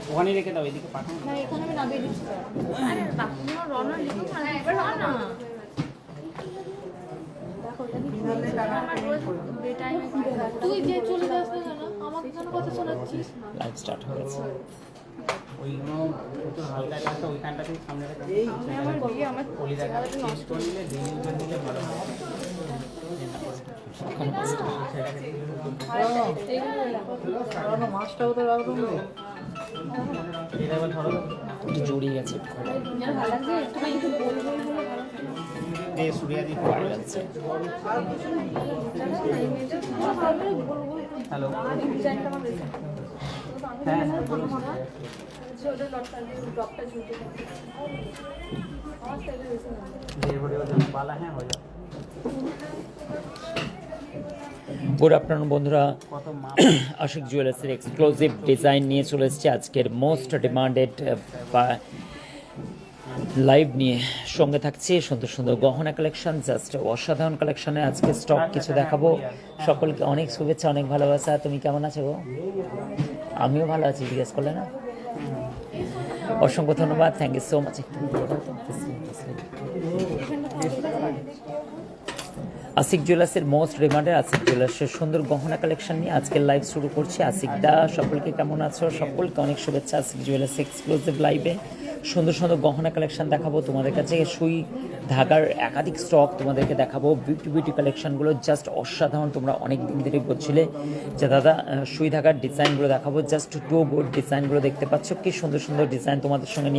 ওখানে রেখে দাও, এদিকে পাঠাও না এখানে আমি নামিয়ে দিচ্ছি তো। আরে বাকিগুলো রওনা লিখো মানে এবার রওনা দেখো এটা কি আমার রোজ বে টাইমে তুই যে চলে যাস না কেন আমাকে কেন কথা শোনাচ্ছিস? লাইভ স্টার্ট হয়ে গেছে। ওইগুলো একটু হালকা একটা ওইখানটাতে সামনে রেখে আমি আমার বিয়ে আমার পলিদাটা চেঞ্জ করে নিলে ডেইলি ইউজের দিলে ভালো হয়। মাছটাও তো রাখবো এটা এবার ধরো একটু জড়িয়ে গেছে, ভালো লাগছে একটু একটু বল বল বলে যে সুরিয়া দি পড়ে যাচ্ছে। হ্যালো, ডিজাইনটা আমার বেশি হ্যাঁ হ্যাঁ বলুন। ওটা ডটটা ঝুলতে আমার সাইডে বেশি না যে বড় ওজন বালা হ্যাঁ হয়ে যাবে। গুড আফটারনুন বন্ধুরা, কত মাপ আশিক জুয়েলার্সের এক্সক্লুসিভ ডিজাইন নিয়ে চলে এসেছে আজকের মোস্ট ডিমান্ডেড লাইভ নিয়ে। সঙ্গে থাকছে সুন্দর সুন্দর গহনা কালেকশন, জাস্ট অসাধারণ কালেকশনে আজকে স্টক কিছু দেখাবো। সকলকে অনেক শুভেচ্ছা, অনেক ভালোবাসা। তুমি কেমন আছো গো? আমিও ভালো আছি, জিজ্ঞেস করলে না? অসংখ্য ধন্যবাদ, thank you so much. Ashik জুয়েলার্সের মোস্ট ডিমান্ডেড আশিক জুয়েলার্সের সুন্দর গহনা কালেকশন নিয়ে আজকের লাইভ শুরু করছি। আশিক দা, সকলকে কেমন আছো? সকলকে অনেক শুভেচ্ছা। আশিক জুয়েলার্স এক্সক্লুসিভ লাইভে সুন্দর সুন্দর গহনা কালেকশন দেখাবো তোমাদের কাছে। সুই ধাগার একাধিক স্টক তোমাদেরকে দেখাবো। বিউটি বিউটি কালেকশনগুলো জাস্ট অসাধারণ। তোমরা অনেক দিন ধরে বলছিলে যে দাদা সুই ধাগার ডিজাইনগুলো দেখাবো, জাস্ট টু গুড ডিজাইনগুলো দেখতে পাচ্ছ। কি সুন্দর সুন্দর ডিজাইন তোমাদের সঙ্গে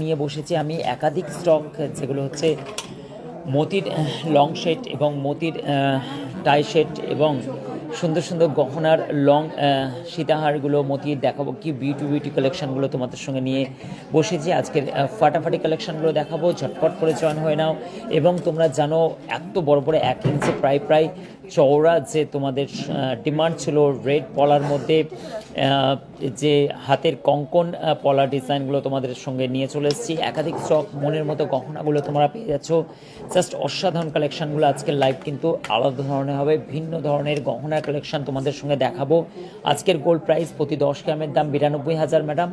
নিয়ে বসেছি আমি একাধিক স্টক, যেগুলো হচ্ছে মতির লং সেট এবং মতির টাই সেট এবং সুন্দর সুন্দর গহনার লং সীতাহারগুলো মতির দেখাবো। কি বিউটি বিউটি কালেকশানগুলো তোমাদের সঙ্গে নিয়ে বসেছি। আজকের ফাটাফাটি কালেকশানগুলো দেখাবো, ঝটপট করে জয়েন হয়ে নাও। এবং তোমরা জানো এত বড় বড় 1 ইঞ্চি প্রায় চওড়া যে তোমাদের ডিমান্ড ছিল রেড পলার মধ্যে, যে হাতের কঙ্কন পলা ডিজাইনগুলো তোমাদের সঙ্গে নিয়ে চলে এসেছি। একাধিক স্টক, মনের মতো গহনাগুলো তোমরা পেয়ে যাচ্ছ। জাস্ট অসাধারণ কালেকশানগুলো। আজকের লাইভ কিন্তু আলাদা ধরনের হবে, ভিন্ন ধরনের গহনার কালেকশান তোমাদের সঙ্গে দেখাবো। আজকের গোল্ড প্রাইস প্রতি 10 গ্রামের দাম 92,000 ম্যাডাম,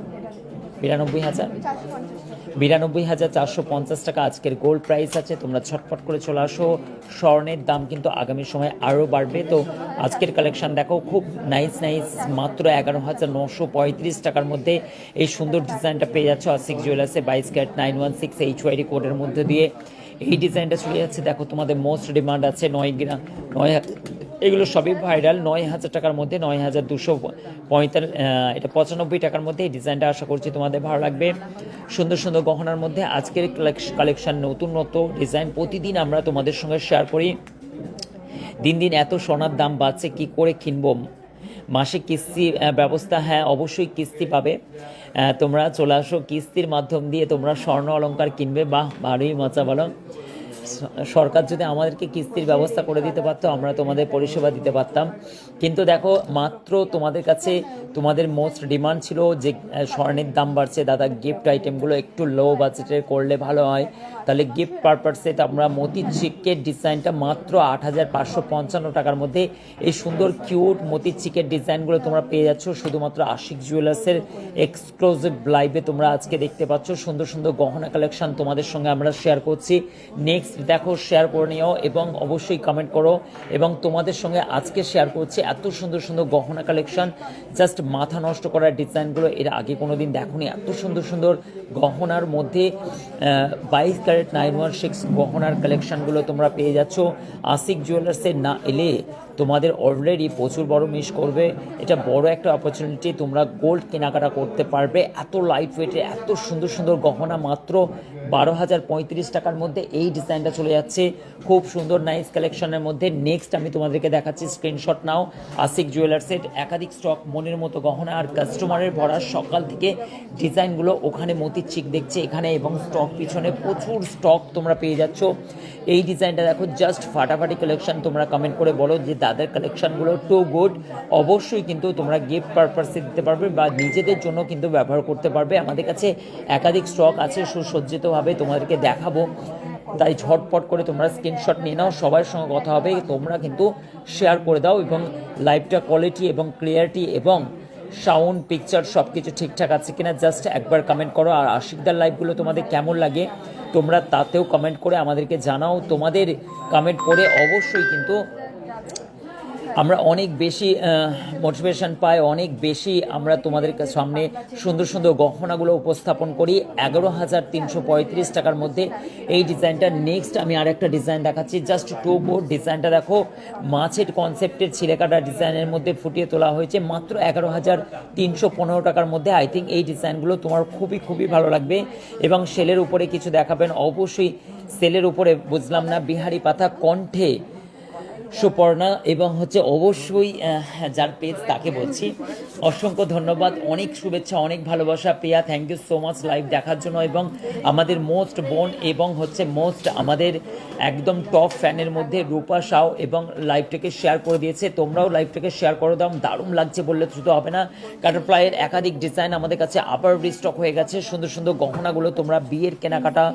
92,450 টাকা আজকের গোল্ড প্রাইস আছে। তোমরা ছটফট করে চলে আসো। স্বর্ণের দাম কিন্তু আগামী সময়ে আরও বাড়বে। তো আজকের কালেকশন দেখো, খুব নাইস মাত্র 11,935 টাকার মধ্যে এই সুন্দর ডিজাইনটা পেয়ে যাচ্ছ আশিক জুয়েলার্সে। 22 ক্যারেট 916 HYD কোডের মধ্যে দিয়ে এই ডিজাইনটা চলে যাচ্ছে। দেখো তোমাদের মোস্ট ডিমান্ড আছে 9 এগুলো সবই ভাইরাল। 9,000 টাকার মধ্যে 9,245, এটা 95 টাকার মধ্যে এই ডিজাইনটা আশা করছি তোমাদের ভালো লাগবে। সুন্দর সুন্দর গহনার মধ্যে আজকের কালেকশন, নতুন ডিজাইন প্রতিদিন আমরা তোমাদের সঙ্গে শেয়ার করি। দিন দিন এত সোনার দাম বাড়ছে, কি করে কিনবো? মাসিক কিস্তি ব্যবস্থা, হ্যাঁ অবশ্যই কিস্তি পাবে। তোমরা চলে আসো, কিস্তির মাধ্যম দিয়ে তোমরা স্বর্ণ অলংকার কিনবে। বাহ, ভালোই মজা। বলো, সরকার যদি আমাদেরকে কিস্তির ব্যবস্থা করে দিতে পারতো, আমরা তোমাদের পরিষেবা দিতে পারতাম। কিন্তু দেখো, মাত্র তোমাদের কাছে তোমাদের মোস্ট ডিমান্ড ছিল যে স্বর্ণের দাম বাড়ছে দাদা, গিফট আইটেমগুলো একটু লো বাজেটের করলে ভালো হয়। তাহলে গিফট পারপাসে আমরা মতির চিকের ডিজাইনটা মাত্র 8,555 টাকার মধ্যে এই সুন্দর কিউট মতির চিকের ডিজাইনগুলো তোমরা পেয়ে যাচ্ছ শুধুমাত্র আশিক জুয়েলার্সের এক্সক্লুসিভ লাইভে। তোমরা আজকে দেখতে পাচ্ছ সুন্দর সুন্দর গহনা কালেকশন তোমাদের সঙ্গে আমরা শেয়ার করছি। নেক্সট দেখো, শেয়ার করে নিও এবং অবশ্যই কমেন্ট করো। এবং তোমাদের সঙ্গে আজকে শেয়ার করছি এত সুন্দর সুন্দর গহনা কালেকশন, জাস্ট মাথা নষ্ট করার ডিজাইনগুলো এর আগে কোনোদিন দেখোনি। এত সুন্দর সুন্দর গহনার মধ্যে 22 ক্যারেট 916 গহনার কালেকশনগুলো তোমরা পেয়ে যাচ্ছ আশিক জুয়েলার্সে। না এলে তোমাদের অলরেডি প্রচুর বড় মিস করবে। এটা বড় একটা অপরচুনিটি, তোমরা গোল্ড কেনাকাটা করতে পারবে। এত লাইট ওয়েটের এত সুন্দর সুন্দর গহনা মাত্র 12,035 টাকার মধ্যে এই ডিজাইনটা চলে যাচ্ছে। খুব সুন্দর নাইস কালেকশনের মধ্যে নেক্সট আমি তোমাদেরকে দেখাচ্ছি, স্ক্রিনশট নাও। আশিক জুয়েলার্সের একাধিক স্টক, মনের মতো গহনা আর কাস্টমারের ভরা সকাল থেকে ডিজাইনগুলো। ওখানে মতির চিক দেখছে এখানে, এবং স্টক পিছনে প্রচুর স্টক তোমরা পেয়ে যাচ্ছ। এই ডিজাইনটা দেখো, জাস্ট ফাটাফাটি কালেকশন। তোমরা কমেন্ট করে বলো যে দাদার কালেকশনগুলো টু গুড। অবশ্যই কিন্তু তোমরা গিফট পারপাসে দিতে পারবে বা নিজেদের জন্য কিন্তু ব্যবহার করতে পারবে। আমাদের কাছে একাধিক স্টক আছে, সুসজ্জিতভাবে তোমাদেরকে দেখাবো। তাই ঝটপট করে তোমরা স্ক্রিনশট নিয়ে নাও, সবার সঙ্গে কথা হবে। তোমরা কিন্তু শেয়ার করে দাও এবং লাইভটা কোয়ালিটি এবং ক্লিয়ারিটি এবং সাউন্ড পিকচার সব কিছু ঠিকঠাক আছে কিনা জাস্ট একবার কমেন্ট করো। আর আশিকদার লাইভগুলো তোমাদের কেমন লাগে তোমরা তাতেও কমেন্ট করে আমাদেরকে জানাও। তোমাদের কমেন্ট পড়ে অবশ্যই কিন্তু আমরা অনেক বেশি মোটিভেশন পাই, অনেক বেশি আমরা তোমাদের সামনে সুন্দর সুন্দর গহনাগুলো উপস্থাপন করি। 11,335 টাকার মধ্যে এই ডিজাইনটা। নেক্সট আমি আর একটা ডিজাইন দেখাচ্ছি, জাস্ট টু বোর্ড ডিজাইনটা দেখো, মাছের কনসেপ্টের ছিলেকাটা ডিজাইনের মধ্যে ফুটিয়ে তোলা হয়েছে মাত্র 11,315 টাকার মধ্যে। আই থিঙ্ক এই ডিজাইনগুলো তোমার খুবই খুবই ভালো লাগবে। এবং সেলের উপরে কিছু দেখাবেন অবশ্যই, সেলের উপরে বুঝলাম না, বিহারি পাতা কণ্ঠে সুপর্ণা এবং হচ্ছে অবশ্যই যার পেজ তাকে বলছি অসংখ্য ধন্যবাদ, অনেক শুভেচ্ছা, অনেক ভালোবাসা। Priya, thank you so much live দেখার জন্য। এবং আমাদের মোস্ট বোন এবং হচ্ছে মোস্ট আমাদের একদম টপ ফ্যানের মধ্যে রূপা সাউ এবং লাইভটাকে শেয়ার করে দিয়েছে। তোমরাও লাইভটাকে শেয়ার করে দাও, দারুণ লাগছে বললে শুধু হবে না। কাটারফ্লাইয়ের একাধিক ডিজাইন আমাদের কাছে আবার রিস্টক হয়ে গেছে। সুন্দর সুন্দর গহনাগুলো তোমরা বিয়ের কেনাকাটা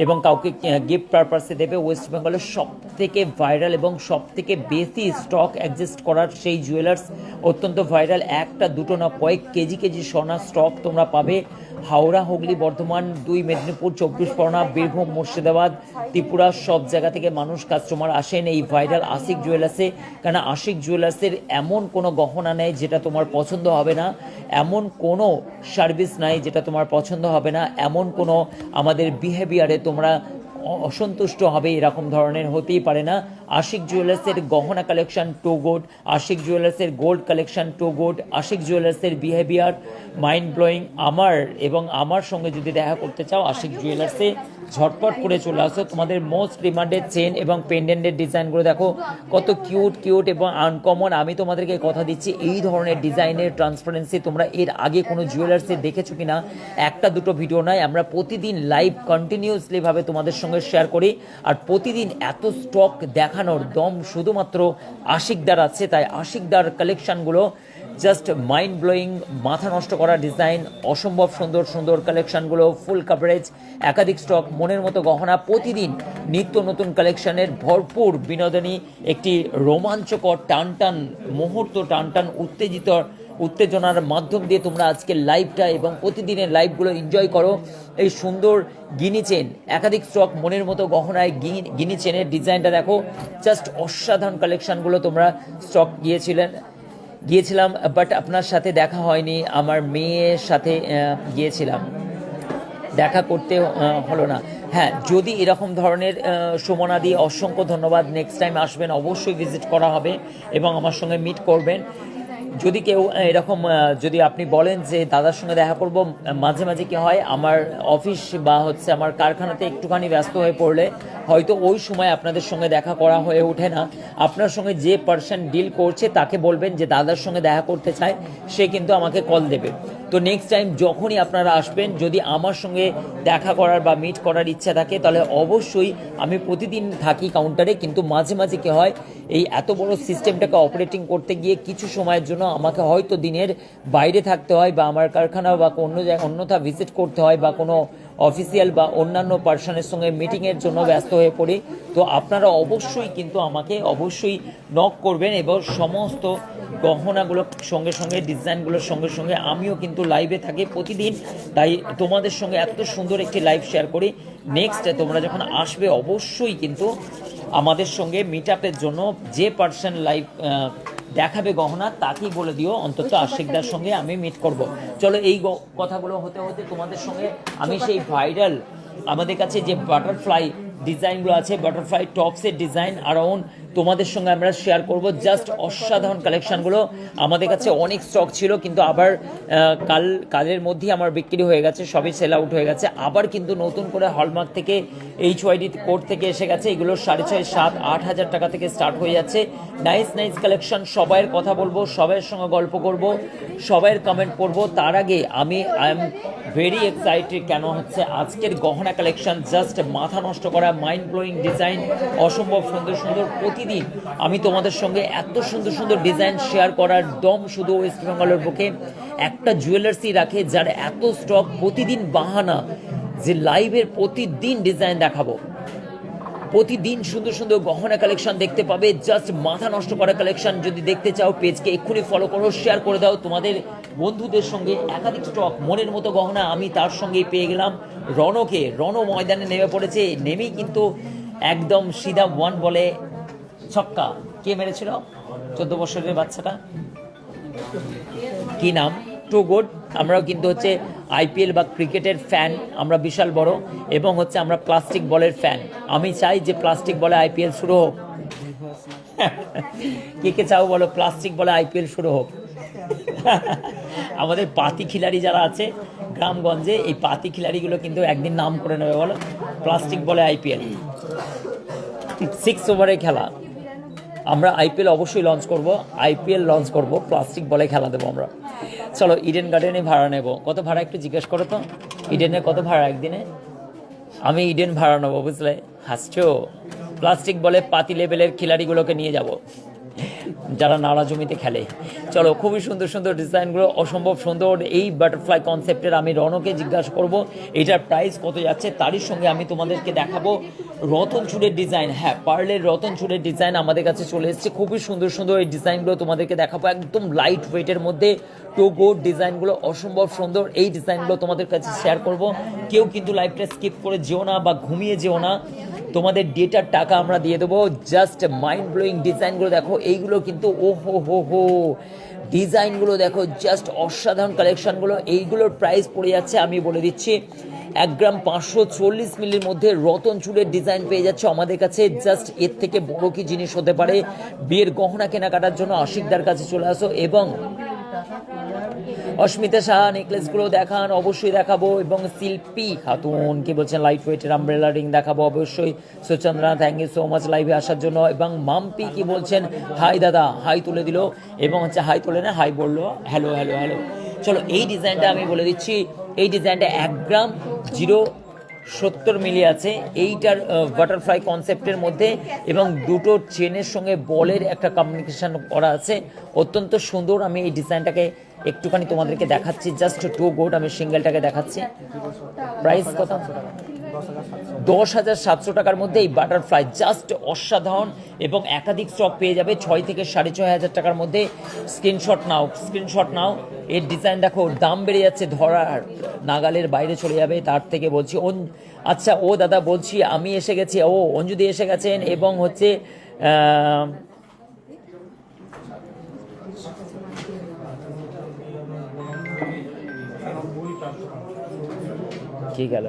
এবং কাউকে গিফট পারপাসে দেবে। ওয়েস্ট বেঙ্গলের সব থেকে ভাইরাল এবং সব থেকে বেশি স্টক অ্যাডজাস্ট করার সেই জুয়েলার্স, অত্যন্ত ভাইরাল। একটা দুটো না, কয়েক কেজি কেজি সোনার স্টক তোমরা পাবে। হাওড়া, হুগলি, বর্ধমান, 2 মেদিনীপুর, 24 পরগনা, বীরভূম, মুর্শিদাবাদ, ত্রিপুরা, সব জায়গা থেকে মানুষ কাস্টমার আসেন এই ভাইরাল আশিক জুয়েলার্সে। কারণ আশিক জুয়েলার্সের এমন কোনো গহনা নেই যেটা তোমার পছন্দ হবে না, এমন কোনো সার্ভিস নাই যেটা তোমার পছন্দ হবে না, এমন কোনো আমাদের বিহেভিয়ারে তোমরা অসন্তুষ্ট হবে এরকম ধরনের হতেই পারে না। আশিক জুয়েলার্সের গহনা কালেকশন টু গুড, আশিক জুয়েলার্সের gold collection too good, Ashik জুয়েলার্সের বিহেভিয়ার মাইন্ড ব্লোয়িং। আমার সঙ্গে যদি দেখা করতে চাও আশিক জুয়েলার্সে ঝটপট করে চলে আসো। তোমাদের মোস্ট ডিমান্ডেড চেন এবং পেন্ডেন্টের ডিজাইনগুলো দেখো কত কিউট কিউট এবং আনকমন। আমি তোমাদেরকে কথা দিচ্ছি এই ধরনের ডিজাইনের ট্রান্সপারেন্সি তোমরা এর আগে কোনো জুয়েলার্সে দেখেছো কিনা, একটা দুটো ভিডিও নয়, আমরা প্রতিদিন লাইভ কন্টিনিউসলি ভাবে তোমাদের সঙ্গে শেয়ার করি। আর প্রতিদিন এত স্টক দেখানোর দম শুধুমাত্র আশিকদার আছে। তাই আশিকদার কালেকশনগুলো জাস্ট মাইন্ড ব্লোয়িং, মাথা নষ্ট করা ডিজাইন, অসম্ভব সুন্দর সুন্দর কালেকশনগুলো, ফুল কাভারেজ, একাধিক স্টক, মনের মতো গহনা, প্রতিদিন নিত্য নতুন কালেকশনের ভরপুর বিনোদনী, একটি রোমাঞ্চকর টানটান মুহূর্ত, টানটান উত্তেজনার মাধ্যম দিয়ে তোমরা আজকে লাইভটা এবং প্রতিদিনের লাইভগুলো এনজয় করো। এই সুন্দর গিনি চেন, একাধিক স্টক, মনের মতো গহনায় গিনি চেনের ডিজাইনটা দেখো, জাস্ট অসাধারণ কালেকশনগুলো তোমরা স্টক গিয়েছিলাম বাট আপনার সাথে দেখা হয়নি, আমার মেয়ের সাথে গিয়েছিলাম, দেখা করতে হলো না। হ্যাঁ, যদি এরকম ধরনের সুমনা দিয়ে অসংখ্য ধন্যবাদ। নেক্সট টাইম আসবেন, অবশ্যই ভিজিট করা হবে এবং আমার সঙ্গে মিট করবেন। যদি কেউ এরকম যদি আপনি বলেন যে দাদার সঙ্গে দেখা করব, মাঝে মাঝে কি হয় আমার অফিস বা হচ্ছে আমার কারখানাতে একটুখানি ব্যস্ত হয়ে পড়লে হয়তো ওই সময় আপনাদের সঙ্গে দেখা করা হয়ে ওঠে না। আপনার সঙ্গে যে পার্সন ডিল করছে তাকে বলবেন যে দাদার সঙ্গে দেখা করতে চায়, সে কিন্তু আমাকে কল দেবে। তো নেক্সট টাইম যখনই আপনারা আসবেন, যদি আমার সঙ্গে দেখা করার বা মিট করার ইচ্ছা থাকে তাহলে অবশ্যই আমি প্রতিদিন থাকি কাউন্টারে, কিন্তু মাঝে মাঝে কি হয় এই এত বড় সিস্টেমটাকে অপারেটিং করতে গিয়ে কিছু সময়ের জন্য আমাকে হয়তো দিনের বাইরে থাকতে হয় বা আমার কারখানা বা অন্য জায়গায় অন্যথা ভিজিট করতে হয় বা কোনো অফিসিয়াল বা অন্যান্য পার্সনের সঙ্গে মিটিংয়ের জন্য ব্যস্ত হয়ে পড়ি। তো আপনারা অবশ্যই কিন্তু আমাকে অবশ্যই নক করবেন এবং সমস্ত গহনাগুলোর সঙ্গে সঙ্গে ডিজাইনগুলোর সঙ্গে সঙ্গে আমিও কিন্তু লাইভে থাকি প্রতিদিন। তাই তোমাদের সঙ্গে এত সুন্দর একটি লাইভ শেয়ার করি। নেক্সট তোমরা যখন আসবে অবশ্যই কিন্তু আমাদের সঙ্গে মিট আপের জন্য যে পার্সন লাইভ দেখাবে গহনা তাকেই বলে দিও অন্তত আশিকদার সঙ্গে আমি মিট করব। চলো এই কথাগুলো হতে হতে তোমাদের সঙ্গে আমি সেই ভাইরাল আমাদের কাছে যে বাটারফ্লাই ডিজাইনগুলো আছে, বাটারফ্লাই টপসের ডিজাইন অ্যারাউন্ড তোমাদের সঙ্গে আমরা শেয়ার করব। জাস্ট অসাধারণ কালেকশনগুলো আমাদের কাছে অনেক স্টক ছিল, কিন্তু আবার কালের মধ্যেই আমার বিক্রি হয়ে গেছে, সবই সেল আউট হয়ে গেছে। আবার কিন্তু নতুন করে হলমার্ক থেকে HYD কোড থেকে এসে গেছে, এগুলো 6,500, 7,000, 8,000 টাকা থেকে স্টার্ট হয়ে যাচ্ছে। নাইস কালেকশন, সবাইয়ের কথা বলবো, সবাইয়ের সঙ্গে গল্প করব, সবাইয়ের কমেন্ট পড়বো। তার আগে আই এম ভেরি এক্সাইটেড, কেন হচ্ছে আজকের গহনা কালেকশন জাস্ট মাথা নষ্ট করা, মাইন্ড ব্লোয়িং ডিজাইন, অসম্ভব সুন্দর সুন্দর। প্রতিদিন আমি তোমাদের সঙ্গে এত সুন্দর সুন্দর ডিজাইন শেয়ার করার দম শুধু ওয়েস্ট বেঙ্গলের বুকে একটা জুয়েলার্সই রাখে যার এত স্টক, প্রতিদিন বাহানা যে লাইভের প্রতিদিন ডিজাইন দেখাবো, প্রতিদিন সুন্দর সুন্দর গহনা কালেকশন দেখতে পাবে, জাস্ট মাথা নষ্ট করা কালেকশন। যদি দেখতে চাও পেজকে এক্ষুনি ফলো করো, শেয়ার করে দাও, তোমাদের বন্ধুদের সঙ্গে একাধিক স্টক, মনের মতো গহনা আমি তার সঙ্গেই পেয়ে গেলাম রণকে। রণ ময়দানে নেমে পড়েছে, নেমেই কিন্তু একদম সিধা ওয়ান বলে ছক্কা। কে মেরেছিল? 14 বছরের বাচ্চাটা, কি নাম? Too good. আমরাও কিন্তু হচ্ছে আইপিএল বা ক্রিকেটের ফ্যান, আমরা বিশাল বড়, এবং হচ্ছে আমরা প্লাস্টিক বলের ফ্যান। আমি চাই যে প্লাস্টিক বলে আইপিএল শুরু হোক। কে কে চাও বলো প্লাস্টিক বলে আইপিএল শুরু হোক? আমাদের পাতি খিলাড়ি যারা আছে গ্রামগঞ্জে, এই পাতি খিলাড়িগুলো কিন্তু একদিন নাম করে নেবে, বলো প্লাস্টিক বলে আইপিএল। 6 ওভারের খেলা, আমরা আইপিএল অবশ্যই লঞ্চ করব, আইপিএল লঞ্চ করব, প্লাস্টিক বলে খেলা দেবো আমরা। চলো ইডেন গার্ডেনে ভাড়া নেব। কত ভাড়া একটু জিজ্ঞেস করো তো, ইডেনে কত ভাড়া একদিনে? আমি ইডেন ভাড়া নেবো, বুঝলে? হাসছো? প্লাস্টিক বলে পাতি লেভেলের খিলাড়িগুলোকে নিয়ে যাব, যারা নাড়া জমিতে খেলে। চলো, খুবই সুন্দর সুন্দর ডিজাইনগুলো, অসম্ভব সুন্দর। এই বাটারফ্লাই কনসেপ্টের আমি রণকে জিজ্ঞাসা করব এটার প্রাইস কত যাচ্ছে। তারই সঙ্গে আমি তোমাদেরকে দেখাবো রতন চূড়ের ডিজাইন। হ্যাঁ, পার্লের রতন চূড়ের ডিজাইন আমাদের কাছে চলে এসেছে, খুবই সুন্দর সুন্দর এই ডিজাইনগুলো তোমাদেরকে দেখাবো। একদম লাইট ওয়েটের মধ্যে টোগো ডিজাইনগুলো অসম্ভব সুন্দর। এই ডিজাইনগুলো তোমাদের কাছে শেয়ার করব। কেউ কিন্তু লাইভটা স্কিপ করে যেও না বা ঘুমিয়ে যেও না, তোমাদের ডেটার টাকা আমরা দিয়ে দেবো। জাস্ট মাইন্ড ব্লোয়িং ডিজাইনগুলো দেখো, এইগুলো কিন্তু ও হো ডিজাইনগুলো দেখো, জাস্ট অসাধারণ কালেকশনগুলো। এইগুলোর প্রাইস পড়ে যাচ্ছে, আমি বলে দিচ্ছি, 1 গ্রাম 540 মিলির মধ্যে রতন চূড়ের ডিজাইন পেয়ে যাচ্ছে আমাদের কাছে। জাস্ট এর থেকে বড় কি জিনিস হতে পারে? বিয়ের গহনা কেনাকাটার জন্য আশিকদার কাছে চলে আসো, এবং অস্মিতা সাহা নেকলেসগুলো দেখান, অবশ্যই দেখাবো। এবং শিল্পী খাতুন কি বলছেন, লাইট ওয়েটের আমব্রেলা রিং দেখাবো অবশ্যই। Suchandra, thank you so much লাইভে আসার জন্য। এবং মাম্পি কি বলছেন, হাই দাদা, হাই তুলে দিল, এবং হচ্ছে হাই তোলে না, হাই বললো, হ্যালো হ্যালো হ্যালো। চলো, এই ডিজাইনটা আমি বলে দিচ্ছি, এই ডিজাইনটা 1 গ্রাম 070 মিলি আছে এইটার বাটারফ্লাই কনসেপ্টের মধ্যে, এবং দুটো চেনের সঙ্গে বলের একটা কমিউনিকেশন করা আছে, অত্যন্ত সুন্দর। আমি এই ডিজাইনটাকে একটুখানি তোমাদেরকে দেখাচ্ছি, জাস্ট টু গুড। আমি সিঙ্গেলটাকে দেখাচ্ছি, প্রাইস কত? 10,700 টাকার মধ্যে এই বাটারফ্লাই, জাস্ট অসাধারণ। এবং একাধিক স্টক পেয়ে যাবে 6 থেকে 6,500 টাকার মধ্যে। স্ক্রিনশট নাও, স্ক্রিনশট নাও। এর ডিজাইন দেখো, দাম বেড়ে যাচ্ছে, ধরার নাগালের বাইরে চলে যাবে। তার থেকে বলছি আচ্ছা ও দাদা বলছি, আমি এসে গেছি, ও অঞ্জুদি এসে গেছেন, এবং হচ্ছে কি গেল?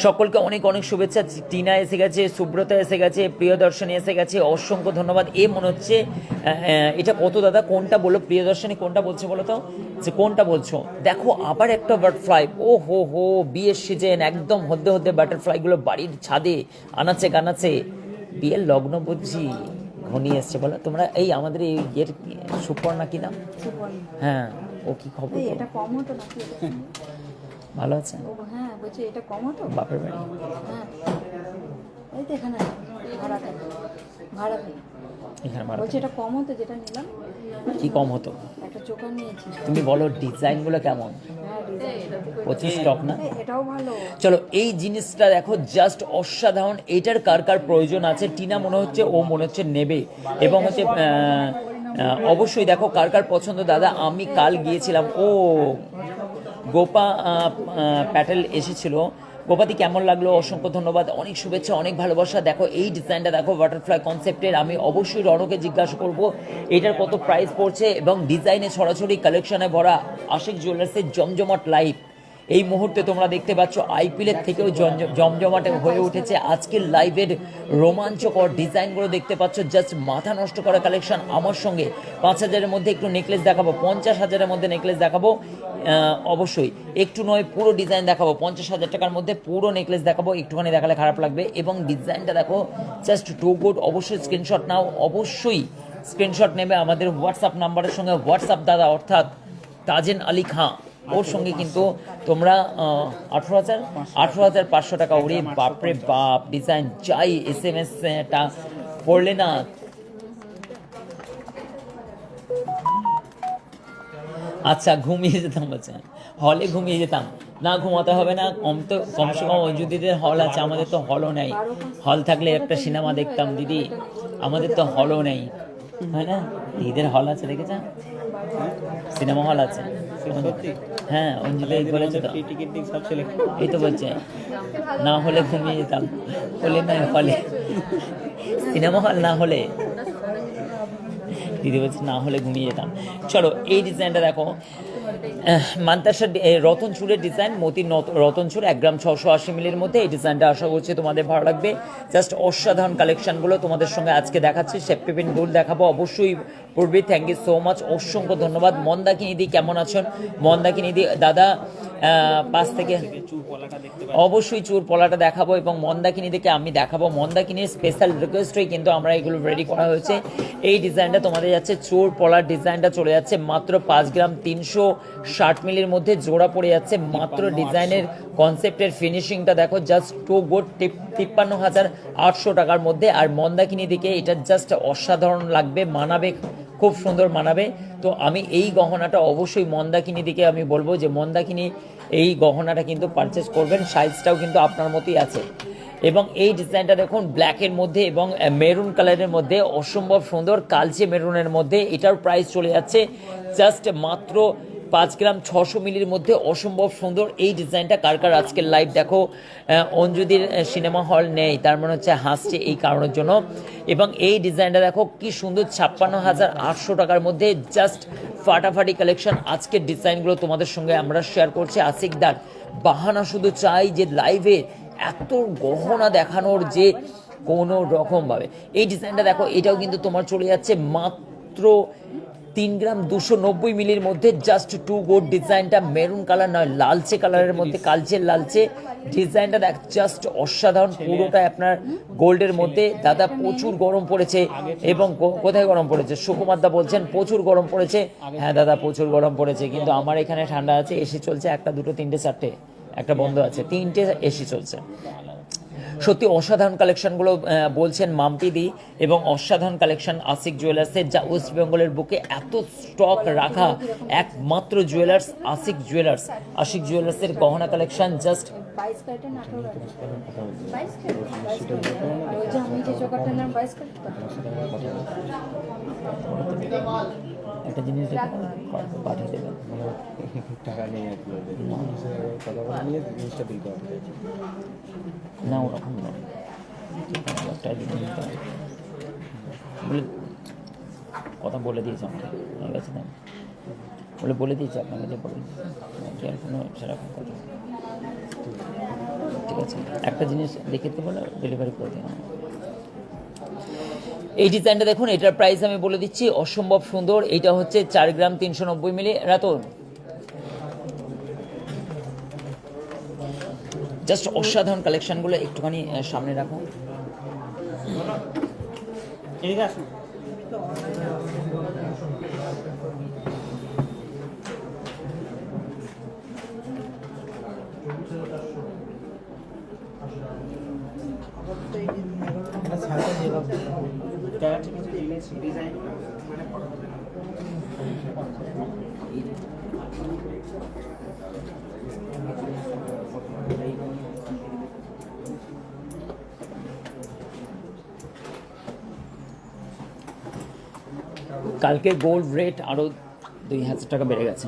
সকলকে অনেক অনেক শুভেচ্ছা। টিনা এসে গেছে, সুব্রতা এসে গেছে, প্রিয়দর্শনী এসে গেছে, অসংখ্য ধন্যবাদ। এ মনে হচ্ছে এটা কত দাদা, কোনটা বলো? প্রিয়দর্শনী কোনটা বলছে বলো তো, যে কোনটা বলছো? দেখো আবার একটা বাটারফ্লাই, ও হো বিয়ের সিজন, একদম হদ্দে হদ্দে বাটারফ্লাইগুলো বাড়ির ছাদে আনাচে কানাচে। বিয়ের লগ্ন বুঝছি ঘনিয়ে এসছে, বলো তোমরা। এই আমাদের এই ইয়ের সুপর্ণা কি নাম? হ্যাঁ, ও কি খবর? এটা কম হতো নাকি? ভালো আছে? হ্যাঁ, বলছি এটা কম হতো। বাপের বাড়ি? হ্যাঁ, এই তো এখানে ভাড়াতে এখানে ভাড়া। বলছি এটা কম হতো যেটা নিলাম। কি কম হতো? একটা চোকার নিয়েছি। তুমি বলো ডিজাইনগুলো কেমন? হ্যাঁ, ডিজাইন 25 স্টক না? এটাও ভালো। চলো, এই জিনিসটা দেখো, জাস্ট অসাধারণ। এটার কার কার প্রয়োজন আছে? টিনা মনে হচ্ছে ও মনে হচ্ছে নেবে, এবং হচ্ছে অবশ্যই দেখো কার কার পছন্দ। দাদা আমি কাল গিয়েছিলাম, ও গোপা প্যাটেল এসেছিল। গোপাতি কেমন লাগলো? অসংখ্য ধন্যবাদ, অনেক শুভেচ্ছা, অনেক ভালোবাসা। দেখো এই ডিজাইনটা দেখো, বাটারফ্লাই কনসেপ্টের। আমি অবশ্যই রণকে জিজ্ঞাসা করব এটার কত প্রাইস পড়ছে, এবং ডিজাইনে সরাসরি কালেকশনে ভরা আশিক জুয়েলার্সের জমজমাট লাইভ এই মুহূর্তে তোমরা দেখতে পাচ্ছ। আইপিএলের থেকেও জমজমাটে হয়ে উঠেছে আজকের লাইভের রোমাঞ্চকর ডিজাইনগুলো দেখতে পাচ্ছ, জাস্ট মাথা নষ্ট করা কালেকশন। আমার সঙ্গে 5,000-এর মধ্যে একটু নেকলেস দেখাবো, 50,000-এর মধ্যে নেকলেস দেখাবো, অবশ্যই একটু নয় পুরো ডিজাইন দেখাবো। 50,000 টাকার মধ্যে পুরো নেকলেস দেখাবো, একটুখানি দেখালে খারাপ লাগবে। এবং ডিজাইনটা দেখো, জাস্ট টু গুড। অবশ্যই স্ক্রিনশট নাও, অবশ্যই স্ক্রিনশট নেবে আমাদের হোয়াটসঅ্যাপ নাম্বারের সঙ্গে। হোয়াটসঅ্যাপ দাদা অর্থাৎ তাজেন আলী খাঁ, ওর সঙ্গে কিন্তু তোমরা 18,500 টাকা। ওরে বাপরে বাপ, ডিজাইন চাই। SMS-টা পড়লে না, আচ্ছা ঘুমিয়ে যেতাম, বলছে হলে ঘুমিয়ে যেতাম। না, ঘুমাতে হবে না, কমসে কম অঞ্জুদিদের হল আছে, আমাদের তো হলও নেই। হল থাকলে একটা সিনেমা দেখতাম দিদি। আমাদের তো হলও নেই, হয় না? ঈদের হল আছে, দেখেছ? সিনেমা হল আছে। সত্যি? হ্যাঁ, অঞ্জলি বলেছে তো, টিকিট দিক সব ছেলে এই তো বলছে না হলে ঘুমিয়ে যেতাম, হলে নয় হলে, সিনেমা হল না হলে, দিদি বলছে না হলে ঘুমিয়ে যেতাম। চলো এই ডিজাইনটা দেখো, মান্তাসার রতন চুরের ডিজাইন, মতির রতন চুর 1 গ্রাম 680 মিলির মধ্যে। এই ডিজাইনটা আশা করছি তোমাদের ভালো লাগবে। জাস্ট অসাধারণ কালেকশনগুলো তোমাদের সঙ্গে আজকে দেখাচ্ছি। শেপপেপিন দুল দেখাবো অবশ্যই পূর্বে। থ্যাংক ইউ সো মাচ, অসংখ্য ধন্যবাদ। মন্দাকিনীদি কেমন আছেন? মন্দাকিনীদি দাদা 5 থেকে অবশ্যই চুর পলাটা দেখাবো এবং মন্দাকিনীদিকে আমি দেখাবো। মন্দাকিনীর স্পেশাল রিকোয়েস্টই কিন্তু আমরা এগুলো রেডি করা হয়েছে। এই ডিজাইনটা তোমাদের যাচ্ছে চোর পলার ডিজাইনটা চলে যাচ্ছে মাত্র 5 গ্রাম 360 মিলির মধ্যে, জোড়া পড়ে যাচ্ছে মাত্র। ডিজাইনের কনসেপ্টের ফিনিশিংটা দেখো, জাস্ট টু গুড, 53,800 টাকার মধ্যে। আর মন্দাকিনী দিকে এটা জাস্ট অসাধারণ লাগবে, মানাবে, খুব সুন্দর মানাবে। তো আমি এই গহনাটা অবশ্যই মন্দাকিনী দিকে আমি বলবো যে মন্দাকিনী এই গহনাটা কিন্তু পারচেস করবেন। সাইজটাও কিন্তু আপনার মতোই আছে। এবং এই ডিজাইনটা দেখুন ব্ল্যাকের মধ্যে এবং মেরুন কালারের মধ্যে, অসম্ভব সুন্দর, কালচে মেরুনের মধ্যে। এটার প্রাইস চলে যাচ্ছে জাস্ট মাত্র 5 গ্রাম 600 মিলির মধ্যে। অসম্ভব সুন্দর এই ডিজাইনটা। কার কার আজকের লাইভ দেখো, অঞ্জুদির সিনেমা হল নেই, তার মানে হচ্ছে হাসছে এই কারণের জন্য। এবং এই ডিজাইনটা দেখো কি সুন্দর, 56,800 টাকার মধ্যে, জাস্ট ফাটাফাটি কালেকশন। আজকের ডিজাইনগুলো তোমাদের সঙ্গে আমরা শেয়ার করছি। আশিকদার বাহানা শুধু চাই যে লাইভে এত গহনা দেখানোর যে কোনো রকমভাবে। এই ডিজাইনটা দেখো, এটাও কিন্তু তোমার চলে যাচ্ছে মাত্র 3 গ্রাম 290 মিলির মধ্যে। Just too good. ডিজাইনটা মেরুন কালার নয়, লালচে কালারের মধ্যে, কালচে লালচে ডিজাইনটা দেখ, জাস্ট অসাধারণ। পুরোটা আপনার গোল্ডের মধ্যে। দাদা প্রচুর গরম পড়েছে, এবং কোথায় গরম পড়েছে? সুকুমার দা বলছেন প্রচুর গরম পড়েছে। হ্যাঁ দাদা প্রচুর গরম পড়েছে, কিন্তু আমার এখানে ঠান্ডা আছে, এসি চলছে, 1 2 3 4 একটা বন্ধ আছে, 3টে এসি চলছে। সত্যি অসাধারণ কালেকশনগুলো বলছেন মাম্পিদি, এবং অসাধারণ কালেকশন আশিক জুয়েলার্সের, যা ওয়েস্ট বেঙ্গলের বুকে এত স্টক রাখা একমাত্র জুয়েলার্স আশিক জুয়েলার্স। আশিক জুয়েলার্সের গহনা কালেকশন জাস্ট 22 ক্যারেটের 18 22 ক্যারেট, ওই যে আমি যে জোগাড়টার নাম 22 ক্যারেট। একটা জিনিস পাঠিয়ে দেবেন, টাকা নেই আর কি, কথা বলে নিয়ে জিনিসটা দিতে হবে না ওরকম না, একটা জিনিস বলে কথা বলে দিয়েছে আমাকে, আমার কাছে না বলে দিয়েছে আপনার কাছে, বলে কি আর কোনো সেরকম কথা। ঠিক আছে, একটা জিনিস দেখে তো বলে ডেলিভারি করে দিন। এই ডিজাইনটা দেখুন, এটার প্রাইস আমি বলে দিচ্ছি, অসম্ভব সুন্দর। এটা হচ্ছে 4 গ্রাম 390 মিলি। রাতন জাস্ট অসাধারণ কালেকশনগুলো একটুখানি সামনে রাখো। এদিকে আসুন। কালকে গোল্ড রেট আরও 2,000 টাকা বেড়ে গেছে।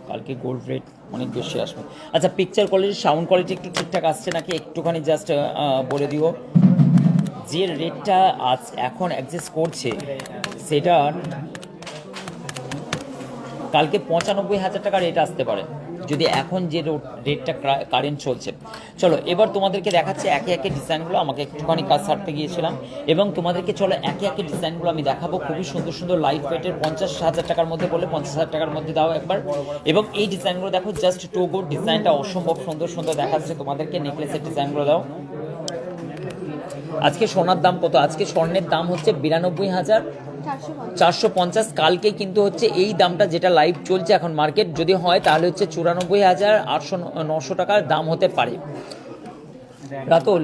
কালকে গোল্ড রেট অনেক বেশি আসবে। আচ্ছা, পিকচার কোয়ালিটি, সাউন্ড কোয়ালিটি একটু ঠিকঠাক আসছে নাকি একটুখানি জাস্ট বলে দিও। যে রেটটা আজ এখন অ্যাডজাস্ট করছে সেটার কালকে 95,000 টাকা রেট আসতে পারে, যদি এখন যে রেটটা কারেন্ট চলছে। চলো এবার তোমাদেরকে দেখাচ্ছি একে একে ডিজাইনগুলো। আমাকে একটুখানি কাজ সারতে গিয়েছিলাম, এবং তোমাদেরকে চলো একে একে ডিজাইনগুলো আমি দেখাবো। খুবই সুন্দর সুন্দর লাইট ওয়েটের, 50,000 টাকার মধ্যে বলে 50,000 টাকার মধ্যে দাও একবার। এবং এই ডিজাইনগুলো দেখো, জাস্ট টু গুড। ডিজাইনটা অসম্ভব সুন্দর সুন্দর দেখাচ্ছে তোমাদেরকে। নেকলেসের ডিজাইনগুলো দাও। আজকে সোনার দাম কত? আজকে স্বর্ণের দাম হচ্ছে 92,450। কালকে কিন্তু হচ্ছে এই দামটা যেটা লাইভ চলছে এখন মার্কেট, যদি হয় তাহলে হচ্ছে 94,800-900 টাকার দাম হতে পারে। রাতুল,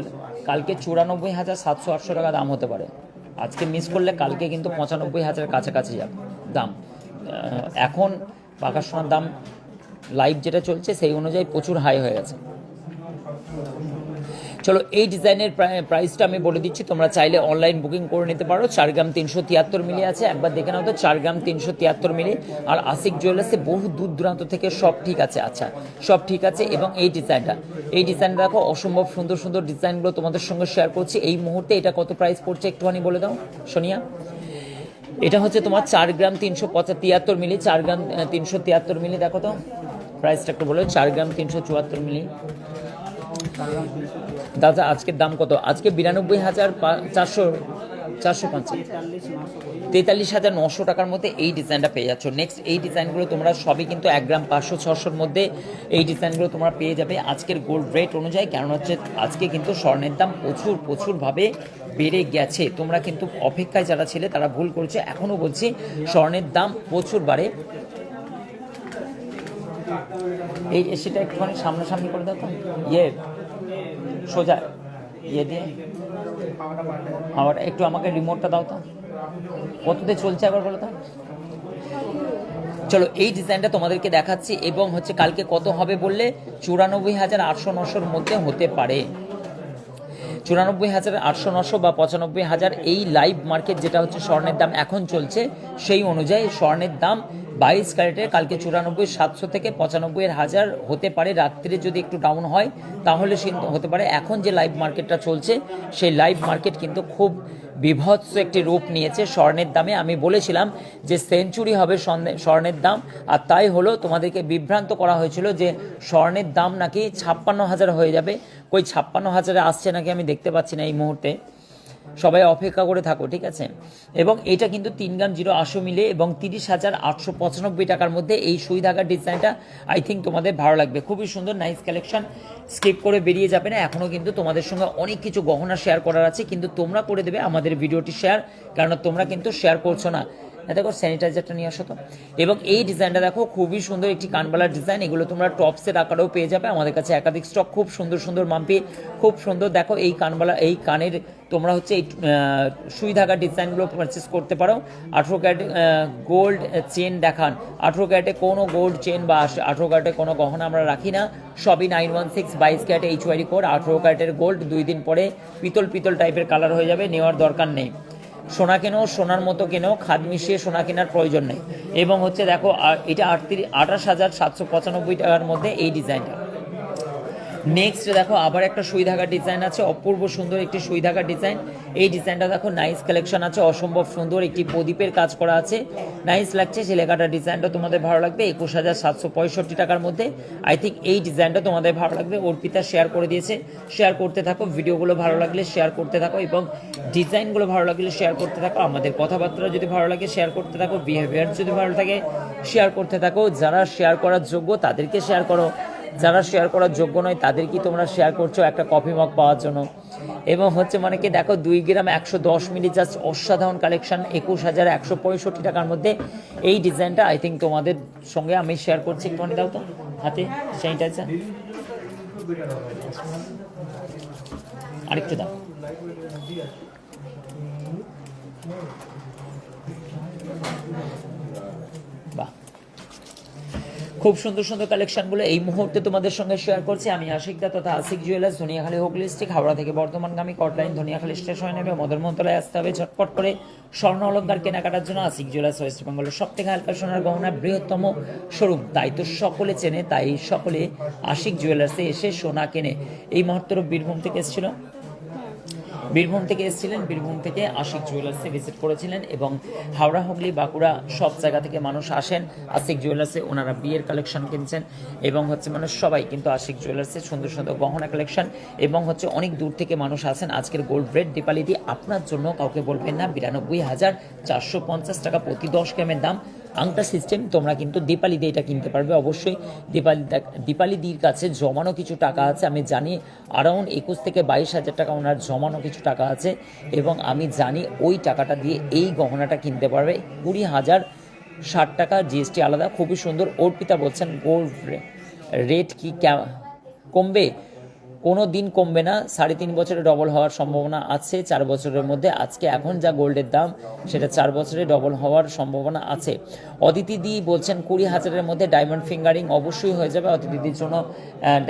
কালকে 94,700-800 টাকা দাম হতে পারে। আজকে মিস করলে কালকে কিন্তু 95,000 কাছাকাছি যাবে দাম। এখন পাকা সোনার দাম লাইভ যেটা চলছে সেই অনুযায়ী প্রচুর হাই হয়ে গেছে। চলো এই ডিজাইনের প্রাইসটা আমি বলে দিচ্ছি, তোমরা চাইলে অনলাইন বুকিং করে নিতে পারো। 4 গ্রাম 373 মিলি আছে, একবার দেখে নাও তো 4 গ্রাম 373 মিলি। আর আশিক জুয়েলার্সে বহু দূর দূরান্ত থেকে সব ঠিক আছে, আচ্ছা সব ঠিক আছে। এবং এই ডিজাইনটা দেখো, অসম্ভব সুন্দর সুন্দর ডিজাইনগুলো তোমাদের সঙ্গে শেয়ার করছি এই মুহূর্তে। এটা কত প্রাইস পড়ছে একটুখানি বলে দাও সোনিয়া। এটা হচ্ছে তোমার 4 গ্রাম 373 মিলি, 4 গ্রাম 373 মিলি। দেখো তো প্রাইসটা একটু বলো। 4 গ্রাম 374 মিলি। দাদা আজকের দাম কত? আজকে 92,450, 43,900 টাকার মধ্যে এই ডিজাইনটা পেয়ে যাচ্ছ। নেক্সট এই ডিজাইনগুলো তোমরা সবই কিন্তু 1 গ্রাম 500-600-র মধ্যে এই ডিজাইনগুলো তোমরা পেয়ে যাবে আজকের গোল্ড রেট অনুযায়ী। কারণ হচ্ছে আজকে কিন্তু স্বর্ণের দাম প্রচুরভাবে বেড়ে গেছে। তোমরা কিন্তু অপেক্ষায় যারা ছিলে তারা ভুল করছে। এখনও বলছি স্বর্ণের দাম প্রচুর বাড়ে। এই সেটা একটুখানি সামনাসামনি করে দাও তো, সোজা দিয়ে আবার একটু আমাকে রিমোটটা দাও তো, কততে চলছে একবার বলো তো। চলো এই ডিজাইনটা তোমাদেরকে দেখাচ্ছি। এবং হচ্ছে কালকে কত হবে বললে 94,800-900-র মধ্যে হতে পারে। 94,800-900 বা 95,000 এই লাইভ মার্কেট যেটা হচ্ছে স্বর্ণের দাম এখন চলছে, সেই অনুযায়ী স্বর্ণের দাম 22 ক্যারেটের কালকে 94,700 থেকে 95,000 হতে পারে। রাত্রে যদি একটু ডাউন হয় তাহলে সে হতে পারে। এখন যে লাইভ মার্কেটটা চলছে সেই লাইভ মার্কেট কিন্তু খুব বিভৎস একটি রূপ নিয়েছে স্বর্ণের দামে। আমি বলেছিলাম যে সেঞ্চুরি হবে স্বর্ণের দাম, আর তাই হলো। তোমাদেরকে বিভ্রান্ত করা হয়েছিল যে স্বর্ণের দাম নাকি 56,000 হয়ে যাবে। কই 56,000 আসছে নাকি আমি দেখতে পাচ্ছি না এই মুহূর্তে। সবাই অপেক্ষা করে থাকো, ঠিক আছে। এবং এটা কিন্তু 3 গ্রাম 0.80 মিলে এবং 30,895 টাকার মধ্যে এই সুই ধাগার ডিজাইনটা আই থিঙ্ক তোমাদের ভালো লাগবে। খুবই সুন্দর নাইস কালেকশন, স্কিপ করে বেরিয়ে যাবে না। এখনও কিন্তু তোমাদের সঙ্গে অনেক কিছু গহনা শেয়ার করার আছে, কিন্তু তোমরা করে দেবে আমাদের ভিডিওটি শেয়ার, কারণ তোমরা কিন্তু শেয়ার করছো না। দেখো স্যানিটাইজারটা নিয়ে আসো তো। এবং এই ডিজাইনটা দেখো, খুবই সুন্দর একটি কানবালার ডিজাইন। এগুলো তোমরা টপসের আকারেও পেয়ে যাবে, আমাদের কাছে একাধিক স্টক। খুব সুন্দর সুন্দর মাম্পি, খুব সুন্দর। দেখো এই কানবালা, এই কানের তোমরা হচ্ছে এই সুই ধাগার ডিজাইনগুলো পারচেস করতে পারো। 18 ক্যারেট গোল্ড চেন দেখান। 18 ক্যারেটে কোনো গোল্ড চেন বা 18 ক্যারেটে কোনো গহনা আমরা রাখি না, সবই 916 22 ক্যারেটে HYD কোড। 18 ক্যারেটের গোল্ড 2 দিন পরে পিতল টাইপের কালার হয়ে যাবে, নেওয়ার দরকার নেই। সোনা কেনো, সোনার মতো কেনো, খাদ মিশিয়ে সোনা কেনার প্রয়োজন নেই। এবং হচ্ছে দেখো এটা 28,795 টাকার মধ্যে এই ডিজাইনটা। নেক্সট দেখো আবার একটা সুই ধাগার ডিজাইন আছে, অপূর্ব সুন্দর একটি সুই ধাগার ডিজাইন। এই ডিজাইনটা দেখো নাইস কালেকশন আছে, অসম্ভব সুন্দর একটি প্রদীপের কাজ করা আছে, নাইস লাগছে। ছেলেকাটার ডিজাইনটা তোমাদের ভালো লাগবে 21,765 টাকার মধ্যে। আই থিঙ্ক এই ডিজাইনটা তোমাদের ভালো লাগবে। অর্পিতা শেয়ার করে দিয়েছে, শেয়ার করতে থাকো। ভিডিওগুলো ভালো লাগলে শেয়ার করতে থাকো এবং ডিজাইনগুলো ভালো লাগলে শেয়ার করতে থাকো। আমাদের কথাবার্তা যদি ভালো লাগে শেয়ার করতে থাকো, বিহেভিয়ার যদি ভালো থাকে শেয়ার করতে থাকো। যারা শেয়ার করার যোগ্য তাদেরকে শেয়ার করো, যারা শেয়ার করার যোগ্য নয় তাদেরকে তোমরা শেয়ার করছো একটা কফি মগ পাওয়ার জন্য। এবং হচ্ছে মানে কি দেখো 2 গ্রাম 110 মিলি জাস্ট অসাধারণ কালেকশন, 21,165 টাকার মধ্যে এই ডিজাইনটা আই থিঙ্ক তোমাদের সঙ্গে আমি শেয়ার করছি। একটুখানি দাও তো হাতে স্যানিটাইজার, আরেকটু দাও। বাহ, খুব সুন্দর সুন্দর কালেকশনগুলো এই মুহূর্তে তোমাদের সঙ্গে শেয়ার করছি আমি আশিক দা তথা আশিক জুয়েলার্স, ধনিয়াখালী হুগলি ডিস্ট্রিক্ট। হাওড়া থেকে বর্ধমানগামী কটলাইন ধনিয়াখালী স্টেশনে নেমে মদন মোহনতলায় আসতে হবে। ঝটপট করে স্বর্ণ অলংকার কেনাকাটার জন্য আশিক জুয়েলার্স ওয়েস্ট বেঙ্গলের সব থেকে হালকা সোনার গহনার বৃহত্তম শোরুম। তাই তো সকলে চেনে, তাই সকলে আশিক জুয়েলার্সে এসে সোনা কেনে। এই মাত্র বীরভূম থেকে এসেছিলেন, বীরভূম থেকে আশিক জুয়েলার্সে ভিজিট করেছিলেন। এবং হাওড়া হুগলি বাঁকুড়া সব জায়গা থেকে মানুষ আসেন আশিক জুয়েলার্সে, ওনারা বিয়ের কালেকশন কিনছেন। এবং হচ্ছে মানুষ সবাই কিন্তু আশিক জুয়েলার্সে সুন্দর সুন্দর গহনা কালেকশন। এবং হচ্ছে অনেক দূর থেকে মানুষ আসেন। আজকের গোল্ড রেট দীপালি দিয়ে আপনার জন্য কাউকে বলবেন না, 92,450 টাকা প্রতি 10 গ্রামের দাম। আংটা সিস্টেম তোমরা কিন্তু দীপালি দিয়ে এটা কিনতে পারবে। অবশ্যই দীপালি দির কাছে জমানো কিছু টাকা আছে, আমি জানি অ্যারাউন্ড 21 থেকে 22,000 টাকা ওনার জমানো কিছু টাকা আছে। এবং আমি জানি ওই টাকাটা দিয়ে এই গহনাটা কিনতে পারবে 20,060 টাকা, জিএসটি আলাদা। খুবই সুন্দর। অর্পিতা বলছেন গোল্ড রেট কি কমবে? কোনো দিন কমবে না, 3.5 বছরে ডবল হওয়ার সম্ভাবনা আছে 4 বছরের মধ্যে। আজকে এখন যা গোল্ডের দাম সেটা 4 বছরে ডবল হওয়ার সম্ভাবনা আছে। অদিতি দি বলছেন 20,000-এর মধ্যে ডায়মন্ড ফিঙ্গারিং অবশ্যই হয়ে যাবে, অদিতি দির জন্য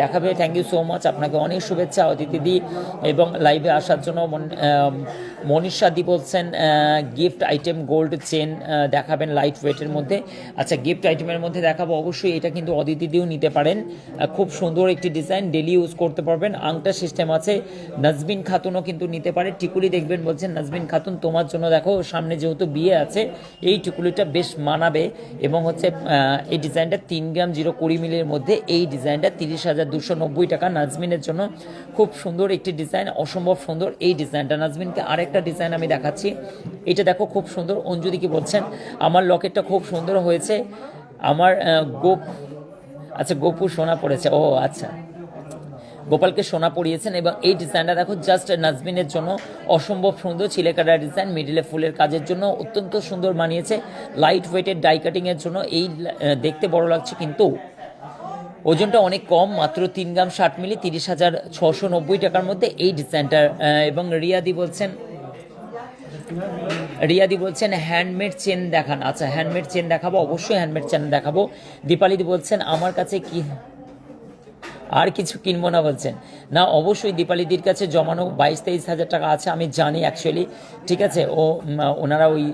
দেখাবে। থ্যাংক ইউ সো মাচ, আপনাকে অনেক শুভেচ্ছা অদিতি দি, এবং লাইভে আসার জন্য। মনীষা দি বলছেন গিফট আইটেম গোল্ড চেন দেখাবেন লাইট ওয়েটের মধ্যে। আচ্ছা, গিফট আইটেমের মধ্যে দেখাবো অবশ্যই, এটা কিন্তু অদিতি দিও নিতে পারেন, খুব সুন্দর একটি ডিজাইন, ডেলি ইউজ করতে পারবেন। আংটা সিস্টেম আছে, নাজবিন খাতুনও কিন্তু নিতে পারে। টিকুলি দেখবেন বলছেন নাজবিন খাতুন, তোমার জন্য দেখো সামনে যেহেতু বিয়ে আছে এই টিকুলিটা বেশ মানাবে, এবং হচ্ছে এই ডিজাইনটা 3 গ্রাম 0.20 মিলির মধ্যে, এই ডিজাইনটা 30,290 টাকা নাজমিনের জন্য। খুব সুন্দর একটি ডিজাইন, অসম্ভব সুন্দর এই ডিজাইনটা। নাজমিনকে আরেকটা ডিজাইন আমি দেখাচ্ছি, এটা দেখো খুব সুন্দর। অঞ্জুদি কি বলছেন আমার লকেটটা খুব সুন্দর হয়েছে, আমার আচ্ছা গোপু সোনা পড়েছে, ও আচ্ছা গোপালকে সোনা পরিয়েছেন, এবং এই ডিজাইনটা দেখো জাস্ট নাজমিনের জন্য অসম্ভব সুন্দর, চিলেকাটা ডিজাইন, মিডিলে ফুলের কাজের জন্য অত্যন্ত সুন্দর মানিয়েছে। লাইট ওয়েটের ডাই কাটিংয়ের জন্য এই দেখতে বড় লাগছে কিন্তু ওজনটা অনেক কম, মাত্র 3 গ্রাম 60 মিলি, 30,690 টাকার মধ্যে এই ডিজাইনটা। এবং রিয়াদি বলছেন হ্যান্ডমেড চেন দেখান। আচ্ছা, হ্যান্ডমেড চেন দেখাবো, অবশ্যই হ্যান্ডমেড চেন দেখাবো। দীপালিদি বলছেন আমার কাছে কি আর কিছু কিনবো না, বলছেন না, অবশ্যই দীপালিদির কাছে জমানো 22-23 হাজার টাকা আছে আমি জানি অ্যাকচুয়ালি, ঠিক আছে। ওনারা ওই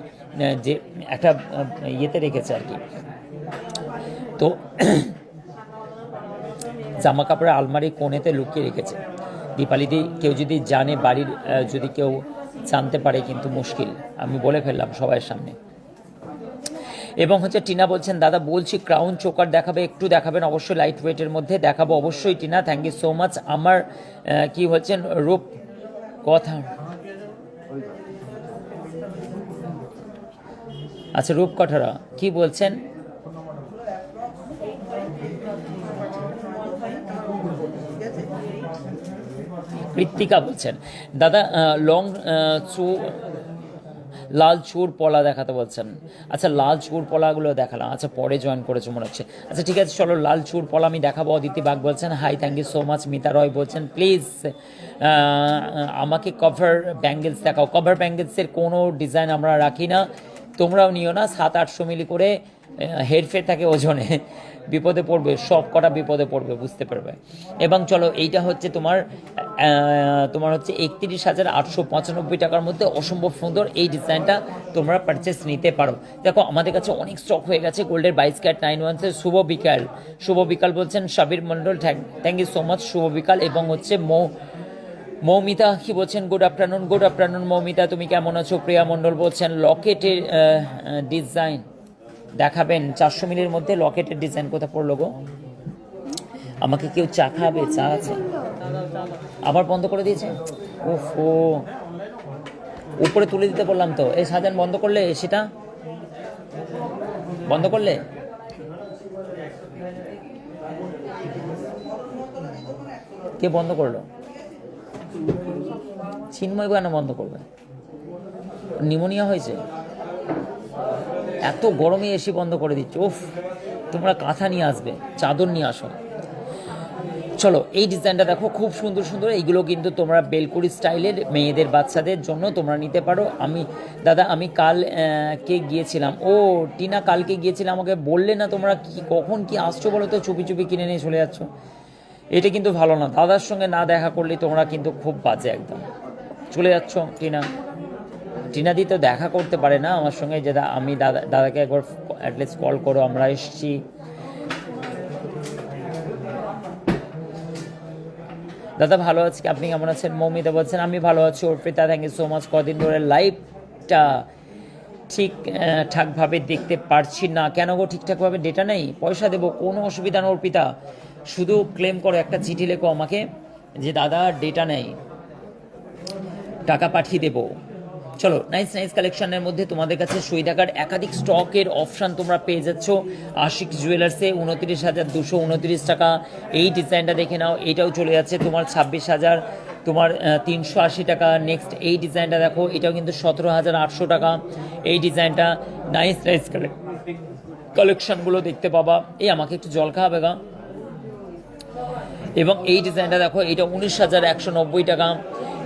যে একটা ইয়েতে রেখেছে আর কি, তো জামা কাপড়ের আলমারির কোণেতে লুকিয়ে রেখেছে দীপালিদি। কেউ যদি জানে, বাড়ির যদি কেউ জানতে পারে কিন্তু মুশকিল, আমি বলে ফেললাম সবার সামনে। এবং হচ্ছে টিনা বলছেন দাদা বলছি ক্রাউন চোকার দেখাবে, একটু দেখাবেন অবশ্যই, লাইট ওয়েটের মধ্যে দেখাবো অবশ্যই Tina, thank you so much. আমার কি হচ্ছেন রূপ কথা, আচ্ছা রূপকথারা কি বলছেন, কৃত্তিকা বলছেন দাদা লং লাল চুর পলা দেখাতে বলছেন। আচ্ছা, লাল চুর পলাগুলো দেখালাম, আচ্ছা পরে জয়েন করেছে মনে হচ্ছে। আচ্ছা ঠিক আছে, চলো লাল চুর পলা আমি দেখাবো। অদিতি বাগ বলছেন hi, thank you so much. Mita Roy বলছেন প্লিজ আমাকে কভার ব্যাঙ্গেলস দেখাও। কভার ব্যাঙ্গেলসের কোনো ডিজাইন আমরা রাখি না, তোমরাও নিও না। 700-800 মিলি করে হেরফের থাকে ওজনে, বিপদে পড়বে, সব কটা বিপদে পড়বে, বুঝতে পারবে। এবং চলো এইটা হচ্ছে তোমার হচ্ছে 31,895 টাকার মধ্যে অসম্ভব সুন্দর এই ডিজাইনটা তোমরা পারচেস নিতে পারো। দেখো আমাদের কাছে অনেক স্টক হয়ে গেছে গোল্ডের 22 ক্যারেট 9 শুভ বিকাল বলছেন Sabir Mondal, thank you so much শুভ বিকাল। এবং হচ্ছে মৌমিতা কি বলছেন গুড আফটারনুন মৌমিতা, তুমি কেমন আছো? প্রিয়া মন্ডল বলছেন লকেটের ডিজাইন দেখাবেন 400 মিলির মধ্যে, লকেটের ডিজাইন কোথা পড়লো গো? আমাকে কেউ চা খাবে? চা আছে, আবার বন্ধ করে দিয়েছে। ওফো, উপরে তুলে দিতে বললাম তো। এই সাজান বন্ধ করলে, সেটা বন্ধ করলে কে বন্ধ করলো? চিন্ময় কেন বন্ধ করবে? নিউমোনিয়া হয়েছে, এত গরমে এসি বন্ধ করে দিচ্ছে। উফ, তোমরা কাঁথা নিয়ে আসবে, চাদর নিয়ে আসো। চলো এই ডিজাইনটা দেখো, খুব সুন্দর সুন্দর। এইগুলো কিন্তু তোমরা বেলকুড়ি স্টাইলের মেয়েদের বাচ্চাদের জন্য তোমরা নিতে পারো। আমি কালকে গিয়েছিলাম। ও টিনা, কালকে গিয়েছিলাম, আমাকে বললে না তোমরা কখন কি আসছো বলো তো, চুপি চুপি কিনে নিয়ে চলে যাচ্ছ। এটা কিন্তু ভালো না, দাদার সঙ্গে না দেখা করলে তোমরা কিন্তু খুব বাজে একদম চলে যাচ্ছ। টিনা দি তো দেখা করতে পারে না আমার সঙ্গে, যে আমি দাদাকে একবার অ্যাটলিস্ট কল করো, আমরা এসছি। দাদা ভালো আছি, আপনি কেমন আছেন? মৌমিতা বলছেন আমি ভালো আছি। Arpita, thank you so much. কদিন ধরে লাইভটা ঠিকঠাকভাবে দেখতে পারছি না, কেন গো? ঠিকঠাকভাবে ডেটা নেই? পয়সা দেবো, কোনো অসুবিধা না অর্পিতা, শুধু ক্লেম করো, একটা চিঠি লেখো আমাকে যে দাদা ডেটা নেই, টাকা পাঠিয়ে দেবো। চলো নাইস কালেকশনের মধ্যে তোমাদের কাছে সই টাকার একাধিক স্টকের অপশান তোমরা পেয়ে যাচ্ছ। আশিক জুয়েলার্সে 29,229 টাকা এই ডিজাইনটা দেখে নাও, এটাও চলে যাচ্ছে তোমার 26,000 তোমার 380 টাকা। নেক্সট এই ডিজাইনটা দেখো, এটাও কিন্তু 17,800 টাকা এই ডিজাইনটা। নাইস কালেকশনগুলো দেখতে পাবা। আমাকে একটু জল খাওয়াবে গা। এবং এই ডিজাইনটা দেখো, এটা 19,190 টাকা।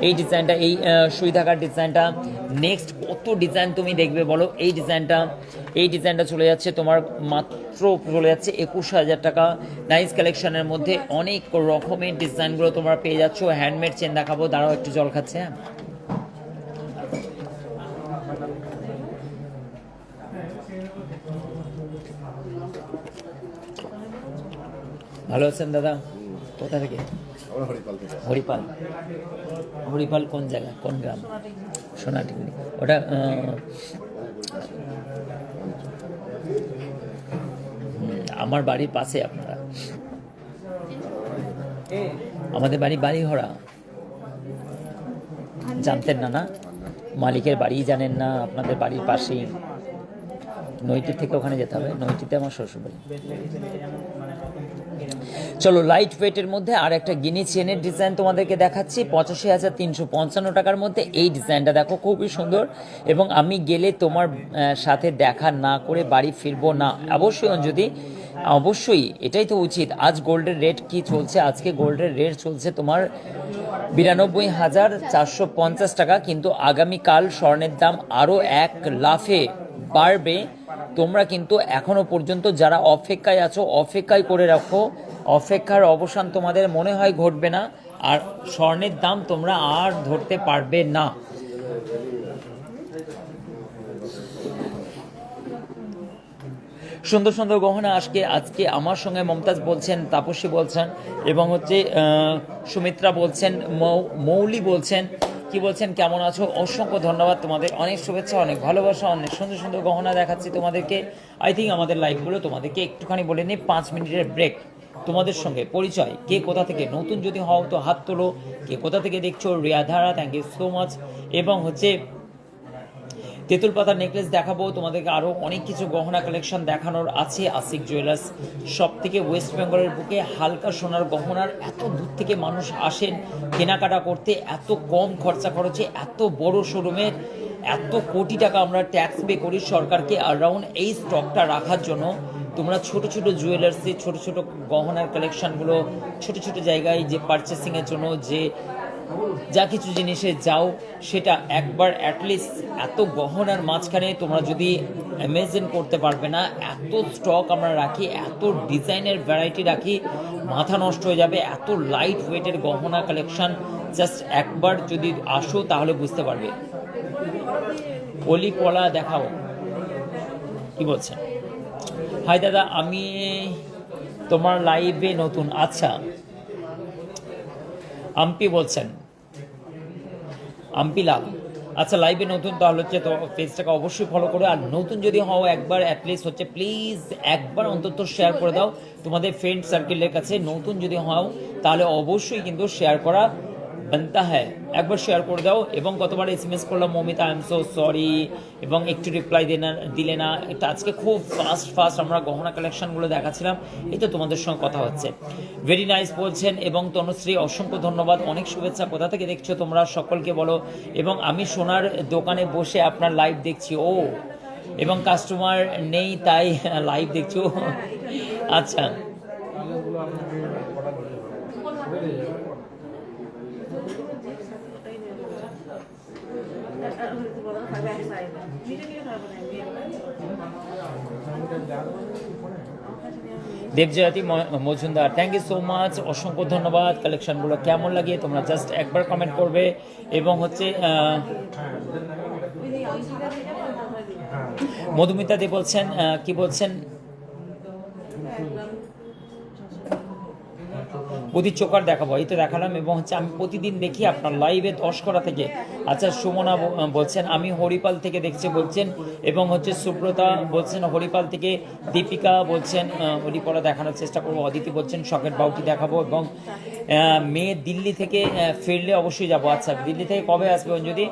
এই ডিজাইনটা, এই সুই থাকার ডিজাইনটা। নেক্সট কত ডিজাইন তুমি দেখবে বলো। এই ডিজাইনটা চলে যাচ্ছে তোমার মাত্র চলে যাচ্ছে 21,000 টাকা। নাইস কালেকশনের মধ্যে অনেক রকমের ডিজাইনগুলো তোমরা পেয়ে যাচ্ছ। হ্যান্ডমেড চেন দেখাবো, দাঁড়াও একটু জল খাচ্ছে। হ্যাঁ, ভালো আছেন দাদা? কোথা থেকে? হরিপাল। হরিপাল কোন জায়গা, কোন গ্রাম? সোনাটিগুলি। ওটা আমার বাড়ির পাশে। আপনারা, আমাদের বাড়ি হরা। জানতেন না? মালিকের বাড়ি জানেন না? আপনাদের বাড়ির পাশেই। নৈটির থেকে ওখানে যেতে হবে। নৈটিতে আমার শ্বশুরবাড়ি। চলো, লাইট ওয়েটের মধ্যে আর একটা গিনি চেনের ডিজাইন তোমাদেরকে দেখাচ্ছি। 85,355 টাকার মধ্যে এই ডিজাইনটা দেখো, খুবই সুন্দর। এবং আমি গেলে তোমার সাথে দেখা না করে বাড়ি ফিরবো না। অবশ্যই এটাই তো উচিত। আজ গোল্ডের রেট কি চলছে? আজকে গোল্ডের রেট চলছে তোমার 92,450 টাকা। কিন্তু আগামীকাল স্বর্ণের দাম আরও এক লাফে বাড়বে। তোমরা কিন্তু এখনো পর্যন্ত যারা অপেক্ষায় আছো, অপেক্ষায় করে রাখো। অপেক্ষার অবসান তোমাদের মনে হয় ঘটবে না, আর স্বর্ণের দাম তোমরা আর ধরতে পারবে না। সুন্দর সুন্দর গহনা আজকে আমার সঙ্গে মমতাজ বলছেন, তাপসী বলছেন, এবং হচ্ছে সুমিত্রা বলছেন, মৌলি বলছেন। কি বলছেন? কেমন আছো? অসংখ্য ধন্যবাদ তোমাদের, অনেক শুভেচ্ছা, অনেক ভালোবাসা, অনেক সুন্দর সুন্দর গহনা দেখাচ্ছি তোমাদেরকে। আই থিঙ্ক আমাদের লাইভগুলো তোমাদেরকে একটুখানি বলে নিই, 5 মিনিটের ব্রেক। তোমাদের সঙ্গে পরিচয়, কে কোথা থেকে, নতুন যদি হও তো হাত তোলো, কে কোথা থেকে দেখছো। রিয়াধারা, থ্যাংক ইউ সো মাচ। এবং হচ্ছে তেঁতুল পাতার নেকলেস দেখাবো তোমাদেরকে। আরও অনেক কিছু গহনা কালেকশন দেখানোর আছে। আশিক জুয়েলার্স সব থেকে ওয়েস্ট বেঙ্গলের বুকে হালকা সোনার গহনার এত দূর থেকে মানুষ আসেন কেনাকাটা করতে। এত কম খরচে এত বড় শোরুমে এত কোটি টাকা আমরা ট্যাক্স পে করি সরকারকে অ্যারাউন্ড এই স্টকটা রাখার জন্য। তোমরা ছোট ছোট জুয়েলার্সে ছোট ছোট গহনার কালেকশনগুলো ছোট ছোট জায়গায় যে পারচেসিংয়ের জন্য যে যা কিছু জিনিসে যাও, সেটা একবার অ্যাটলিস্ট এত গহনার মাঝখানে তোমরা যদি ইমাজিন করতে পারবে না। এত স্টক আমরা রাখি, এত ডিজাইনের ভ্যারাইটি রাখি, মাথা নষ্ট হয়ে যাবে। এত লাইট ওয়েটের গহনা কালেকশন জাস্ট একবার যদি আসো তাহলে বুঝতে পারবে। অলি পলা দেখাও, কি বলছেন? হাই দাদা, আমি তোমার লাইভে নতুন। আচ্ছা, আম্পি বলছেন, আম্পি লাভ। আচ্ছা, লাইভে নতুন তাহলে হচ্ছে তো পেজটাকে অবশ্যই ফলো করো। আর নতুন যদি হও একবার অ্যাটলিস্ট হচ্ছে প্লিজ একবার অন্তত শেয়ার করে দাও তোমাদের ফ্রেন্ড সার্কেলের কাছে। নতুন যদি হও তাহলে অবশ্যই কিন্তু শেয়ার করা বানতা হ্যায়। একবার শেয়ার করে দাও। এবং কতবার SMS করলাম, Momita I am so sorry, এবং একটু রিপ্লাই দিলে না। এটা আজকে খুব ফাস্ট আমরা গহনা কালেকশনগুলো দেখাচ্ছিলাম, এই তো তোমাদের সঙ্গে কথা হচ্ছে। ভেরি নাইস বলছেন। এবং তনুশ্রী, অসংখ্য ধন্যবাদ, অনেক শুভেচ্ছা। কোথা থেকে দেখছো তোমরা সকলকে বলো। এবং আমি সোনার দোকানে বসে আপনার লাইভ দেখছি। ও, এবং কাস্টমার নেই তাই লাইভ দেখছো? আচ্ছা, Debjyoti Majumdar, thank you so much, অসংখ্য ধন্যবাদ। কালেকশনগুলো কেমন লাগে তোমরা জাস্ট একবার কমেন্ট করবে। এবং হচ্ছে মধুমিতা দে বলছেন, কি বলছেন? প্রতি চোকার দেখাবো, এই তো দেখালাম। এবং হচ্ছে আমি প্রতিদিন দেখি আপনার লাইভে 10 করা থেকে। আচ্ছা, সুমনা বলছেন আমি হরিপাল থেকে দেখছি বলছেন। এবং হচ্ছে সুব্রতা বলছেন হরিপাল থেকে। দীপিকা বলছেন হরিপালা দেখানোর চেষ্টা করবো। অদিতি বলছেন সকেট বাউটি দেখাবো। এবং মেয়ে দিল্লি থেকে ফিরলে অবশ্যই যাবো। আচ্ছা, দিল্লি থেকে কবে আসবে যদি?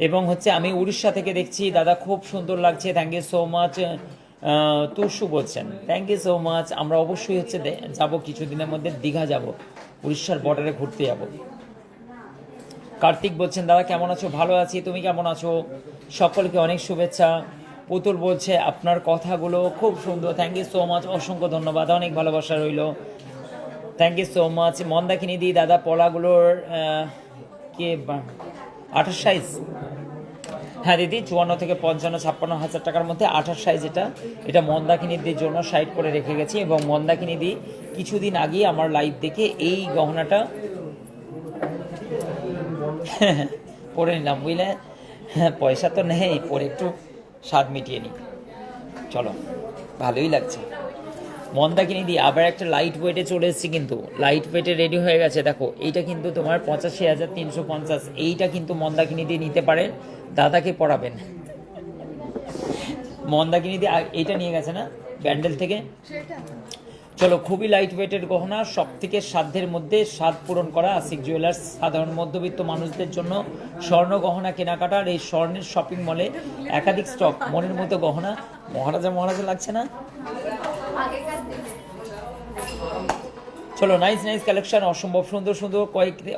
এবং হচ্ছে আমি উড়িষ্যা থেকে দেখছি দাদা, খুব সুন্দর লাগছে, থ্যাংক ইউ সো মাচ। তুষু বলছেন থ্যাংক ইউ সো মাচ। আমরা অবশ্যই হচ্ছে যাব কিছুদিনের মধ্যে, দীঘা যাব, উড়িষ্যার বর্ডারে ঘুরতে যাব। কার্তিক বলছেন দাদা কেমন আছো? ভালো আছি, তুমি কেমন আছো? সকলকে অনেক শুভেচ্ছা। পুতুল বলছে আপনার কথাগুলো খুব সুন্দর, থ্যাংক ইউ সো মাচ, অসংখ্য ধন্যবাদ, অনেক ভালোবাসা রইল। Thank you so much. Mandakini দি দাদা পলাগুলোর কে 28 সাইজ? হ্যাঁ দিদি, 54 থেকে 55 হাজার টাকার মধ্যে 28 সাইজ। এটা মন্দাকিনীদের জন্য সাইড করে রেখে গেছি। এবং মন্দাকিনী দি কিছুদিন আগে আমার লাইভ দেখে এই গহনাটা পরে নিলাম, বুঝলে? হ্যাঁ, পয়সা তো নেই, পরে একটু স্বাদ মিটিয়ে নিই। চলো, ভালোই লাগছে। মন্দাকিনী দি আবার একটা লাইট ওয়েটে চলে এসেছি, কিন্তু লাইট ওয়েটে রেডি হয়ে গেছে। দেখো, এইটা কিন্তু তোমার 85,350। এইটা কিন্তু মন্দাকিনী দিয়ে নিতে পারেন, দাদাকে পড়াবেন। মন্দাকিনী দিয়ে এইটা নিয়ে গেছে না ব্যান্ডেল থেকে। চলো, খুবই লাইট ওয়েটের গহনা, সব থেকে সাধ্যের মধ্যে স্বাদ পূরণ করা আশিক জুয়েলার্স সাধারণ মধ্যবিত্ত মানুষদের জন্য স্বর্ণ গহনা কেনাকাটার এই স্বর্ণের শপিং মলে একাধিক স্টক, মনের মতো গহনা। মহারাজা লাগছে না? চলো, নাইস কালেকশন, অসম্ভব সুন্দর।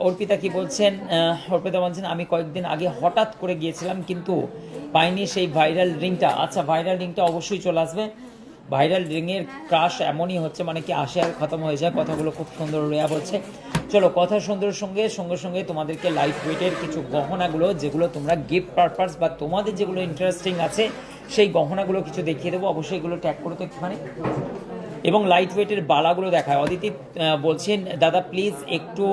অর্পিতা কি বলছেন? অর্পিতা বলছেন আমি কয়েকদিন আগে হঠাৎ করে গিয়েছিলাম, কিন্তু পাইনি সেই ভাইরাল রিংটা। আচ্ছা, ভাইরাল রিংটা অবশ্যই চলে আসবে। ভাইরাল রিংয়ের ক্রাশ এমনই হচ্ছে, মানে কি আসে আর খতম হয়ে যায়। কথাগুলো খুব সুন্দর রেয়া বলছে। চলো, কথা সুন্দরের সঙ্গে তোমাদেরকে লাইট ওয়েটের কিছু গহনাগুলো, যেগুলো তোমরা গিফট পারপাস বা তোমাদের যেগুলো ইন্টারেস্টিং আছে সেই গহনাগুলো কিছু দেখিয়ে দেবো। অবশ্যই এগুলো ট্যাগ করো তো একটুখানি। এবং লাইট ওয়েটের বালাগুলো দেখায়। অদিতি বলছেন দাদা প্লিজ একটু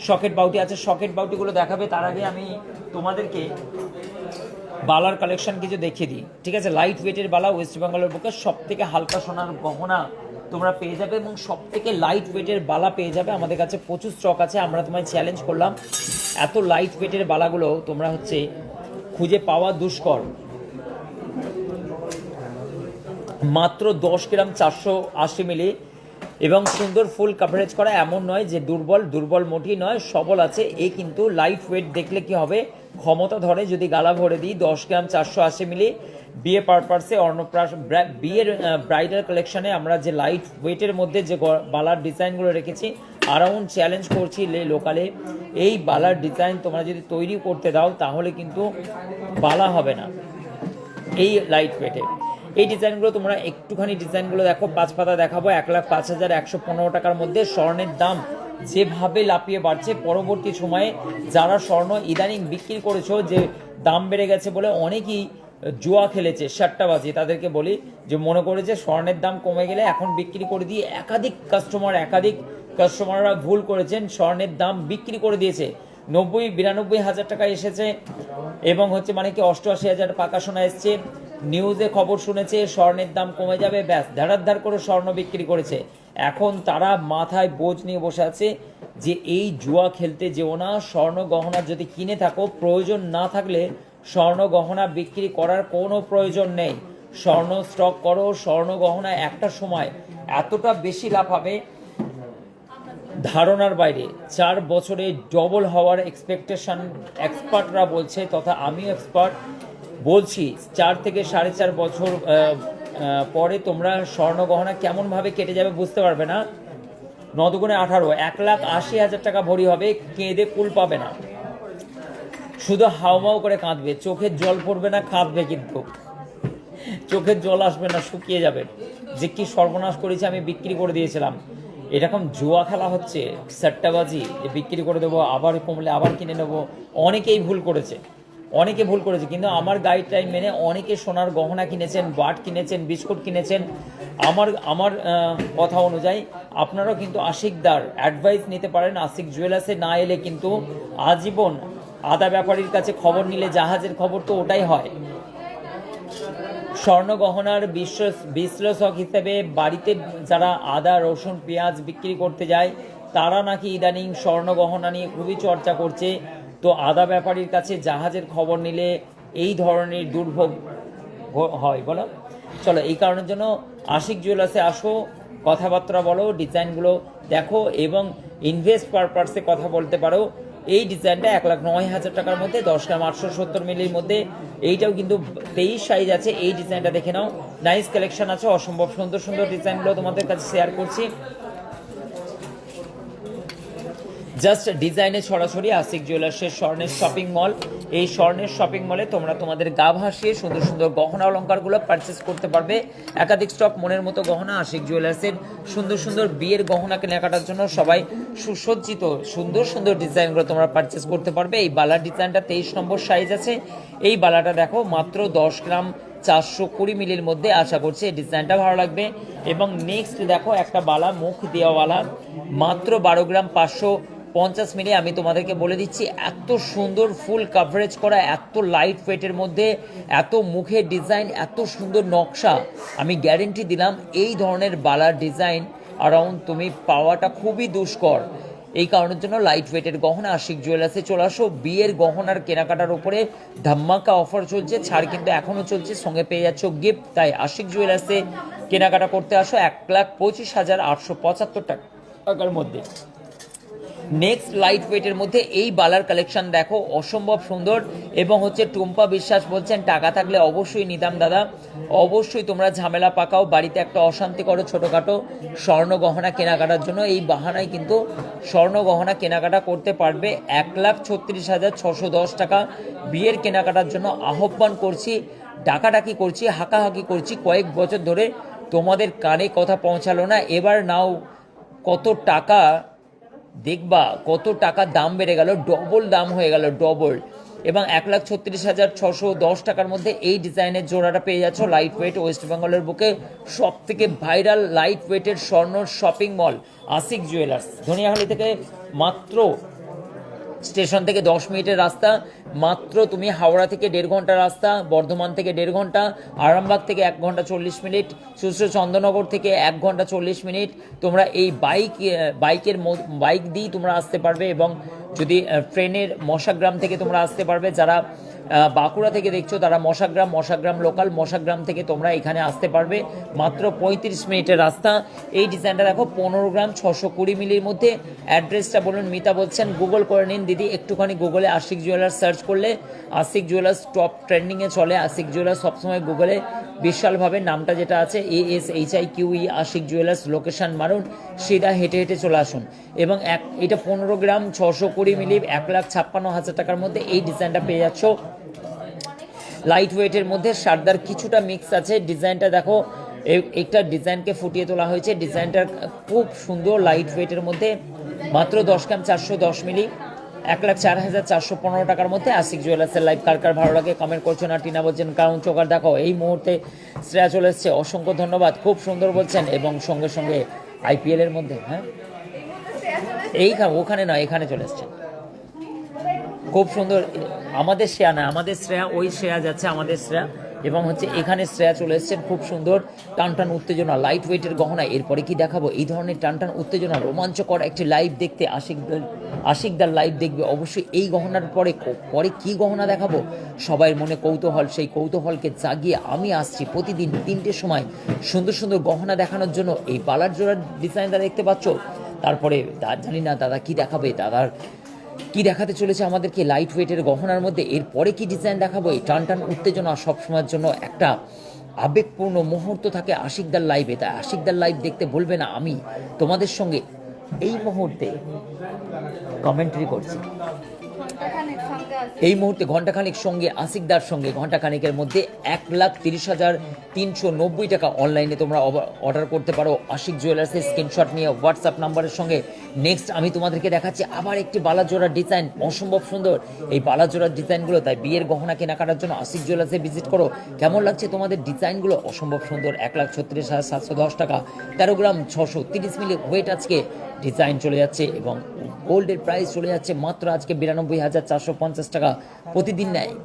সকেট বাউটি আছে, সকেট বাউটিগুলো দেখাবে। তার আগে আমি তোমাদেরকে বালার কালেকশন কিছু দেখিয়ে দিই, ঠিক আছে? লাইট ওয়েটের বালা ওয়েস্ট বেঙ্গলের বুকে সব থেকে হালকা সোনার গহনা তোমরা পেয়ে যাবে, এবং সব থেকে লাইট ওয়েটের বালা পেয়ে যাবে। আমাদের কাছে প্রচুর স্টক আছে। আমরা তোমায় চ্যালেঞ্জ করলাম, এত লাইট ওয়েটের বালাগুলো তোমরা খুঁজে পাওয়া দুষ্কর। মাত্র 10 গ্রাম 480 মিলি এবং সুন্দর ফুল কাভারেজ করা। এমন নয় যে দুর্বল মোটেই নয়, সবল আছে। এই কিন্তু লাইট ওয়েট দেখলে কি হবে, ক্ষমতা ধরে। যদি গালা ভরে দিই 10 গ্রাম 480 মিলি বিয়ে পারপাসে বিয়ের ব্রাইডাল কালেকশনে আমরা যে লাইট ওয়েটের মধ্যে যে বালার ডিজাইনগুলো রেখেছি, আরাউন্ড চ্যালেঞ্জ করছি লোকালে, এই বালার ডিজাইন তোমরা যদি তৈরি করতে দাও তাহলে কিন্তু বালা হবে না এই লাইট ওয়েটে। এই ডিজাইনগুলো তোমরা একটুখানি ডিজাইনগুলো দেখো, 5 পাতা দেখাবো। 1,05,115 টাকার মধ্যে স্বর্ণের দাম যেভাবে লাফিয়ে বাড়ছে, পরবর্তী সময়ে যারা স্বর্ণ ইদানিং বিক্রি করেছো, যে দাম বেড়ে গেছে বলে অনেকেই জুয়া খেলেছে, সাট্টাবাজি, তাদেরকে বলি যে মনে করে যে স্বর্ণের দাম কমে গেলে এখন বিক্রি করে দিয়ে একাধিক কাস্টমাররা ভুল করেছেন, স্বর্ণের দাম বিক্রি করে দিয়েছে। 90-92 হাজার টাকা এসেছে এবং মানে কি 88 হাজার পাকা সোনা এসছে। নিউজে খবর শুনেছে স্বর্ণের দাম কমে যাবে, ব্যাস ধার করে স্বর্ণ বিক্রি করেছে। এখন তারা মাথায় বোঝ নিয়ে বসে আছে যে এই জুয়া খেলতে যেও না। স্বর্ণ গহনা যদি কিনে থাকো, প্রয়োজন না থাকলে স্বর্ণ গহনা বিক্রি করার কোনো প্রয়োজন নেই। স্বর্ণ স্টক করো। স্বর্ণ গহনা একটা সময় এতটা বেশি লাভ হবে ধারণার বাইরে। 4 বছরে ডবল হওয়ার এক্সপেকটেশন এক্সপার্টরা বলছে, তথা আমিও এক্সপার্ট বলছি। 4 থেকে 4.5 বছর পরে তোমরা স্বর্ণ গহনা কেমনভাবে কেটে যাবে বুঝতে পারবে না। 9 × 18 1,80,000 টাকা ভরি হবে, কেঁদে কুল পাবে না, শুধু হাওমাও করে কাঁদবে। চোখের জল পড়বে না, কাঁদবে, কিন্তু চোখের জল আসবে না, শুকিয়ে যাবে যে কি সর্বনাশ করেছে, আমি বিক্রি করে দিয়েছিলাম। এরকম জুয়া খেলা হচ্ছে, সাট্টাবাজি, যে বিক্রি করে দেবো, আবার কমলে আবার কিনে নেবো। অনেকে ভুল করেছে, কিন্তু আমার গাইডলাইন মেনে অনেকে সোনার গহনা কিনেছেন, বাট কিনেছেন, বিস্কুট কিনেছেন। আমার কথা অনুযায়ী আপনারাও কিন্তু আশিকদার অ্যাডভাইস নিতে পারেন। আশিক জুয়েলার্সে না এলে কিন্তু আজীবন আদা ব্যাপারীর কাছে খবর নিলে জাহাজের খবর তো ওটাই হয়। স্বর্ণ গহনার বিশ্লেষক হিসেবে বাড়িতে যারা আদা, রসুন, পেঁয়াজ বিক্রি করতে যায়, তারা নাকি ইদানিং স্বর্ণ গহনা নিয়ে খুবই চর্চা করছে। তো আদা ব্যাপারীর কাছে জাহাজের খবর নিলে এই ধরনের দুর্ভোগ হয়, বলো। চলো, এই কারণের জন্য আশিক জুয়েলার্সে আসো, কথাবার্তা বলো, ডিজাইনগুলো দেখো এবং ইনভেস্ট পারপাসে কথা বলতে পারো। এই ডিজাইনটা 1,09,000 টাকার মধ্যে 10 গ্রাম 870 মিলির মধ্যে। এইটাও কিন্তু 23 সাইজ আছে। এই ডিজাইনটা দেখে নাও, নাইস কালেকশন আছে, অসম্ভব সুন্দর ডিজাইনগুলো তোমাদের কাছে শেয়ার করছি। জাস্ট ডিজাইনে সরাসরি আশিক জুয়েলার্সের স্বর্ণের শপিং মল। এই স্বর্ণের শপিং মলে তোমরা তোমাদের গা ভাসিয়ে সুন্দর সুন্দর গহনা অলংকারগুলো পারচেস করতে পারবে। একাধিক স্টক, মনের মতো গহনা। আশিক জুয়েলার্সের সুন্দর সুন্দর বিয়ের গহনা কেনাকাটার জন্য সবাই সুসজ্জিত সুন্দর সুন্দর ডিজাইনগুলো তোমরা পারচেস করতে পারবে। এই বালার ডিজাইনটা 23 নম্বর সাইজ আছে। এই বালাটা দেখো মাত্র 10 গ্রাম 420 মিলির মধ্যে। আশা করছি এই ডিজাইনটা ভালো লাগবে। এবং নেক্সট দেখো একটা বালা মুখ দেওয়াওয়ালা, মাত্র 12 গ্রাম 550 মিলি। আমি তোমাদেরকে বলে দিচ্ছি, এত সুন্দর ফুল কাভারেজ করা, এত লাইট ওয়েটের মধ্যে, এত মুখের ডিজাইন, এত সুন্দর নকশা, আমি গ্যারেন্টি দিলাম এই ধরনের বালার ডিজাইন অ্যারাউন্ড তুমি পাওয়াটা খুবই দুষ্কর। এই কারণের জন্য লাইট ওয়েটের গহনা আশিক জুয়েলার্সে চলে আসো। বিয়ের গহনার কেনাকাটার উপরে ধাম্মাকা অফার চলছে, ছাড় কিন্তু এখনও চলছে, সঙ্গে পেয়ে যাচ্ছ গিফট। তাই আশিক জুয়েলার্সে কেনাকাটা করতে আসো 1,25,875 টাকার মধ্যে। নেক্সট লাইট ওয়েটের মধ্যে এই বালার কালেকশন দেখো, অসম্ভব সুন্দর। এবং হচ্ছে টুম্পা বিশ্বাস বলছেন, টাকা থাকলে অবশ্যই নিতাম দাদা। অবশ্যই তোমরা ঝামেলা পাকাও, বাড়িতে একটা অশান্তি করো ছোটোখাটো স্বর্ণ গহনা কেনাকাটার জন্য, এই বাহানায় কিন্তু স্বর্ণ গহনা কেনাকাটা করতে পারবে। 1,36,610 টাকা বিয়ের কেনাকাটার জন্য আহ্বান করছি, ডাকাডাকি করছি, হাঁকাহাঁকি করছি। কয়েক বছর ধরে তোমাদের কানে কথা পৌঁছালো না, এবার নাও কত টাকা, দেখবা কত টাকা দাম বেড়ে গেল, ডবল দাম হয়ে গেল, ডবল। এবং 1,36,610 টাকার মধ্যে এই ডিজাইনের জোড়াটা পেয়ে যাচ্ছ। লাইট ওয়েট, ওয়েস্ট বেঙ্গলের বুকে সব থেকে ভাইরাল লাইট ওয়েটের স্বর্ণ shopping mall Ashiq jewellers. Dhaniakhali থেকে মাত্র স্টেশন থেকে 10 মিনিটের রাস্তা, মাত্র তুমি হাওড়া থেকে 1.5 ঘন্টা রাস্তা, বর্ধমান থেকে 1.5 ঘন্টা, আরামবাগ থেকে 1 ঘন্টা 40 মিনিট, সুশ্রী চন্দ্রনগর থেকে 1 ঘন্টা 40 মিনিট। তোমরা এই বাইক দিয়েই তোমরা আসতে পারবে। এবং যদি ট্রেনের মশাগ্রাম থেকে তোমরা আসতে পারবে, যারা বাঁকুড়া থেকে দেখছো তারা মশাগ্রাম লোকাল, মশাগ্রাম থেকে তোমরা এখানে আসতে পারবে। মাত্র 35 মিনিটের রাস্তা। এই ডিজাইনটা দেখো 15 গ্রাম 620 মিলির মধ্যে। অ্যাড্রেসটা বলুন, মিতা বলছেন গুগল করে নিন দিদি, একটুখানি গুগলে আশিক জুয়েলার্স সার্চ করলে আশিক জুয়েলার্স টপ ট্রেন্ডিংয়ে চলে। আশিক জুয়েলার্স সবসময় গুগলে বিশালভাবে নামটা যেটা আছে ASHIQE আশিক জুয়েলার্স, লোকেশন মারুন, সিধা হেঁটে হেঁটে চলে আসুন। এবং এটা 15 গ্রাম 620 মিলি, 1,56,000 টাকার মধ্যে এই ডিজাইনটা পেয়ে যাচ্ছ। লাইট ওয়েটের মধ্যে সারদার কিছুটা মিক্স আছে। ডিজাইনটা দেখো, একটা ডিজাইনকে ফুটিয়ে তোলা হয়েছে। ডিজাইনটা খুব সুন্দর, লাইট ওয়েটের মধ্যে, মাত্র 10 গ্রাম 410 মিলি, 1,04,415 টাকার মধ্যে। আশিক জুয়েলার্সের লাইভ কার কার ভালো লাগে কমেন্ট করছো না। টিনা বলছেন কারণ চোখার দেখো, এই মুহূর্তে শ্রেয়া চলে এসছে, অসংখ্য ধন্যবাদ, খুব সুন্দর বলছেন। এবং সঙ্গে সঙ্গে IPL এর মধ্যে, হ্যাঁ ওখানে নয়, এখানে চলে এসছে, খুব সুন্দর। আমাদের শ্রেয়া না, আমাদের শ্রেয়া, ওই শ্রেয়া যাচ্ছে আমাদের শ্রেয়া। এবং হচ্ছে এখানে শ্রেয়া চলে এসছেন, খুব সুন্দর টানটান উত্তেজনা লাইট ওয়েটের গহনা। এরপরে কি দেখাবো, এই ধরনের টানটান উত্তেজনা রোমাঞ্চকর একটি লাইভ দেখতে আশিকদার লাইভ দেখবে অবশ্যই। এই গহনার পরে কি গহনা দেখাবো, সবাই মনে কৌতূহল, সেই কৌতূহলকে জাগিয়ে আমি আসছি প্রতিদিন 3টের সময় সুন্দর সুন্দর গহনা দেখানোর জন্য। এই বালার জোড়ার ডিজাইনটা দেখতে পাচ্ছ। তারপরে জানি না দাদা কি দেখাবে, দাদার কি দেখাতে চলেছে আমাদেরকে লাইট ওয়েটের গহনার মধ্যে। এরপরে কি ডিজাইন দেখাবো, এই টানটান উত্তেজনা সবসময়ের জন্য একটা আবেগপূর্ণ মুহূর্ত থাকে আশিকদার লাইভে। তাই আশিকদার লাইভ দেখতে বলবে না। আমি তোমাদের সঙ্গে এই মুহূর্তে কমেন্ট্রি করছি, এই মুহূর্তে ঘন্টাখানিক সঙ্গে আশিকদার সঙ্গে ঘন্টাখানিকের মধ্যে 1,30,390 টাকা অনলাইনে তোমরা অর্ডার করতে পারো আশিক জুয়েলার্সের স্ক্রিনশট নিয়ে হোয়াটসঅ্যাপ নাম্বারের সঙ্গে। নেক্সট আমি তোমাদেরকে দেখাচ্ছি আবার একটি বালাজোড়ার ডিজাইন, অসম্ভব সুন্দর এই বালাজোড়ার ডিজাইনগুলো। তাই বিয়ের গহনা কেনাকাটার জন্য আশিক জুয়েলার্সে ভিজিট করো। কেমন লাগছে তোমাদের ডিজাইনগুলো, অসম্ভব সুন্দর। 1,36,710 টাকা, 13 গ্রাম 630 মিলি ওয়েট আজকে ডিজাইন চলে যাচ্ছে। এবং গোল্ডের প্রাইস চলে যাচ্ছে মাত্র আজকে 92,450 টাকা।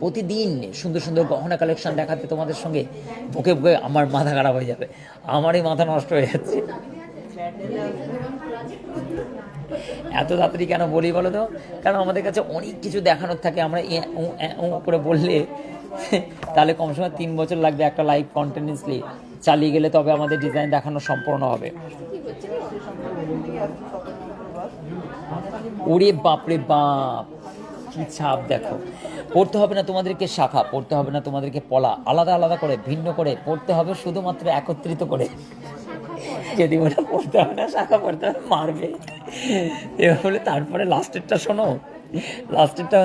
প্রতিদিন সুন্দর সুন্দর গহনা কালেকশন দেখাতে তোমাদের সঙ্গে বুকে বুকে আমার মাথা খারাপ হয়ে যাবে, আমারই মাথা নষ্ট হয়ে যাচ্ছে। এত তাড়াতাড়ি কেন বলি বলো তো, কারণ আমাদের কাছে অনেক কিছু দেখানোর থাকে। আমরা করে বললে তাহলে কম সময় 3 বছর লাগবে একটা লাইভ কন্টিনিউসলি চালিয়ে গেলে, তবে আমাদের ডিজাইন দেখানো সম্পূর্ণ হবে। ওরে বাপরে বাপ, কি ছাপ দেখো। পড়তে হবে না তোমাদেরকে শাখা, পড়তে হবে না তোমাদেরকে পলা, আলাদা আলাদা করে ভিন্ন করে পড়তে হবে, শুধুমাত্র একত্রিত করে। যদি ওটা পড়তে হবে না, শাখা পড়তে হবে, মারবে। এবার বলে তারপরে লাস্টেরটা শোনো, লাস্টেরটা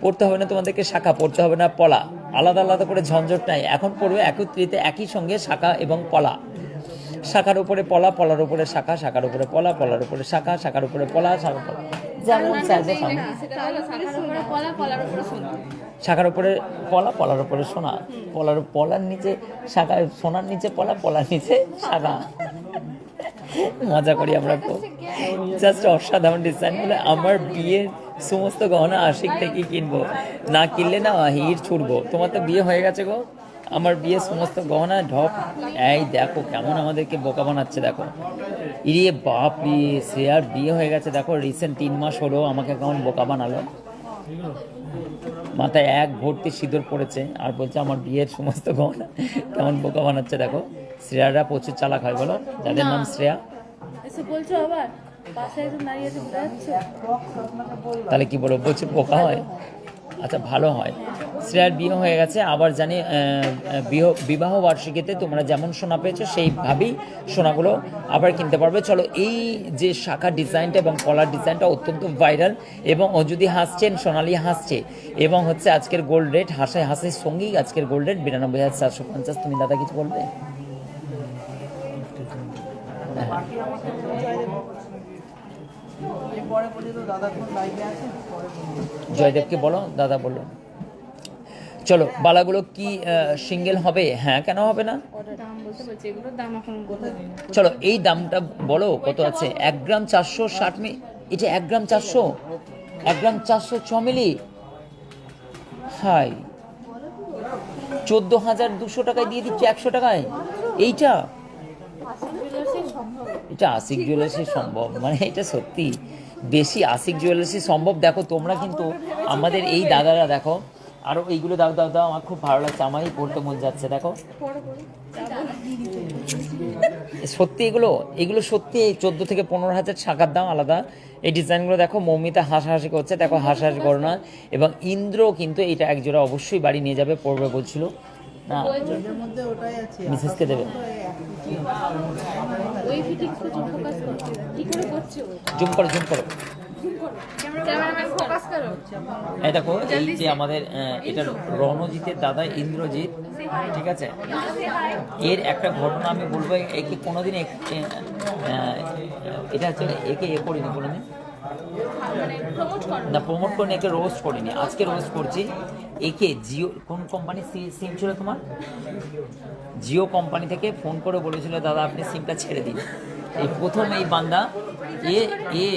পড়তে হবে না তোমাদেরকে শাখা, পড়তে হবে না পলা, আলাদা আলাদা করে ঝঞ্ঝট নাই, এখন পড়বে একত্রিত একই সঙ্গে শাখা এবং পলা। শাখার উপরে পলা, পলার উপরে শাখা, শাখার উপরে পলা, পলার উপরে শাখা, শাখার উপরে পলা, শাখার পলা, যেমন চাইবে তেমন। শাখার উপরে পলা, পলার উপরে সোনা, পলার নিচে শাখা, সোনার নিচে পলা, পলার নিচে শাখা। মজা করি আমরা খুব, জাস্ট অসাধারণ ডিজাইন। বলে আমার বিয়ের সমস্ত গহনা আশিক থেকে কিনবো, না কিনলে না হির ছুটবো। তোমার তো বিয়ে হয়ে গেছে গো, আমার বিয়ের সমস্ত গহনা ঢপ। এই দেখো কেমন আমাদেরকে বোকা বানাচ্ছে, দেখো ইয়ে বাপ রে, শ্রেয়ার বিয়ে হয়ে গেছে দেখো, রিসেন্ট 3 মাস হলো, আমাকে কেমন বোকা বানালো। মাথায় এক ভর্তি সিঁদুর পড়েছে আর বলছে আমার বিয়ের সমস্ত গহনা, কেমন বোকা বানাচ্ছে দেখো। শ্রেয়ারা প্রচুর চালাক হয় বলো, যাদের নাম শ্রেয়া। বলছো আবার পাশে একজন দাঁড়িয়ে আছে, বুঝতে পারছো? তাহলে কি বলবো, প্রচুর বোকা হয়। আচ্ছা ভালো হয়। শ্রেয়ার বিয়ে হয়ে গেছে, আবার জানি বিবাহ বার্ষিকীতে তোমরা যেমন সোনা পেয়েছো সেইভাবেই সোনাগুলো আবার কিনতে পারবে। চলো, এই যে শাখা ডিজাইনটা এবং কলার ডিজাইনটা অত্যন্ত ভাইরাল, এবং ও যদি হাসছেন, সোনালি হাসছে, এবং হচ্ছে আজকের গোল্ড রেট হাসায় হাসির সঙ্গেই আজকের গোল্ড রেট 92,450। তুমি দাদা কিছু বলবে? জয়দেবকে বলো, দাদা বলো। চলো, বালাগুলো কি সিঙ্গেল হবে? হ্যাঁ, কেন হবে না? চলো, এই দামটা বলো কত আছে। 1 গ্রাম 460 মিলি, এটা 1 গ্রাম 400, 1 গ্রাম 406 মিলি। হাই, 14,200 টাকায় দিয়ে দিচ্ছি 100 টাকায় এইটা। এটা আশিক জুয়েলার্সে সম্ভব, মানে এটা সত্যি বেশি আশিক জুয়েলার্সে সম্ভব। দেখো তোমরা কিন্তু আমাদের এই দাদারা দেখো, আরও এইগুলো দাও দাও দাও, আমার খুব ভালো লাগছে, আমারই পড়তে মন যাচ্ছে। দেখো সত্যি এগুলো সত্যি 14 থেকে 15,000 টাকার দাম আলাদা। এই ডিজাইনগুলো দেখো, মৌমিতা হাসাহাসি করছে, দেখো হাসাহাসি করো না। এবং ইন্দ্র কিন্তু এটা এক জোড়া অবশ্যই বাড়ি নিয়ে যাবে, পড়বে বলছিল না, মিসেসকে দেবে। জুম করো, জুম করো। এই দেখো, এই যে আমাদের এটা রণজিতের দাদা ইন্দ্রজিৎ, ঠিক আছে। এর একটা ঘটনা আমি বলবো, একে কোনোদিন এটা হচ্ছে একে করিনি কোনোদিন, না প্রমোট করিনি, একে রোস্ট করিনি, আজকে রোস্ট করছি। একে জিও, কোন কোম্পানি সিম ছিল তোমার? জিও কোম্পানি থেকে ফোন করে বলেছিল দাদা আপনি সিমটা ছেড়ে দিন। এই প্রথম এই বান্দা এ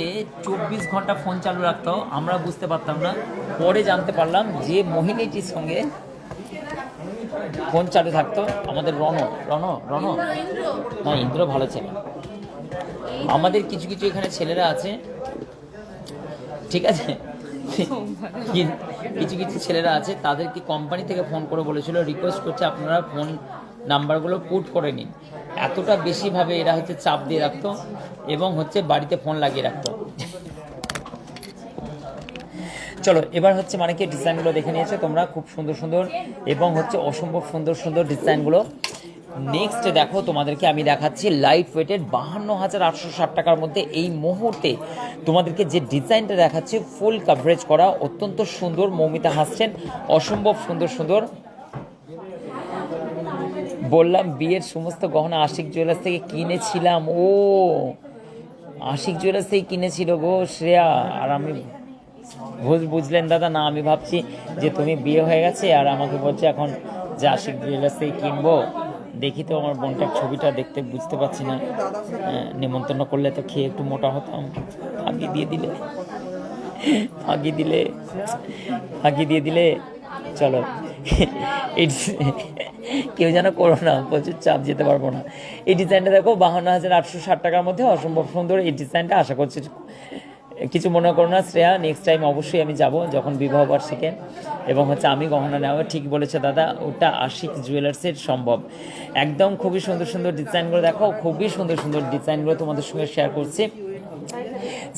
24 ঘন্টা ফোন চালু রাখতো, আমরা বুঝতে পারতাম না। পরে জানতে পারলাম যে মহিলাটির সঙ্গে ফোন চালু থাকতো আমাদের রণ না, ইন্দ্র ভালো ছেলে। আমাদের কিছু কিছু এখানে ছেলেরা আছে, ঠিক আছে, কিছু কিছু ছেলেরা আছে, তাদেরকে কোম্পানি থেকে ফোন করে বলেছিল রিকোয়েস্ট করছে আপনারা ফোন নাম্বারগুলো পুট করে নিন। এতটা বেশিভাবে এরা হচ্ছে চাপ দিয়ে রাখতো এবং হচ্ছে বাড়িতে ফোন লাগিয়ে রাখতো। চলো, এবার হচ্ছে মানে কি ডিজাইনগুলো দেখে নিয়েছে তোমরা, খুব সুন্দর সুন্দর এবং হচ্ছে অসম্ভব সুন্দর সুন্দর ডিজাইনগুলো। নেক্সট দেখো, তোমাদেরকে আমি দেখাচ্ছি লাইট ওয়েটের 52,860 টাকার মধ্যে এই মুহূর্তে তোমাদেরকে যে ডিজাইনটা দেখাচ্ছি, ফুল কভারেজ করা, অত্যন্ত সুন্দর। মৌমিতা হাসছেন, অসম্ভব সুন্দর সুন্দর। বললাম বিয়ের সমস্ত গহনা আশিক জুয়েলার্স থেকে কিনেছিলাম। ও আশিক জুয়েলার্স থেকে কিনেছিল গো শ্রেয়া, আর আমি বুঝলেন দাদা না, আমি ভাবছি যে তুমি বিয়ে হয়ে গেছে আর আমাকে বলছে এখন যে আশিক জুয়েলার্স থেকে কিনবো। দেখি তো আমার বোনটার ছবিটা দেখতে বুঝতে পারছি না। নিমন্ত্রণ করলে তো খেয়ে একটু মোটা হতাম। ফাঁকি দিয়ে দিলে চলো, কেউ যেন করো না, প্রচুর চাপ, যেতে পারবো না। এই ডিজাইনটা দেখো 52,860 টাকার মধ্যে, অসম্ভব সুন্দর এই ডিজাইনটা। আশা করছি কিছু মনে করো না শ্রেয়া, নেক্সট টাইম অবশ্যই আমি যাব যখন বিবাহ বার্ষিকে, এবং হচ্ছে আমি গহনা নেওয়া। ঠিক বলেছে দাদা, ওটা আশিক জুয়েলার্সের সম্ভব একদম। খুবই সুন্দর সুন্দর ডিজাইনগুলো দেখো, খুবই সুন্দর সুন্দর ডিজাইনগুলো তোমাদের সঙ্গে শেয়ার করছি।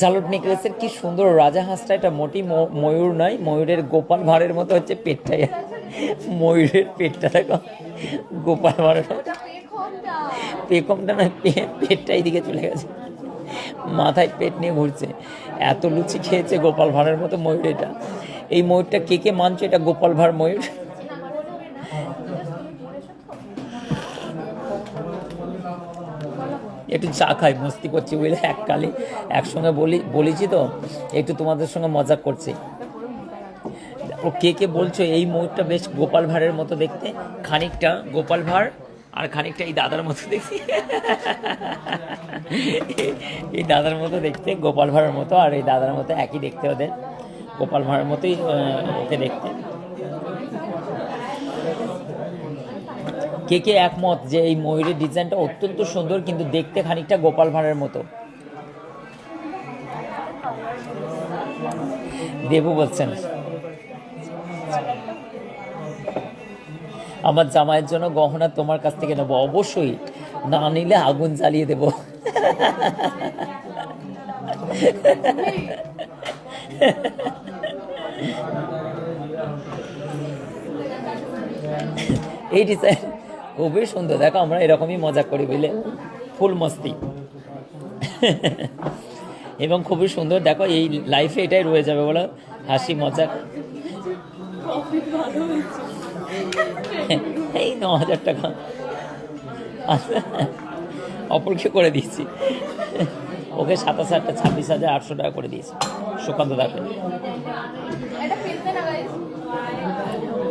ঝালট নেকলেসের কি সুন্দর রাজা হাঁসটা, এটা মোটি ময়ূর নয়, ময়ূরের গোপাল ভাঁড়ের মতো হচ্ছে পেটটাই, ময়ূরের পেটটা দেখো, গোপাল ভাঁড়ের পেখমটা না, পেটটা এইদিকে চলে গেছে। মাথায় পেট নিয়ে ঘুরছে, এত লুচি খেয়েছে গোপাল ভাঁড়ের মতো ময়ূর। এটা এই ময়ূরটা কে কে মানছে এটা গোপাল ভাঁড় ময়ূর? একটু চা খাই, মস্তি করছি বুঝলে, এককালে একসঙ্গে বলেছি তো, একটু তোমাদের সঙ্গে মজা করছি। ও কে কে বলছো এই ময়ূরটা বেশ গোপাল ভাঁড়ের মতো দেখতে, খানিকটা গোপাল ভাঁড় আর খানিকটা এই দাদার মতো দেখতে। এই দাদার মতো দেখতে, গোপাল ভাঁড়ের মতো আর এই দাদার মতো একই দেখতে ওদের, গোপাল ভাঁড়ের মতোই ওকে দেখতে। কে কে একমত যে এই ময়ূরের ডিজাইনটা অত্যন্ত সুন্দর, কিন্তু দেখতে খানিকটা গোপাল ভাঁড়ের মতো? দেবু বলছেন আমার জামাইয়ের জন্য গহনা তোমার কাছ থেকে নেবো। অবশ্যই, না নিলে আগুন জ্বালিয়ে দেব। এই ডিজাইন খুবই সুন্দর, দেখো আমরা এরকমই মজা করি বুঝলে, ফুল মস্তি। এবং খুবই সুন্দর, দেখো এই লাইফে এটাই রয়ে যাবে বলো, হাসি মজা। এই 9,000 টাকা অপরকে করে দিয়েছি, ওকে 27,800 টাকা করে দিয়েছি সুকান্ত দাকে।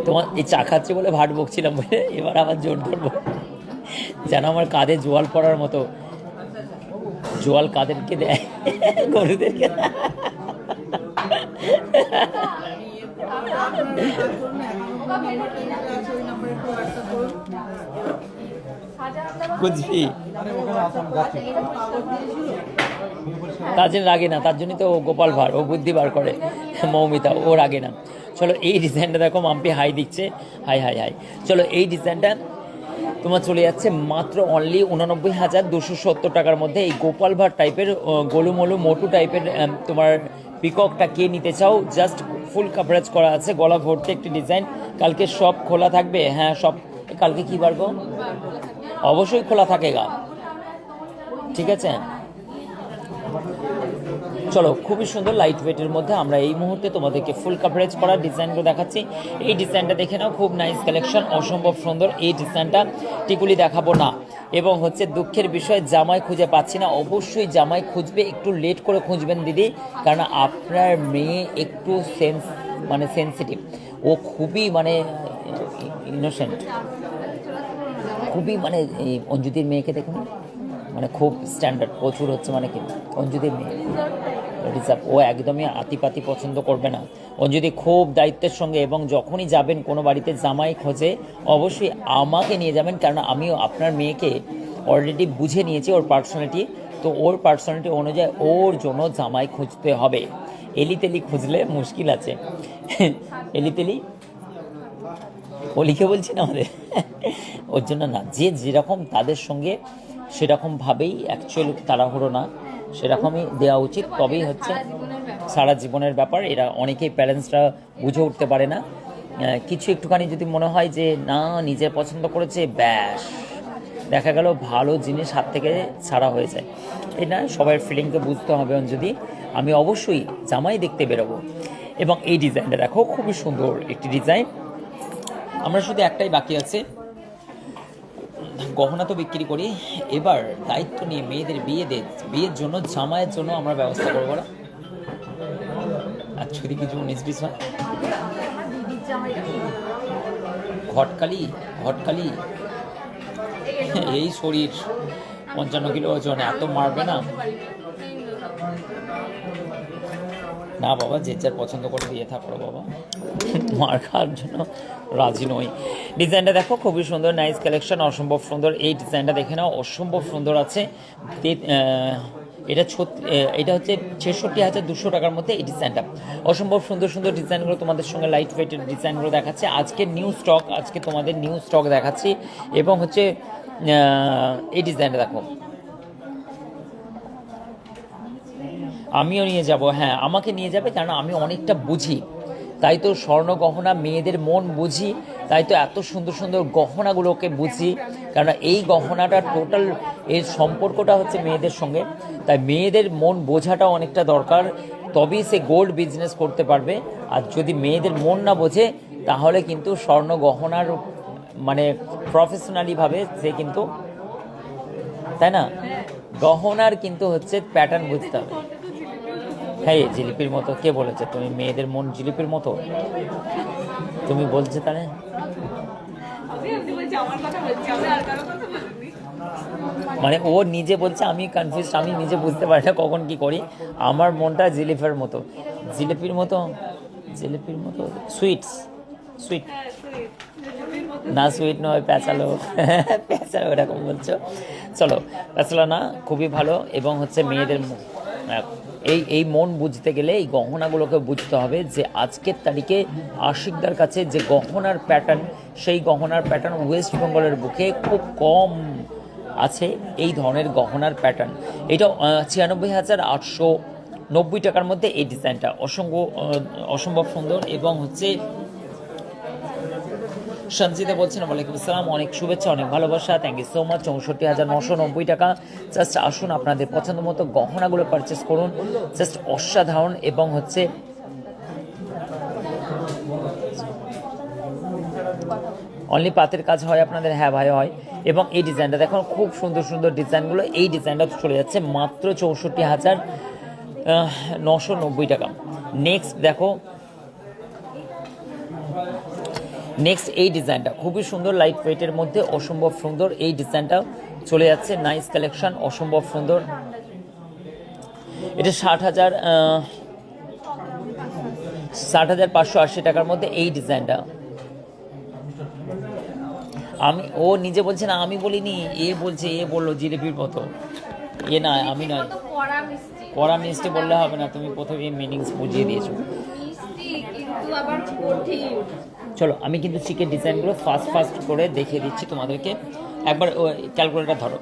তোমার এই চা খাচ্ছে বলে ভাট বকছিলাম বলে এবার আবার জোর ধরবো, যেন আমার কাঁধে জোয়াল পড়ার মতো। জোয়াল কাদেরকে দেয়? গরুদেরকে। বুঝবি তার জন্য রাগে না, তার জন্যই তো গোপাল ভাঁড়, ও বুদ্ধি বার করে। মৌমিতা ও রাগে না। চলো এই ডিজাইনটা দেখো, মাম্পি হাই দিচ্ছে, হাই হাই হাই। চলো এই ডিজাইনটা তোমার চলে যাচ্ছে মাত্র অনলি 89,270 টাকার মধ্যে। এই গোপাল ভাঁড় টাইপের গোলুমলু মোটু টাইপের তোমার পিককটা কে নিতে চাও, জাস্ট ফুল কাভারেজ করা আছে, গলা ভর্তি একটি ডিজাইন। কালকে সব খোলা থাকবে, হ্যাঁ সব। কালকে কি বার গো? অবশ্যই খোলা থাকে গা, ঠিক আছে। চলো খুবই সুন্দর লাইট ওয়েটের মধ্যে আমরা এই মুহূর্তে তোমাদেরকে ফুল কাভারেজ করা ডিজাইনগুলো দেখাচ্ছি। এই ডিজাইনটা দেখে নাও, খুব নাইস কালেকশন, অসম্ভব সুন্দর। এই ডিজাইনটা টিকুলি দেখাবো না। এবং হচ্ছে দুঃখের বিষয় জামাই খুঁজে পাচ্ছি না। অবশ্যই জামাই খুঁজবে, একটু লেট করে খুঁজবেন দিদি, কারণ আপনার মেয়ে একটু সেন্সিটিভ, ও খুবই ইনোসেন্ট, খুবই এই অঞ্জুদির মেয়েকে দেখুন, খুব স্ট্যান্ডার্ড, প্রচুর হচ্ছে কি অঞ্জুদির মেয়ে রিজার্ভ, ও একদমই আতিপাতি পছন্দ করবে না। অঞ্জুদি খুব দায়িত্বের সঙ্গে, এবং যখনই যাবেন কোনো বাড়িতে জামাই খোঁজে অবশ্যই আমাকে নিয়ে যাবেন, কারণ আমিও আপনার মেয়েকে অলরেডি বুঝে নিয়েছি ওর পার্সোনালিটি, তো ওর পার্সোনালিটি অনুযায়ী ওর জন্য জামাই খুঁজতে হবে। এলিতেলি খুঁজলে মুশকিল আছে। এলিতেলি ও লিখে বলছি না আমাদের, ওর জন্য না, যে যেরকম তাদের সঙ্গে সেরকমভাবেই অ্যাকচুয়ালি তাড়াহুড়ো না, সেরকমই দেওয়া উচিত, তবেই হচ্ছে সারা জীবনের ব্যাপার। এরা অনেকেই প্যারেন্টসরা বুঝে উঠতে পারে না। কিছু একটুখানি যদি মনে হয় যে না নিজের পছন্দ করেছে, ব্যাস দেখা গেল ভালো জিনিস হাত থেকে ছাড়া হয়ে যায়। এই না, সবার ফিলিংকে বুঝতে হবে। যদি আমি অবশ্যই জামাই দেখতে বেরোবো। এবং এই ডিজাইনটা দেখো, খুবই সুন্দর একটি ডিজাইন। আমরা শুধু একটাই বাকি আছে, গহনা তো বিক্রি করি, এবার দায়িত্ব নিয়ে মেয়েদের বিয়ের জন্য জামাইয়ের জন্য আমরা ব্যবস্থা করবো না। আর যদি কিছু 19-20 হয়, ঘটকালি এই শরীর 55 কিলো ওজন, এত মারবে না। না বাবা, যে যার পছন্দ করে দিয়ে থাকো বাবা, মার খাওয়ার জন্য রাজি নই। ডিজাইনটা দেখো, খুবই সুন্দর, নাইস কালেকশন, অসম্ভব সুন্দর। এই ডিজাইনটা দেখে নাও, অসম্ভব সুন্দর আছে। এটা হচ্ছে 66,200 টাকার মধ্যে এই ডিজাইনটা। অসম্ভব সুন্দর সুন্দর ডিজাইনগুলো তোমাদের সঙ্গে লাইট ওয়েটের ডিজাইনগুলো দেখাচ্ছে। আজকে তোমাদের নিউ স্টক দেখাচ্ছি। এবং হচ্ছে এই ডিজাইনটা দেখো, আমিও নিয়ে যাব, হ্যাঁ আমাকে নিয়ে যাবে, কারণ আমি অনেকটা বুঝি, তাই তো স্বর্ণ গহনা মেয়েদের মন বুঝি, তাই তো এত সুন্দর সুন্দর গহনাগুলোকে বুঝি, কারণ এই গহনাটা টোটাল এর সম্পর্কটা হচ্ছে মেয়েদের সঙ্গে, তাই মেয়েদের মন বোঝাটাও অনেকটা দরকার, তবেই সে গোল্ড বিজনেস করতে পারবে। আর যদি মেয়েদের মন না বোঝে তাহলে কিন্তু স্বর্ণ গহনার মানে প্রফেশনালিভাবে সে কিন্তু, তাই না, গহনার কিন্তু হচ্ছে প্যাটার্ন বুঝতে হবে। হ্যাঁ, জিলিপির মতো কে বলেছে তুমি মেয়েদের মন জিলিপির মতো? তুমি বলছো তাহলে মানে ও নিজে বলছে, আমি কনফিউজ, আমি নিজে বুঝতে পারি না কখন কি করি। আমার মনটা জিলিপির মতো, জিলিপির মতো, জিলিপির মতো সুইটস, সুইট না, সুইট নয়, প্যাঁচালো, প্যাঁচালো এরকম বলছো। চলো প্যাঁচালো না, খুবই ভালো। এবং হচ্ছে মেয়েদের এই মন বুঝতে গেলে এই গহনাগুলোকে বুঝতে হবে যে আজকের তারিখে আশিকদার কাছে যে গহনার প্যাটার্ন, সেই গহনার প্যাটার্ন ওয়েস্ট বেঙ্গলের বুকে খুব কম আছে এই ধরনের গহনার প্যাটার্ন। এটা 96,890 টাকার মধ্যে এই ডিজাইনটা অসম্ভব সুন্দর। এবং হচ্ছে সঞ্জিতা বলছেন ওয়ালাইকুম আসসালাম, অনেক শুভেচ্ছা, অনেক ভালোবাসা, থ্যাংক ইউ সো মাচ। 64,990 টাকা। জাস্ট আসুন আপনাদের পছন্দ মতো গহনাগুলো পারচেস করুন, জাস্ট অসাধারণ। এবং হচ্ছে অনলি পাতের কাজ হয় আপনাদের? হ্যাঁ ভাই হয়। এবং এই ডিজাইনটা দেখুন, খুব সুন্দর সুন্দর ডিজাইনগুলো। এই ডিজাইনটা চলে যাচ্ছে মাত্র 64,990 টাকা। নেক্সট দেখো, নেক্সট এই ডিজাইনটা খুবই সুন্দর, লাইট ওয়েটের মধ্যে অসম্ভব সুন্দর। এই ডিজাইনটা চলে যাচ্ছে, নাইস কালেকশন, অসম্ভব সুন্দর। এটা 60,580 টাকার মধ্যে এই ডিজাইনটা। ও নিজে বলছে না, আমি বলিনি, এ বলছে, এ বললো জিলিপির মতো। এ না, আমি নয়, কড়া মিষ্টি বললে হবে না, তুমি প্রথমে মিনিংস বুঝিয়ে দিয়েছো। চলো আমি কিন্তু চিকেন ডিজাইনগুলো ফাস্ট করে দেখিয়ে দিচ্ছি তোমাদেরকে। একবার ক্যালকুলেটর ধরো।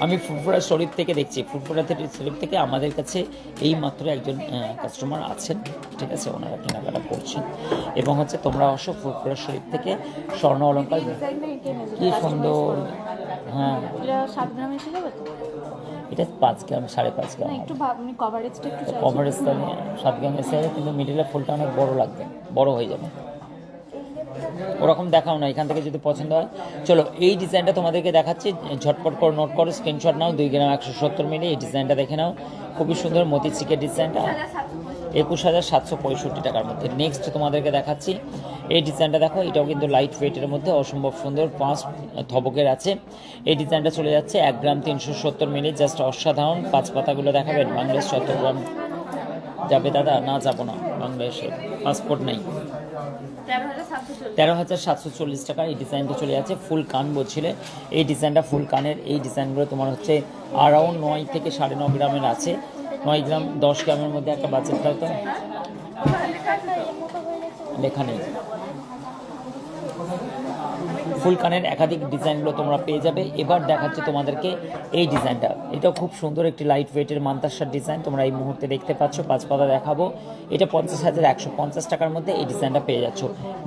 আমি ফুরফুরা শরীফ থেকে দেখছি, ফুরফুরা শরীফ থেকে আমাদের কাছে এই মাত্র একজন কাস্টমার আছেন, ঠিক আছে, ওনারা কেনাকাটা করছেন। এবং হচ্ছে তোমরা অবশ্য ফুরফুরা শরীফ থেকে স্বর্ণ অলঙ্কার, কি সুন্দর। হ্যাঁ, এটা 5 গ্রাম, 5.5 গ্রাম কভারেজ, তাহলে 7 গ্রাম এসে যাবে, কিন্তু মিডিলের ফুলটা অনেক বড় লাগবে, বড় হয়ে যাবে। ওরকম দেখাও না, এখান থেকে যদি পছন্দ হয়। চলো এই ডিজাইনটা তোমাদেরকে দেখাচ্ছি, ঝটপট করে নোট করো, স্ক্রিনশট নাও। 2 গ্রাম 170 মিলি এই ডিজাইনটা দেখে নাও, খুবই সুন্দর মতি চিকের ডিজাইনটা, 21,765 টাকার মধ্যে। নেক্সট তোমাদেরকে দেখাচ্ছি এই ডিজাইনটা দেখো, এটাও কিন্তু লাইট ওয়েটের মধ্যে অসম্ভব সুন্দর, 5 থবকের আছে। এই ডিজাইনটা চলে যাচ্ছে 1 গ্রাম 370 মিলি, জাস্ট অসাধারণ। 5 পাতাগুলো দেখাবেন। বাংলাদেশ চট্টগ্রাম যাবে দাদা? না, যাবো না, বাংলাদেশের পাসপোর্ট নেই। 13,740 টাকা এই ডিজাইনটা চলে যাচ্ছে। ফুল কান বলছিলে, এই ডিজাইনটা ফুল কানের। এই ডিজাইনগুলো তোমার হচ্ছে অ্যারাউন্ড 9 থেকে 9.5 গ্রামের আছে। 9 গ্রাম 10 গ্রামের মধ্যে একটা বাজেট দাও তো, লেখা নেই। ফুল কানের একাধিক ডিজাইনগুলো তোমরা পেয়ে যাবে। এবার দেখাচ্ছি তোমাদেরকে এই ডিজাইনটা, এটাও খুব সুন্দর একটি লাইট ওয়েটের মান্তাসার ডিজাইন, তোমরা এই মুহূর্তে দেখতে পাচ্ছ। 5 পাতা দেখাবো, এটা 50,150 টাকার মধ্যে এই ডিজাইনটা পেয়ে যাচ্ছ।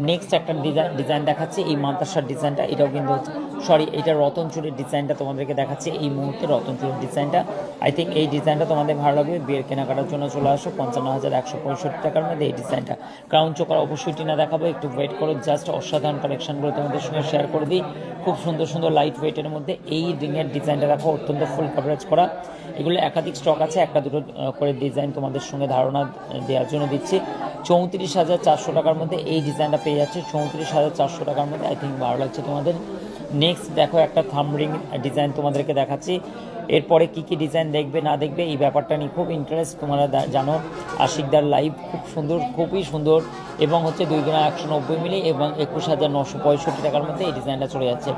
নেক্সট একটা ডিজাইন দেখাচ্ছি, এই মান্তাসার ডিজাইনটা, এটাও কিন্তু এটা রতন চুরির ডিজাইনটা তোমাদেরকে দেখাচ্ছি এই মুহূর্তে, রতন চুরির ডিজাইনটা। আই থিঙ্ক এই ডিজাইনটা তোমাদের ভালো লাগবে। বিয়ের কেনাকাটার জন্য চলে আসো। 55,165 টাকার মধ্যে এই ডিজাইনটা। ক্রাউন চোকার অবশ্যই টিনা দেখাবো, একটু ওয়েট করো, জাস্ট অসাধারণ কালেকশনগুলো তোমাদের সঙ্গে শেয়ার করে দিই। খুব সুন্দর সুন্দর লাইট ওয়েটের মধ্যে এই রিংয়ের ডিজাইনটা দেখো, অত্যন্ত ফুল কভারেজ করা। এগুলো একাধিক স্টক আছে, একটা দুটো করে ডিজাইন তোমাদের সঙ্গে ধারণা দেওয়ার জন্য দিচ্ছি। 34,400 টাকার মধ্যে এই ডিজাইনটা পেয়ে যাচ্ছে। 34,400 টাকার মধ্যে আই থিঙ্ক ভালো লাগছে তোমাদের। নেক্সট দেখো একটা থাম রিং ডিজাইন তোমাদেরকে দেখাচ্ছি। এরপরে কি কি ডিজাইন দেখবে না দেখবে এই ব্যাপারটা নিয়ে খুব ইন্টারেস্ট, তোমরা জানো। আশিকদার লাইভ খুব সুন্দর, খুবই সুন্দর। এবং হচ্ছে 2 গ্রাম 190 মিলি এবং 21,965 টাকার মধ্যে এই ডিজাইনটা চলে যাচ্ছে।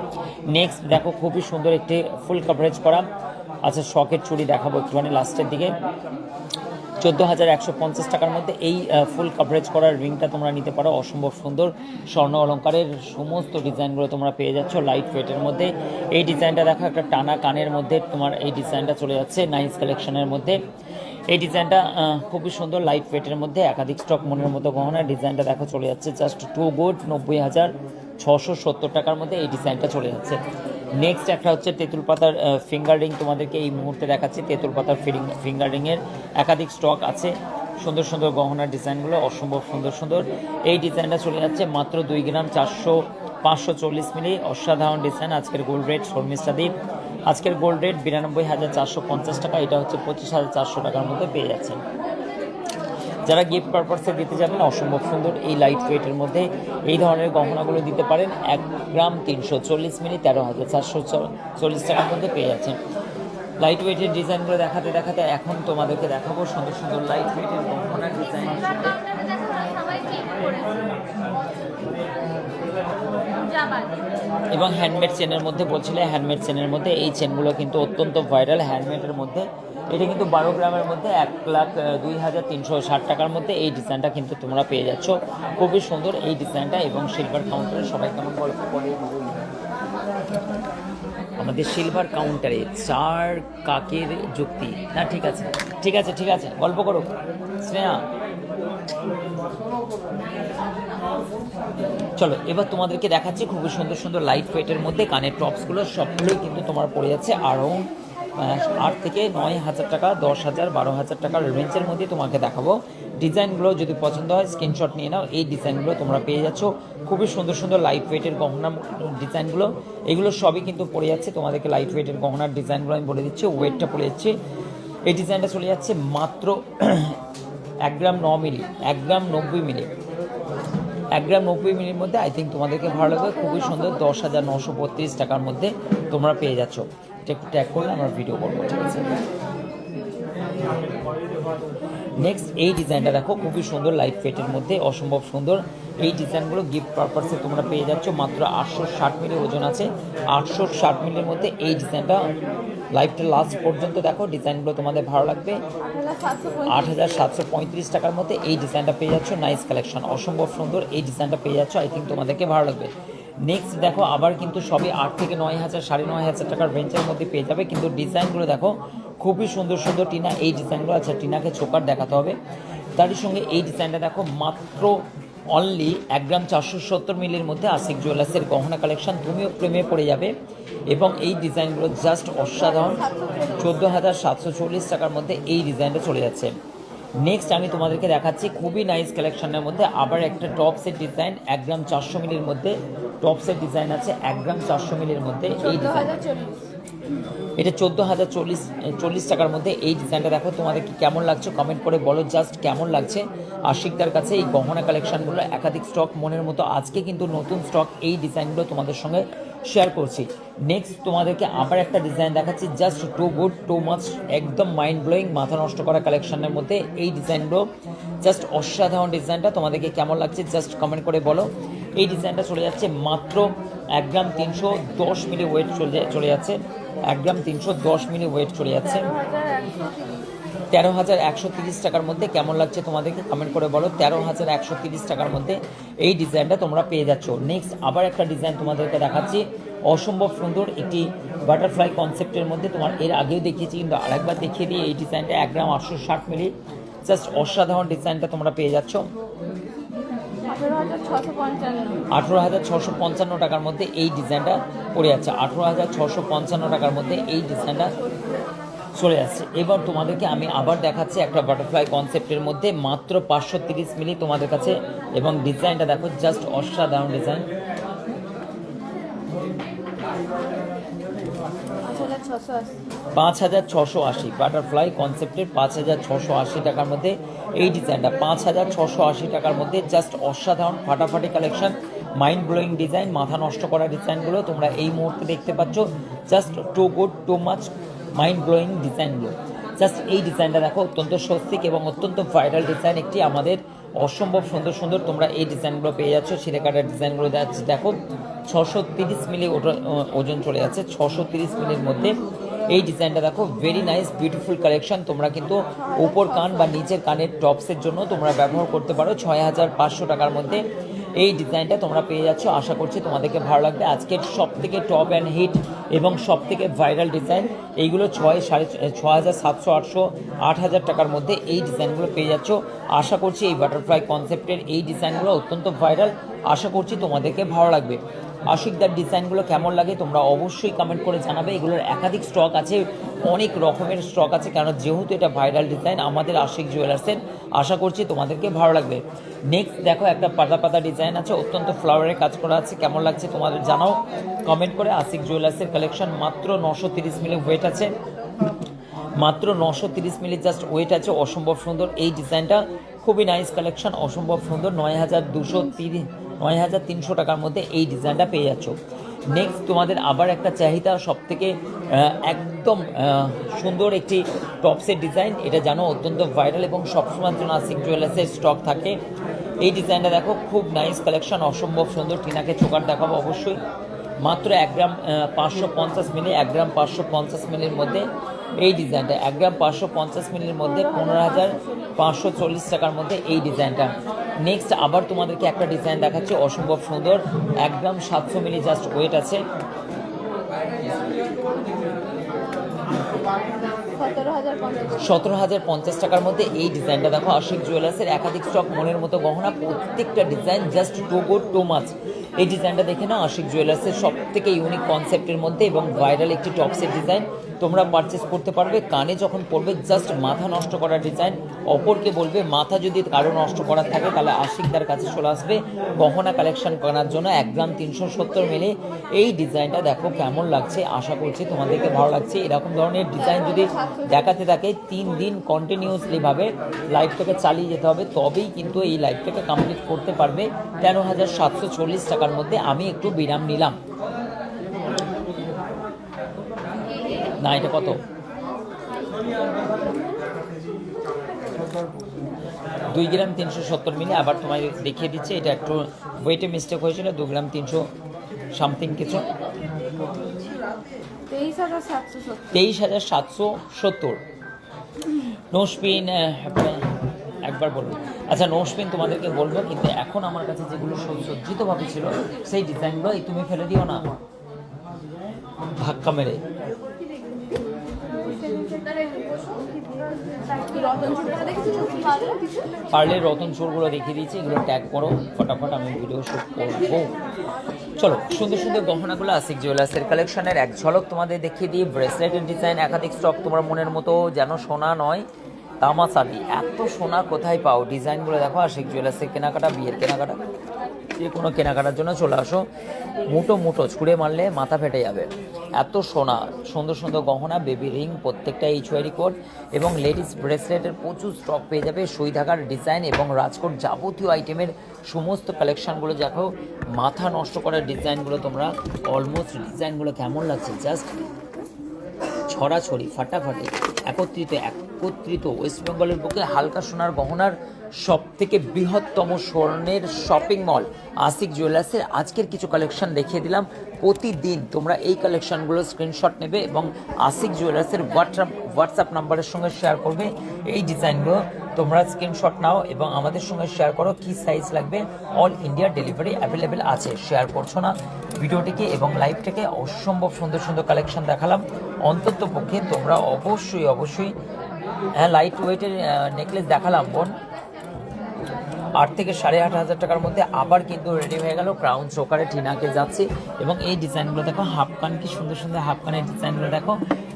নেক্সট দেখো খুবই সুন্দর একটি ফুল কভারেজ করা, আচ্ছা শখের চুড়ি দেখাবো একটুখানি লাস্টের দিকে। 14,150 টাকার মধ্যে এই ফুল কাভারেজ করার রিংটা তোমরা নিতে পারো। অসম্ভব সুন্দর স্বর্ণ অলংকারের সমস্ত ডিজাইনগুলো তোমরা পেয়ে যাচ্ছ লাইট ওয়েটের মধ্যে। এই ডিজাইনটা দেখো, একটা টানা কানের মধ্যে তোমার এই ডিজাইনটা চলে যাচ্ছে নাইস কালেকশনের মধ্যে। এই ডিজাইনটা খুবই সুন্দর লাইট ওয়েটের মধ্যে, একাধিক স্টক মনের মতো গহনা। ডিজাইনটা দেখো চলে যাচ্ছে জাস্ট টু গুড 90,670 টাকার মধ্যে এই ডিজাইনটা চলে যাচ্ছে। নেক্সট একটা হচ্ছে তেঁতুল পাতার ফিঙ্গার রিং তোমাদেরকে এই মুহূর্তে দেখাচ্ছি। তেঁতুল পাতার ফিঙ্গার রিংয়ের একাধিক স্টক আছে। সুন্দর সুন্দর গহনার ডিজাইনগুলো অসম্ভব সুন্দর সুন্দর। এই ডিজাইনটা চলে যাচ্ছে মাত্র 2 গ্রাম 540 মিলি। অসাধারণ ডিজাইন। আজকের গোল্ড রেট শর্মিষ্ঠা দ্বীপ, আজকের গোল্ড রেট 92,450 টাকা। এটা হচ্ছে 25,400 টাকার মধ্যে পেয়ে যাচ্ছেন। যারা গিফট পারপাসে দিতে যাবেন অসম্ভব সুন্দর এই লাইট ওয়েটের মধ্যে এই ধরনের গহনাগুলো দিতে পারেন। 1 গ্রাম 340 মিলি 13,440 টাকার মধ্যে পেয়ে যাচ্ছেন। লাইট ওয়েটের ডিজাইনগুলো দেখাতে দেখাতে এখন তোমাদেরকে দেখাবো সুন্দর সুন্দর লাইট ওয়েটের গহনার ডিজাইন। এবং হ্যান্ডমেড চেনের মধ্যে বলছিলে, হ্যান্ডমেড চেনের মধ্যে এই চেনগুলো কিন্তু অত্যন্ত ভাইরাল। হ্যান্ডমেডের মধ্যে এটা কিন্তু 12 গ্রামের মধ্যে 1,02,360 টাকার মধ্যে এই ডিজাইনটা কিন্তু তোমরা পেয়ে যাচ্ছ। খুবই সুন্দর এই ডিজাইনটা। এবং সিলভার কাউন্টারে সবাই কেমন গল্প করে আমাদের সিলভার কাউন্টারে 4 কাকের যুক্তি না। ঠিক আছে ঠিক আছে ঠিক আছে, গল্প করো স্নেহা। চলো এবার তোমাদেরকে দেখাচ্ছি খুবই সুন্দর সুন্দর লাইট ওয়েটের মধ্যে কানের টপসগুলো। সবগুলোই কিন্তু তোমার পড়ে যাচ্ছে আরাউন্ড 8 থেকে 9,000 টাকা, 10,000, 12,000 টাকার রেঞ্জের মধ্যে তোমাকে দেখাবো। ডিজাইনগুলো যদি পছন্দ হয় স্ক্রিনশট নিয়ে নাও। এই ডিজাইনগুলো তোমরা পেয়ে যাচ্ছ। খুবই সুন্দর সুন্দর লাইট ওয়েটের গহনা ডিজাইনগুলো, এগুলো সবই কিন্তু পড়ে যাচ্ছে। তোমাদেরকে লাইট ওয়েটের গহনার ডিজাইনগুলো আমি বলে দিচ্ছি। ওয়েটটা পড়ে যাচ্ছে, এই ডিজাইনটা চলে যাচ্ছে মাত্র 1 গ্রাম 9 মিলি, 1 গ্রাম 90 মিলি, 1 গ্রাম 90 মিলির মধ্যে। আই থিঙ্ক তোমাদেরকে ভালো লাগবে। খুবই সুন্দর 10,932 টাকার মধ্যে তোমরা পেয়ে যাচ্ছ। এটা একটু ট্যাগ করলে আমরা ভিডিও করবো, ঠিক আছে। নেক্সট এই ডিজাইনটা দেখো, খুবই সুন্দর লাইট ওয়েটের মধ্যে অসম্ভব সুন্দর। এই ডিজাইনগুলো গিফট পারপাসে তোমরা পেয়ে যাচ্ছ। মাত্র 860 মিলি ওজন আছে। 860 মিলির মধ্যে এই ডিজাইনটা লাইফটা লাস্ট পর্যন্ত দেখো। ডিজাইনগুলো তোমাদের ভালো লাগবে। 8,735 টাকার মধ্যে এই ডিজাইনটা পেয়ে যাচ্ছ। নাইস কালেকশন, অসম্ভব সুন্দর এই ডিজাইনটা পেয়ে যাচ্ছ। আই থিঙ্ক তোমাদেরকে ভালো লাগবে। নেক্সট দেখো আবার কিন্তু সবই 8 থেকে 9,000, 9,500 টাকার রেঞ্জের মধ্যে পেয়ে যাবে। কিন্তু ডিজাইনগুলো দেখো খুবই সুন্দর সুন্দর। টিনা এই ডিজাইনগুলো, আচ্ছা টিনাকে চোকার দেখাতে হবে। তারই সঙ্গে এই ডিজাইনটা দেখো মাত্র অনলি 1 গ্রাম 470 মিলির মধ্যে আশিক জুয়েলার্সের গহনা কালেকশন। তুমিও প্রেমে পড়ে যাবে। এবং এই ডিজাইনগুলো জাস্ট অসাধারণ। 14,740 টাকার মধ্যে এই ডিজাইনটা চলে যাচ্ছে। নেক্সট আমি তোমাদেরকে দেখাচ্ছি খুবই নাইস কালেকশনের মধ্যে আবার একটা টপসের ডিজাইন। 1 গ্রাম 400 মিলির মধ্যে টপসের ডিজাইন আছে। 1 গ্রাম 400 মিলির মধ্যে এই ডিজাইন, এটা 14,040 টাকার মধ্যে এই ডিজাইনটা দেখো। তোমাদেরকে কেমন লাগছে কমেন্ট করে বলো, জাস্ট কেমন লাগছে। আশিকদার কাছে এই গহনা কালেকশনগুলো একাধিক স্টক মনের মতো। আজকে কিন্তু নতুন স্টক এই ডিজাইনগুলো তোমাদের সঙ্গে শেয়ার করছি। নেক্সট তোমাদেরকে আবার একটা ডিজাইন দেখাচ্ছি, just too good too much, একদম মাইন্ড ব্লোয়িং, মাথা নষ্ট করা কালেকশনের মধ্যে এই ডিজাইনগুলো। জাস্ট অসাধারণ ডিজাইনটা। তোমাদেরকে কেমন লাগছে জাস্ট কমেন্ট করে বলো। এই ডিজাইনটা চলে যাচ্ছে মাত্র 1 গ্রাম 310 মিলি ওয়েট চলে যাচ্ছে। 1 গ্রাম 310 মিলি ওয়েট চলে যাচ্ছে। 13,130 টাকার মধ্যে কেমন লাগছে তোমাদেরকে কমেন্ট করে বলো। 13,130 টাকার মধ্যে এই ডিজাইনটা তোমরা পেয়ে যাচ্ছ। নেক্সট আবার একটা ডিজাইন তোমাদেরকে দেখাচ্ছি, অসম্ভব সুন্দর একটি বাটারফ্লাই কনসেপ্টের মধ্যে। তোমার এর আগেও দেখিয়েছি কিন্তু আরেকবার দেখিয়ে দিই। এই ডিজাইনটা 1 গ্রাম 860 মিলি, জাস্ট অসাধারণ ডিজাইনটা তোমরা পেয়ে যাচ্ছ। 18,655 টাকার মধ্যে এই ডিজাইনটা পড়ে যাচ্ছে। 18,655 টাকার মধ্যে এই ডিজাইনটা চলে যাচ্ছে। এবার তোমাদেরকে আমি আবার দেখাচ্ছি একটা বাটারফ্লাই কনসেপ্টের মধ্যে মাত্র 530 মিলি তোমাদের কাছে। এবং ডিজাইনটা দেখো জাস্ট অসাধারণ ডিজাইন। 5,680 বাটারফ্লাই কনসেপ্টের 5,680 টাকার মধ্যে এই ডিজাইনটা। 5,680 টাকার মধ্যে জাস্ট অসাধারণ ফাটাফাটি কালেকশন, মাইন্ড ব্লোয়িং ডিজাইন, মাথা নষ্ট করা ডিজাইনগুলো তোমরা এই মুহূর্তে দেখতে পাচ্ছ। Just too good too much, mind blowing ডিজাইনগুলো। জাস্ট এই ডিজাইনটা দেখো, অত্যন্ত স্বস্তিক এবং অত্যন্ত ভাইরাল ডিজাইন একটি। আমাদের অসম্ভব সুন্দর সুন্দর তোমরা এই ডিজাইনগুলো পেয়ে যাচ্ছ। সিরে কাটার ডিজাইনগুলো দেখো 630 মিলি ওজন চলে যাচ্ছে। 630 মিলির মধ্যে এই ডিজাইনটা দেখো, ভেরি নাইস বিউটিফুল কালেকশন। তোমরা কিন্তু উপর কান বা নিচের কানের টপসের জন্য তোমরা ব্যবহার করতে পারো। 6500 টাকার মধ্যে এই ডিজাইনটা তোমরা পেয়ে যাচ্ছ। আশা করছি তোমাদেরকে ভালো লাগবে। আজকের সব থেকে টপ অ্যান্ড হিট এবং সব থেকে ভাইরাল ডিজাইন এইগুলো 6700, 800, 8000 টাকার মধ্যে এই ডিজাইনগুলো পেয়ে যাচ্ছ। আশা করছি এই বাটারফ্লাই কনসেপ্টের এই ডিজাইনগুলো অত্যন্ত ভাইরাল। আশা করছি তোমাদেরকে ভালো লাগবে। আশিকদার ডিজাইনগুলো কেমন লাগে তোমরা অবশ্যই কমেন্ট করে জানাবে। এগুলোর একাধিক স্টক আছে, অনেক রকমের স্টক আছে, কারণ যেহেতু এটা ভাইরাল ডিজাইন আমাদের আশিক জুয়েলার্সের। আশা করছি তোমাদেরকে ভালো লাগবে। নেক্সট দেখো একটা পাতা পাতা ডিজাইন আছে, অত্যন্ত ফ্লাওয়ারের কাজ করা আছে, কেমন লাগছে তোমাদের জানাও কমেন্ট করে। আশিক জুয়েলার্সের কালেকশন মাত্র 930 মিলি ওয়েট আছে, মাত্র 930 মিলি জাস্ট ওয়েট আছে। অসম্ভব সুন্দর এই ডিজাইনটা, খুবই নাইস কালেকশন, অসম্ভব সুন্দর। 9300 টাকার মধ্যে এই ডিজাইনটা পেয়ে যাচ্ছ। নেক্সট তোমাদের আবার একটা চাহিদা, সব থেকে একদম সুন্দর একটি টপসের ডিজাইন, এটা জানো অত্যন্ত ভাইরাল এবং সবসময়ের জন্য আশিক জুয়েলার্সের স্টক থাকে। এই ডিজাইনটা দেখো, খুব নাইস কালেকশন, অসম্ভব সুন্দর। টিনাকে চোকার দেখাবো অবশ্যই। মাত্র 1 গ্রাম 550 মিলি, 1 গ্রাম 550 মিলির মধ্যে এই ডিজাইনটা, 1 গ্রাম 550 মিলির মধ্যে 15540 টাকার মধ্যে এই ডিজাইনটা। নেক্সট আবার তোমাদেরকে একটা ডিজাইন দেখাচ্ছি, অসম্ভব সুন্দর, 1 গ্রাম 700 মিলি জাস্ট ওয়েট আছে। 17,050 টাকার মধ্যে এই ডিজাইনটা দেখো। আশিক জুয়েলার্সের একাধিক স্টক, মনের মতো গহনা, প্রত্যেকটা design just too good too much. এই ডিজাইনটা দেখে না, আশিক জুয়েলার্সের সব থেকে ইউনিক কনসেপ্টের মধ্যে এবং ভাইরাল একটি টপসের ডিজাইন তোমরা পারচেস করতে পারবে। কানে যখন পড়বে জাস্ট মাথা নষ্ট করার ডিজাইন। অপরকে বলবে মাথা যদি কারো নষ্ট করার থাকে তাহলে আশিকদার কাছে চলে আসবে গহনা কালেকশন করার জন্য। 1 গ্রাম 370 মিলি এই ডিজাইনটা দেখো কেমন লাগছে। আশা করছি তোমাদেরকে ভালো লাগছে। এরকম ধরনের ডিজাইন যদি দেখাতে থাকে 3 দিন কন্টিনিউয়াসলি ভাবে লাইভটাকে চালিয়ে যেতে হবে, তবেই কিন্তু এই লাইভটাকে কমপ্লিট করতে পারবে। 13,740 টাকার মধ্যে আমি একটু বিরাম নিলাম। না, এটা কত? 2 গ্রাম 370 মিলি। আবার তোমায় দেখিয়ে দিচ্ছে, এটা একটু ওয়েটে মিস্টেক হয়েছিল, 2 গ্রাম 300 সামথিং কিছু। 23,770। নোসপিন একবার বলবো। আচ্ছা, নোসপিন তোমাদেরকে বলবো, কিন্তু এখন আমার কাছে যেগুলো সজ্জিতভাবে ছিল সেই ডিজাইনগুলো তুমি ফেলে দিও না ধাক্কা মেরে। পারলে রতন চোরগুলো দেখিয়ে দিয়েছি, এগুলো ট্যাগ করো ফটাফট, আমি ভিডিও শুট করবো। চলো, সুন্দর সুন্দর গহনাগুলো আশিক জুয়েলার্সের কালেকশনের এক ঝলক তোমাদের দেখিয়ে দিই। ব্রেসলেটের ডিজাইন একাধিক স্টক, তোমার মনের মতো যেন সোনা নয় তামাশাদি। এত সোনা কোথায় পাও? ডিজাইনগুলো দেখো। আশিক জুয়েলার্সের কেনাকাটা, বিয়ের কেনাকাটা, যে কোনো কেনাকাটার জন্য চলে আসো। মুটো মুটো ছুঁড়ে মারলে মাথা ফেটে যাবে, এত সোনা। সুন্দর সুন্দর গহনা, বেবি রিং, প্রত্যেকটা HYD কোড এবং লেডিস ব্রেসলেটের প্রচুর স্টক পেয়ে যাবে। সুই ধাগার ডিজাইন এবং রাজকোট যাবতীয় আইটেমের সমস্ত কালেকশনগুলো দেখো। মাথা নষ্ট করার ডিজাইনগুলো তোমরা অলমোস্ট, ডিজাইনগুলো কেমন লাগছে জাস্ট ছড়াছড়ি, ফাটাফাটি, একত্রিত। ওয়েস্ট বেঙ্গলের বুকে হালকা সোনার গহনার সব থেকে বৃহত্তম স্বর্ণের শপিং মল আশিক জুয়েলার্সের আজকের কিছু কালেকশন দেখিয়ে দিলাম। প্রতিদিন তোমরা এই কালেকশনগুলো স্ক্রিনশট নেবে এবং আশিক জুয়েলার্সের হোয়াটসঅ্যাপ নাম্বারের সঙ্গে শেয়ার করবে। এই ডিজাইনগুলো তোমরা স্ক্রিনশট নাও এবং আমাদের সঙ্গে শেয়ার করো কি সাইজ লাগবে। অল ইন্ডিয়া ডেলিভারি অ্যাভেলেবেল আছে। শেয়ার করছো না ভিডিওটিকে এবং লাইভটাকে? অসম্ভব সুন্দর সুন্দর কালেকশন দেখালাম। অন্তত পক্ষে তোমরা অবশ্যই লাইট ওয়েটের নেকলেস দেখালাম বোন, 8 থেকে 8,500 টাকার মধ্যে। আবার কিন্তু রেডি হয়ে গেল ক্রাউন চোকারে টিনাকে যাচ্ছে। এবং এই ডিজাইনগুলো দেখো, হাফ কান, কি সুন্দর সুন্দর হাফ কানের ডিজাইনগুলো দেখো।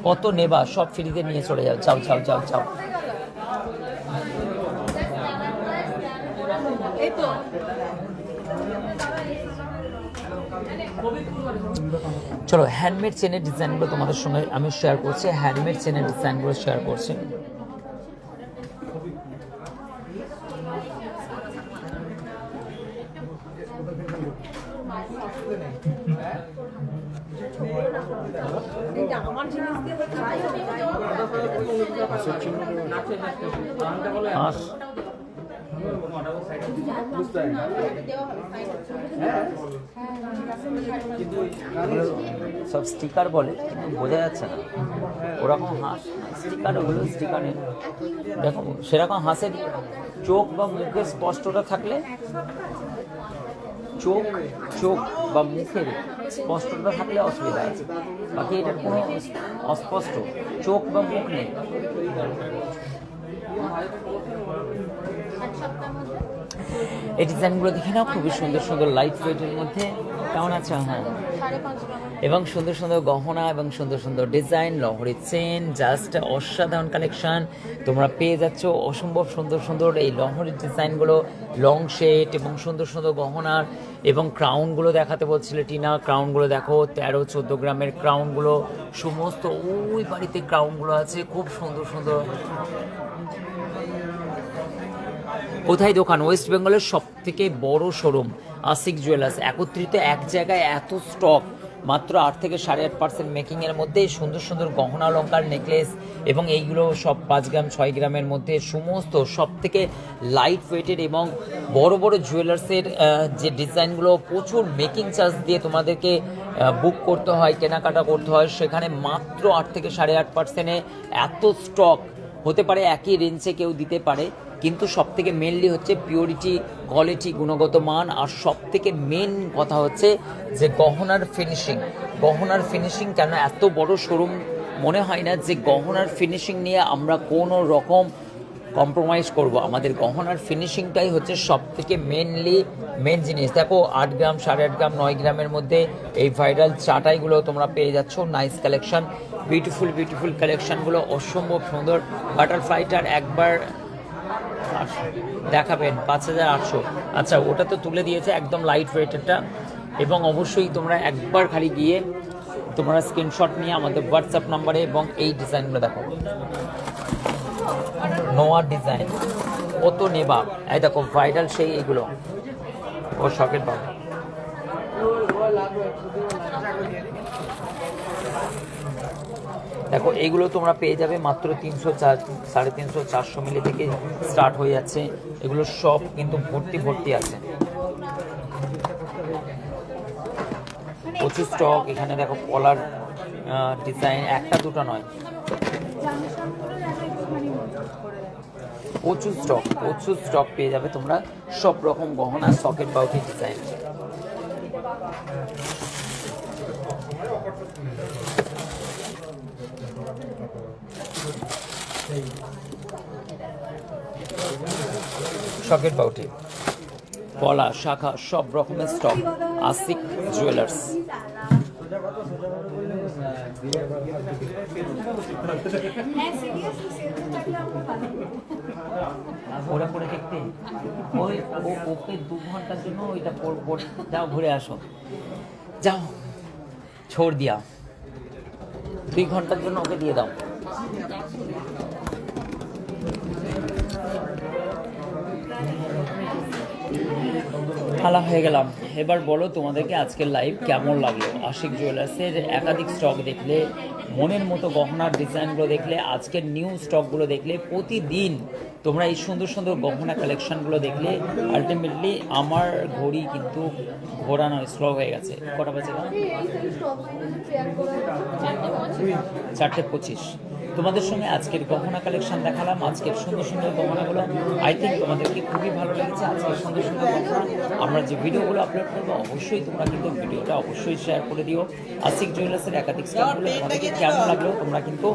কত নেবা, সব ফ্রিতে নিয়ে চলে যাও। চাও। চলো, হ্যান্ডমেড চেনের ডিজাইনগুলো তোমাদের সঙ্গে আমি শেয়ার করছি। হ্যান্ডমেড চেনের ডিজাইনগুলো শেয়ার করছি। সব স্টিকার বলে, কিন্তু বোঝা যাচ্ছে না ওরকম হাঁস স্টিকার, ওগুলো স্টিকারের দেখো সেরকম হাঁসের চোখ বা মুখের স্পষ্টতা থাকলে, চোখ চোখ বা মুখের স্পষ্টতা থাকলে অসুবিধা আছে, বাকি এটার কোনো অস্পষ্ট চোখ বা মুখ নেই। এই ডিজাইনগুলো দেখে নাও, খুবই সুন্দর সুন্দর লাইট ওয়েটের মধ্যে। কেমন আছে? হ্যাঁ, এবং সুন্দর সুন্দর গহনা এবং সুন্দর সুন্দর ডিজাইন, লহরি চেন, জাস্ট অসাধারণ কালেকশন তোমরা পেয়ে যাচ্ছ। অসম্ভব সুন্দর সুন্দর এই লহরির ডিজাইনগুলো, লং শেড এবং সুন্দর সুন্দর গহনার এবং ক্রাউনগুলো দেখাতে বলছিলে টিনা। ক্রাউনগুলো দেখো, 13-14 গ্রামের ক্রাউনগুলো, সমস্ত ওই বাড়িতে ক্রাউনগুলো আছে, খুব সুন্দর সুন্দর। কোথায় দোকান? ওয়েস্ট বেঙ্গলের সব থেকে বড় শোরুম আশিক জুয়েলার্স। একত্রিত এক জায়গায় এত স্টক, মাত্র 8 থেকে 8.5% মেকিংয়ের মধ্যে সুন্দর সুন্দর গহনা অলঙ্কার, নেকলেস এবং এইগুলো সব 5 গ্রাম 6 গ্রামের মধ্যে, সমস্ত সব থেকে লাইট ওয়েটের এবং বড় বড় জুয়েলার্সের যে ডিজাইনগুলো প্রচুর মেকিং চার্জ দিয়ে তোমাদেরকে বুক করতে হয়, কেনাকাটা করতে হয়, সেখানে মাত্র 8 থেকে 8.5%-এ এত স্টক। হতে পারে একই রেঞ্জে কেউ দিতে পারে, কিন্তু সব থেকে মেনলি হচ্ছে পিওরিটি, কোয়ালিটি, গুণগত মান, আর সব থেকে মেন কথা হচ্ছে যে গহনার ফিনিশিং। গহনার ফিনিশিং কেন এত বড় শোরুম, মনে হয় না যে গহনার ফিনিশিং নিয়ে আমরা কোনো রকম কম্প্রোমাইজ করব। আমাদের গহনার ফিনিশিংটাই হচ্ছে সব থেকে মেন জিনিস। দেখো 8 গ্রাম 8.5 গ্রাম 9 গ্রামের মধ্যে এই ভাইরাল চাটাইগুলো তোমরা পেয়ে যাচ্ছ। নাইস কালেকশন, বিউটিফুল কালেকশনগুলো, অসম্ভব সুন্দর। বাটারফ্লাইটার একবার দেখাবেন 5800। আচ্ছা, ওটা তো তুলে দিয়েছে একদম লাইট ওয়েটেরটা। এবং অবশ্যই তোমরা একবার খালি গিয়ে তোমরা স্ক্রিনশট নিয়ে আমাদের হোয়াটসঅ্যাপ নাম্বারে এবং এই ডিজাইনগুলো দেখো, নোয়ার ডিজাইন কত নেবা। এই দেখো ভাইরাল সেই এইগুলো, ও শকের বাবা। দেখো এইগুলো তোমরা পেয়ে যাবে মাত্র 300, 350, 400 মিলি থেকে স্টার্ট হয়ে যাচ্ছে। এগুলো সব কিন্তু ভর্তি আছে, প্রচুর স্টক। এখানে দেখো কলার ডিজাইন, একটা দুটো নয়, প্রচুর স্টক পেয়ে যাবে তোমরা। সব রকম গহনা, সকেট বাউটি ডিজাইন। সকেট বাউটি, কলা, শাখা, সব রকমের স্টক আশিক জুয়েলার্স। ওরা পরে দেখতে ওকে 2 ঘন্টার জন্য ওইটা যাও ঘুরে আসো, যাও ছোড় দিয়া 2 ঘন্টার জন্য ওকে দিয়ে দাও। হালা হয়ে গেলাম। এবার বলো তোমাদেরকে আজকের লাইভ কেমন লাগলো? আশিক জুয়েলার্সের একাধিক স্টক দেখলে, মনের মতো গহনার ডিজাইনগুলো দেখলে, আজকের নিউ স্টকগুলো দেখলে, প্রতিদিন তোমরা এই সুন্দর সুন্দর গহনা কালেকশনগুলো দেখলে, আলটিমেটলি আমার ঘড়ি কিন্তু ঘোরা নয়, স্লো হয়ে গেছে। কটা বাজে? 4:25। তোমাদের সঙ্গে আজকের গহনা কালেকশন দেখালাম, আজকের সুন্দর সুন্দর গহনাগুলো। আই থিঙ্ক তোমাদেরকে খুবই ভালো লেগেছে আজকের সুন্দর সুন্দর গহনা। আমরা যে ভিডিওগুলো আপলোড করবো অবশ্যই তোমরা কিন্তু ভিডিওটা অবশ্যই শেয়ার করে দিও। আশিক জুয়েলার্সের একাধিক স্টকগুলো তোমাদেরকে কেমন লাগলো তোমরা কিন্তু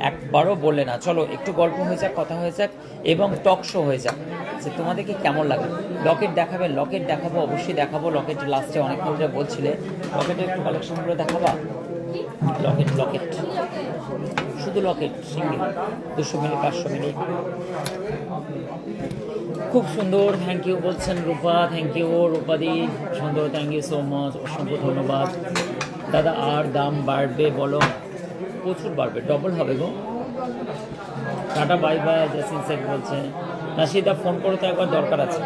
একবারও বললে না। চলো একটু গল্প হয়ে যাক, কথা হয়ে যাক এবং টক শো হয়ে যাক যে তোমাদেরকে কেমন লাগলো। লকেট দেখাবে? লকেট দেখাবো, অবশ্যই দেখাবো। লকেটের লাস্টে অনেক ধরে বলছিলে লকেটের একটু কালেকশনগুলো দেখাবা। লকেট শুধু লকেট, সিঙ্গেল 200 মিলি 500 মিলি, খুব সুন্দর। থ্যাংক ইউ বলছেন রূপা, থ্যাংক ইউ রূপাদি, সুন্দর, থ্যাংক ইউ সো মাচ, অসংখ্য ধন্যবাদ দাদা। আর দাম বাড়বে বলো? প্রচুর বাড়বে, ডবল হবে গো। টাটা বাই বাই, জাসিন শেখ বলছে। নাসিদা ফোন করো তো একবার, দরকার আছে।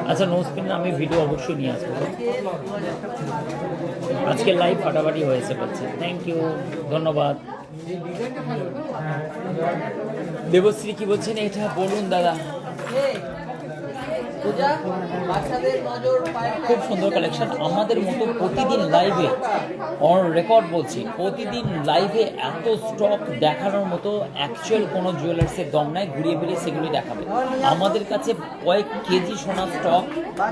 আচ্ছা নো স্পিন আমি ভিডিও অবশ্যই নিয়ে আসবো। আজকে লাইভ ফাটাফাটি হয়েছে বলছে, থ্যাংক ইউ, ধন্যবাদ। দেবশ্রী কি বলছেন এটা বলুন দাদা। খুব সুন্দর কালেকশন। আমাদের মতো প্রতিদিন লাইভে অন রেকর্ড বলছি, প্রতিদিন লাইভে এত স্টক দেখানোর মতো অ্যাকচুয়াল কোনো জুয়েলার্সের দম নাই, ঘুরিয়ে ফিরিয়ে সেগুলি দেখাবে। আমাদের কাছে কয়েক কেজি সোনা স্টক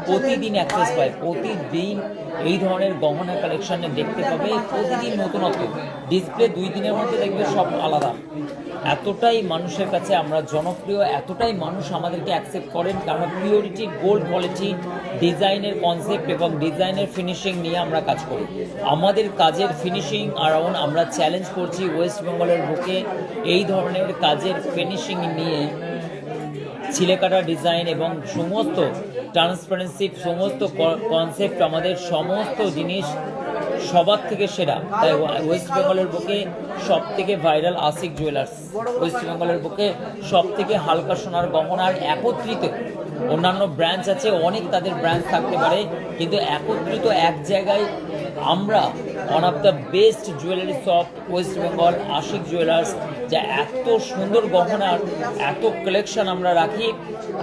প্রতিদিন অ্যাক্সেস পায়, প্রতিদিন এই ধরনের গহনা কালেকশনে দেখতে পাবে, প্রতিদিন নতুনত্ব ডিসপ্লে 2 দিনের মধ্যে দেখবে সব আলাদা। এতটাই মানুষের কাছে আমরা জনপ্রিয়, এতটাই মানুষ আমাদেরকে অ্যাকসেপ্ট করেন, কারণ পিওরিটি, গোল্ড কোয়ালিটি, ডিজাইনের কনসেপ্ট এবং ডিজাইনের ফিনিশিং নিয়ে আমরা কাজ করি। আমাদের কাজের ফিনিশিং অ্যারাউন্ড আমরা চ্যালেঞ্জ করছি ওয়েস্ট বেঙ্গলের বুকে এই ধরনের কাজের ফিনিশিং নিয়ে, ছিলেকাটা ডিজাইন এবং সমস্ত ট্রান্সপারেন্সি, সমস্ত কনসেপ্ট, আমাদের সমস্ত জিনিস সবার থেকে সেরা। তাই ওয়েস্ট বেঙ্গলের বুকে সব থেকে ভাইরাল আশিক জুয়েলার্স, ওয়েস্ট বেঙ্গলের বুকে সব থেকে হালকা সোনার গহনার একত্রিত। অন্যান্য ব্রাঞ্চ আছে, অনেক তাদের ব্রাঞ্চ থাকতে পারে, কিন্তু একত্রিত এক জায়গায় আমরা one of the best jewellery shop West Bengal Ashiq jewellers, যা এত সুন্দর গহনার এত কালেকশন আমরা রাখি।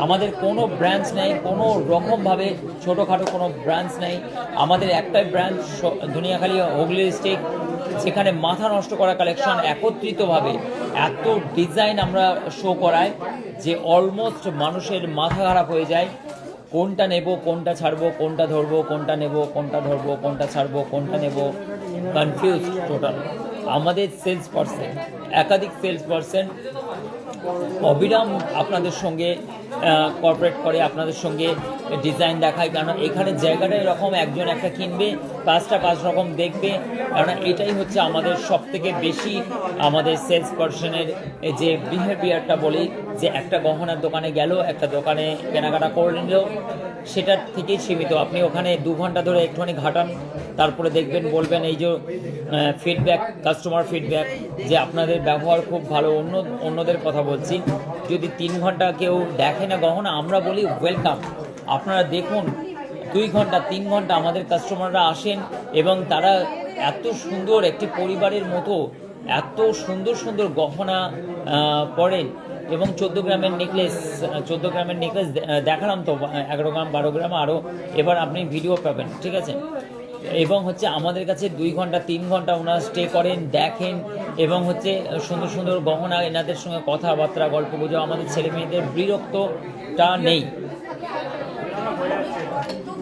আমাদের কোনো ব্রাঞ্চ নেই, কোনো রকমভাবে ছোটোখাটো কোনো ব্রাঞ্চ নেই। আমাদের একটাই ব্রাঞ্চ দুনিয়াখালী হুগলি ডিস্ট্রিক্ট, সেখানে মাথা নষ্ট করা কালেকশন একত্রিতভাবে এত ডিজাইন আমরা শো করাই যে অলমোস্ট মানুষের মাথা খারাপ হয়ে যায়। কোনটা নেব, কোনটা ছাড়বো, কোনটা ধরবো, কোনটা নেব, কোনটা ধরবো, কোনটা ছাড়বো, কোনটা নেব, কনফিউজ টোটাল। আমাদের সেলস পার্সন, একাধিক সেলস পার্সন অবিরাম আপনাদের সঙ্গে কর্পোরেট করে, আপনাদের সঙ্গে ডিজাইন দেখায়, কারণ এখানে জায়গাটা এরকম, একজন একটা কিনবে, 5 রকম দেখবে, কারণ এটাই হচ্ছে আমাদের সব থেকে বেশি আমাদের সেলস পার্সনের যে বিহেভিয়ারটা বলি, যে একটা গহনার দোকানে গেল, একটা দোকানে কেনাকাটা করে নিল, সেটার থেকেই সীমিত। আপনি ওখানে 2 ঘন্টা ধরে একটুখানি ঘাটান, তারপরে দেখবেন, বলবেন এই যে ফিডব্যাক, কাস্টমার ফিডব্যাক, যে আপনাদের ব্যবহার খুব ভালো। অন্যদের কথা বলছি, যদি 3 ঘন্টা কেউ দেখে না গহনা, আমরা বলি ওয়েলকাম, আপনারা দেখুন। 2 ঘন্টা 3 ঘন্টা আমাদের কাস্টমাররা আসেন এবং তারা এত সুন্দর একটি পরিবারের মতো এত সুন্দর সুন্দর গহনা পরেন। এবং 14 গ্রামের নেকলেস দেখালাম তো, 11 গ্রাম 12 গ্রাম আরও, এবার আপনি ভিডিও পাবেন, ঠিক আছে। এবং হচ্ছে আমাদের কাছে 2 ঘন্টা 3 ঘন্টা ওনারা স্টে করেন, দেখেন, এবং হচ্ছে সুন্দর সুন্দর গহনা, এনাদের সঙ্গে কথাবার্তা, গল্প গুজব। আমাদের ছেলে মেয়েদের বিরক্তটা নেই,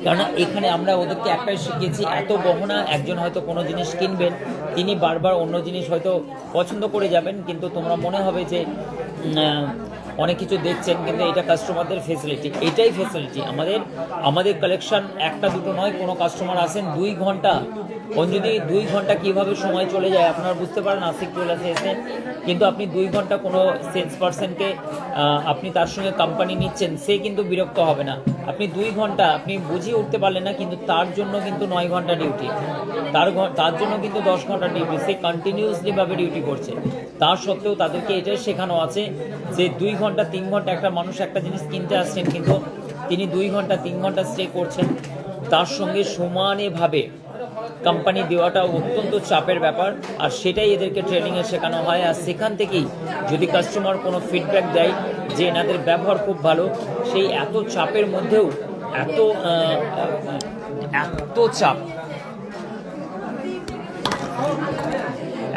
কারণ এখানে আমরা ওদেরকে একটাই শিখিয়েছি, এত গহনা, একজন হয়তো কোনো জিনিস কিনবেন, তিনি বারবার অন্য জিনিস হয়তো পছন্দ করে যাবেন, কিন্তু তোমরা মনে হবে যে অনেক কিছু দেখছেন, কিন্তু এটা কাস্টমারদের ফেসিলিটি, এটাই ফেসিলিটি আমাদের কালেকশন। একটা দুটো নয়, কোনো কাস্টমার আসেন 2 ঘন্টা, যদি 2 ঘন্টা কীভাবে সময় চলে যায় আপনারা বুঝতে পারেন আশিক জুয়েলার্সে এসে। কিন্তু আপনি 2 ঘন্টা কোনো সেলস পার্সনকে আপনি তার সঙ্গে কোম্পানি নিচ্ছেন, সে কিন্তু বিরক্ত হবে না। আপনি 2 ঘন্টা আপনি বুঝিয়ে উঠতে পারলেন না, কিন্তু তার জন্য কিন্তু 9 ঘন্টা ডিউটি, তার জন্য কিন্তু 10 ঘন্টা ডিউটি, সে কন্টিনিউসলিভাবে ডিউটি করছে। তার সত্ত্বেও তাদেরকে এটাই শেখানো আছে যে 2 ঘন্টা 3 ঘন্টা একটা মানুষ একটা জিনিস কিনতে আসছেন, কিন্তু তিনি 2 ঘন্টা 3 ঘন্টা স্টে করছেন, তার সঙ্গে সমানেভাবে কোম্পানি দেওয়াটা অত্যন্ত চাপের ব্যাপার। আর সেটাই এদেরকে ট্রেনিংয়ে শেখানো হয়। আর সেখান থেকেই যদি কাস্টমার কোনো ফিডব্যাক দেয় যে এনাদের ব্যবহার খুব ভালো, সেই এত চাপের মধ্যেও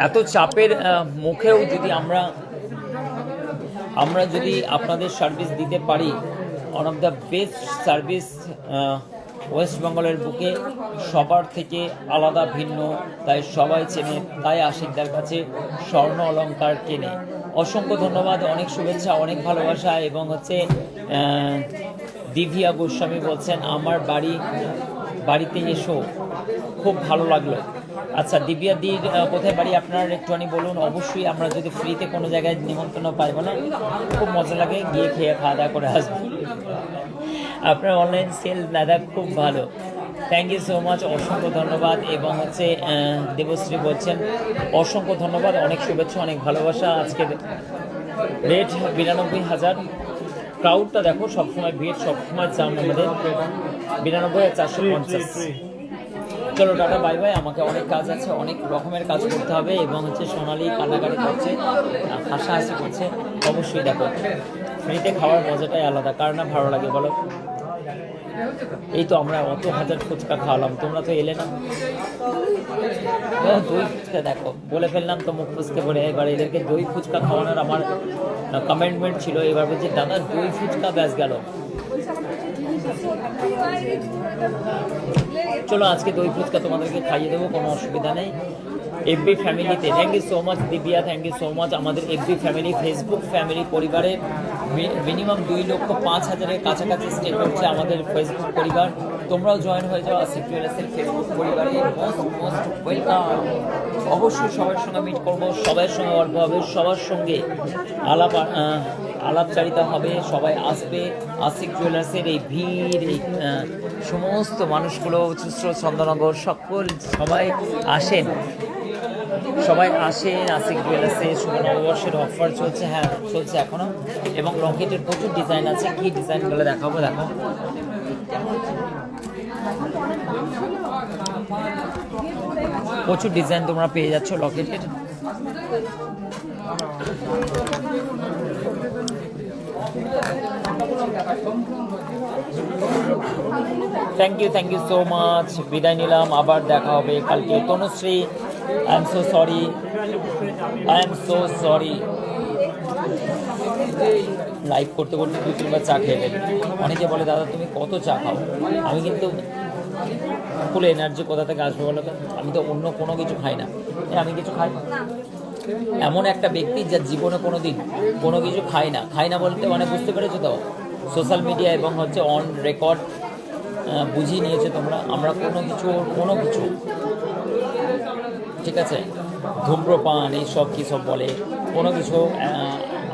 এত চাপের মুখেও যদি আমরা যদি আপনাদের সার্ভিস দিতে পারি, one of the best service West বেঙ্গলের বুকে, সবার থেকে আলাদা, ভিন্ন, তাই সবাই চেনে, তাই আশিকদার কাছে স্বর্ণ অলংকার কেনে। অসংখ্য ধন্যবাদ, অনেক শুভেচ্ছা, অনেক ভালোবাসা। এবং হচ্ছে দিভিয়া গোস্বামী বলছেন আমার বাড়িতে এসো, খুব ভালো লাগলো। আচ্ছা, দিব্যা দির কোথায় বাড়ি আপনার একটুখানি বলুন। অবশ্যই, আমরা যদি ফ্রিতে কোনো জায়গায় নিমন্ত্রণ পাইব না, খুব মজা লাগে, গিয়ে খেয়ে খাওয়া দাওয়া করে আসবো। আপনার অনলাইন সেল দাদা খুব ভালো, থ্যাংক ইউ সো মাচ, অসংখ্য ধন্যবাদ। এবং হচ্ছে দেবশ্রী বলছেন অসংখ্য ধন্যবাদ, অনেক শুভেচ্ছা, অনেক ভালোবাসা। আজকের রেট 92,000, ক্রাউডটা দেখো, সবসময় ভিড়, সবসময় জাম আমাদের। 92,450। চলো টাটা বাই বাই, আমাকে অনেক কাজ আছে, অনেক রকমের কাজ করতে হবে। এবং হচ্ছে সোনালি কান্নাকাটি করছে, হাসাহাসি করছে। অবশ্যই দেখো, ফ্রিতে খাওয়ার মজাটাই আলাদা, কার না ভালো লাগে বলো? এই তো আমরা অত হাজার ফুচকা খাওয়ালাম, তোমরা তো এলে না। দই ফুচকা দেখো, বলে ফেললাম তো মুখ ফুচকে বলে। এবার এদেরকে দই ফুচকা খাওয়ানোর আমার কমেন্টমেন্ট ছিল। এবার বলছি দাদা দই ফুচকা ব্যাস গেল। চলো আজকে দই ফুচকা তোমাদেরকে খাইয়ে দেবো, কোনো অসুবিধা নেই। এফবি ফ্যামিলিতে thank you so much Divya, thank you so much. আমাদের এফবি ফ্যামিলি, ফেসবুক ফ্যামিলি পরিবারের মিনিমাম 2,05,000-এর কাছাকাছি স্টে করছে আমাদের ফেসবুক পরিবার। তোমরাও জয়েন হয়ে যাও আসিফ জুয়েলার্সের ফেসবুক পরিবারে। Most welcome. অবশ্যই সবার সঙ্গে মিট করবো, সবার সঙ্গে গল্প হবে, সবার সঙ্গে আলাপচারিতা হবে, সবাই আসবে। আসিফ জুয়েলার্সের এই ভিড়, এই সমস্ত মানুষগুলো, চন্দ্রনগর সবাই আসেন, সবাই আসেন আসিফ জুয়েলার্সে। শুভ নববর্ষের অফার চলছে, হ্যাঁ চলছে এখনো। এবং লকেটের প্রচুর ডিজাইন আছে, কি ডিজাইনগুলো দেখাবো দেখো। প্রচুর ডিজাইন তোমরা পেয়ে যাচ্ছ লকেটের। Thank you so much. বিদায় নিলাম, আবার দেখা হবে কালকে। Tanushree, I am so sorry. Live করতে করতে 2-3 বার চা খেয়ে ফেলি। অনেকে বলে দাদা তুমি কত চা খাও? আমি কিন্তু ফুল এনার্জি কোথা থেকে আসবে বলো তো? আমি তো অন্য কোনো কিছু খাই না। আমি কিছু খাই এমন একটা ব্যক্তি যার জীবনে কোনো কিছু খাই না বলতে মানে বুঝতে পেরেছো তো? সোশ্যাল মিডিয়া এবং হচ্ছে অন রেকর্ড বুঝিয়ে নিয়েছে তোমরা। আমরা কোনো কিছু ঠিক আছে, ধূম্রপান এইসব কী সব বলে, কোনো কিছু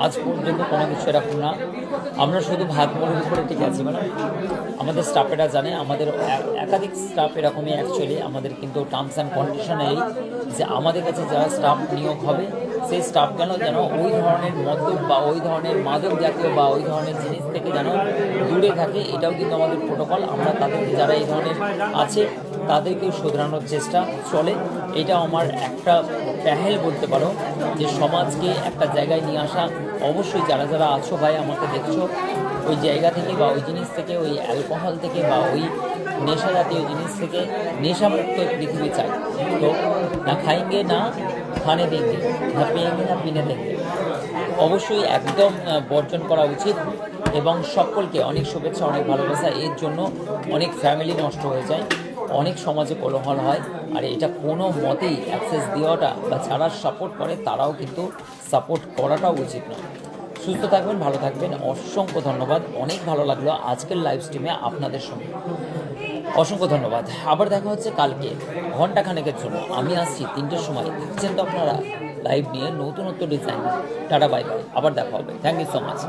আজ পর্যন্ত কোনো কিছু এরকম না। আমরা শুধু ভাত মুড়ির উপরে ঠিক আছি। মানে আমাদের স্টাফেরা জানে, আমাদের একাধিক স্টাফ এরকমই অ্যাকচুয়ালি। আমাদের কিন্তু টার্মস অ্যান্ড কন্ডিশন এই যে আমাদের কাছে যারা স্টাফ নিয়োগ হবে সেই স্টাফ যেন ওই ধরনের মদ্যপ বা ওই ধরনের মাদক জাতীয় বা ওই ধরনের জিনিস থেকে যেন দূরে থাকে। এটাও কিন্তু আমাদের প্রোটোকল। আমরা তাদেরকে যারা এই ধরনের আছে তাদেরকেও শোধরানোর চেষ্টা চলে। এটা আমার একটা প্যাহেল বলতে পারো, যে সমাজকে একটা জায়গায় নিয়ে আসা। অবশ্যই যারা আছো ভাই আমাকে দেখছো, ওই জায়গা থেকে বা ওই জিনিস থেকে, ওই অ্যালকোহল থেকে বা ওই নেশা জাতীয় জিনিস থেকে নেশামুক্ত পৃথিবী চাই। তো না খাইঙ্গে না খানে দেंगे, না পিয়েঙ্গে না পিনে দেंगे। অবশ্যই একদম বর্জন করা উচিত। এবং সকলকে অনেক শুভেচ্ছা, অনেক ভালোবাসা। এর জন্য অনেক ফ্যামিলি নষ্ট হয়ে যায়, অনেক সমাজে কোলাহল হয়। আর এটা কোনো মতেই অ্যাক্সেস দেওয়াটা বা যারা সাপোর্ট করে তারাও কিন্তু সাপোর্ট করাটাও উচিত না। সুস্থ থাকবেন, ভালো থাকবেন। অসংখ্য ধন্যবাদ। অনেক ভালো লাগলো আজকের লাইভ স্ট্রিমে আপনাদের সঙ্গে। অসংখ্য ধন্যবাদ। আবার দেখা হচ্ছে কালকে ঘন্টাখানেকের জন্য। আমি আসছি 3টের সময়। দেখছেন তো আপনারা লাইভ নিয়ে নতুনত্ব ডিজাইন। টাটা বাই বাই, আবার দেখা হবে। Thank you so much.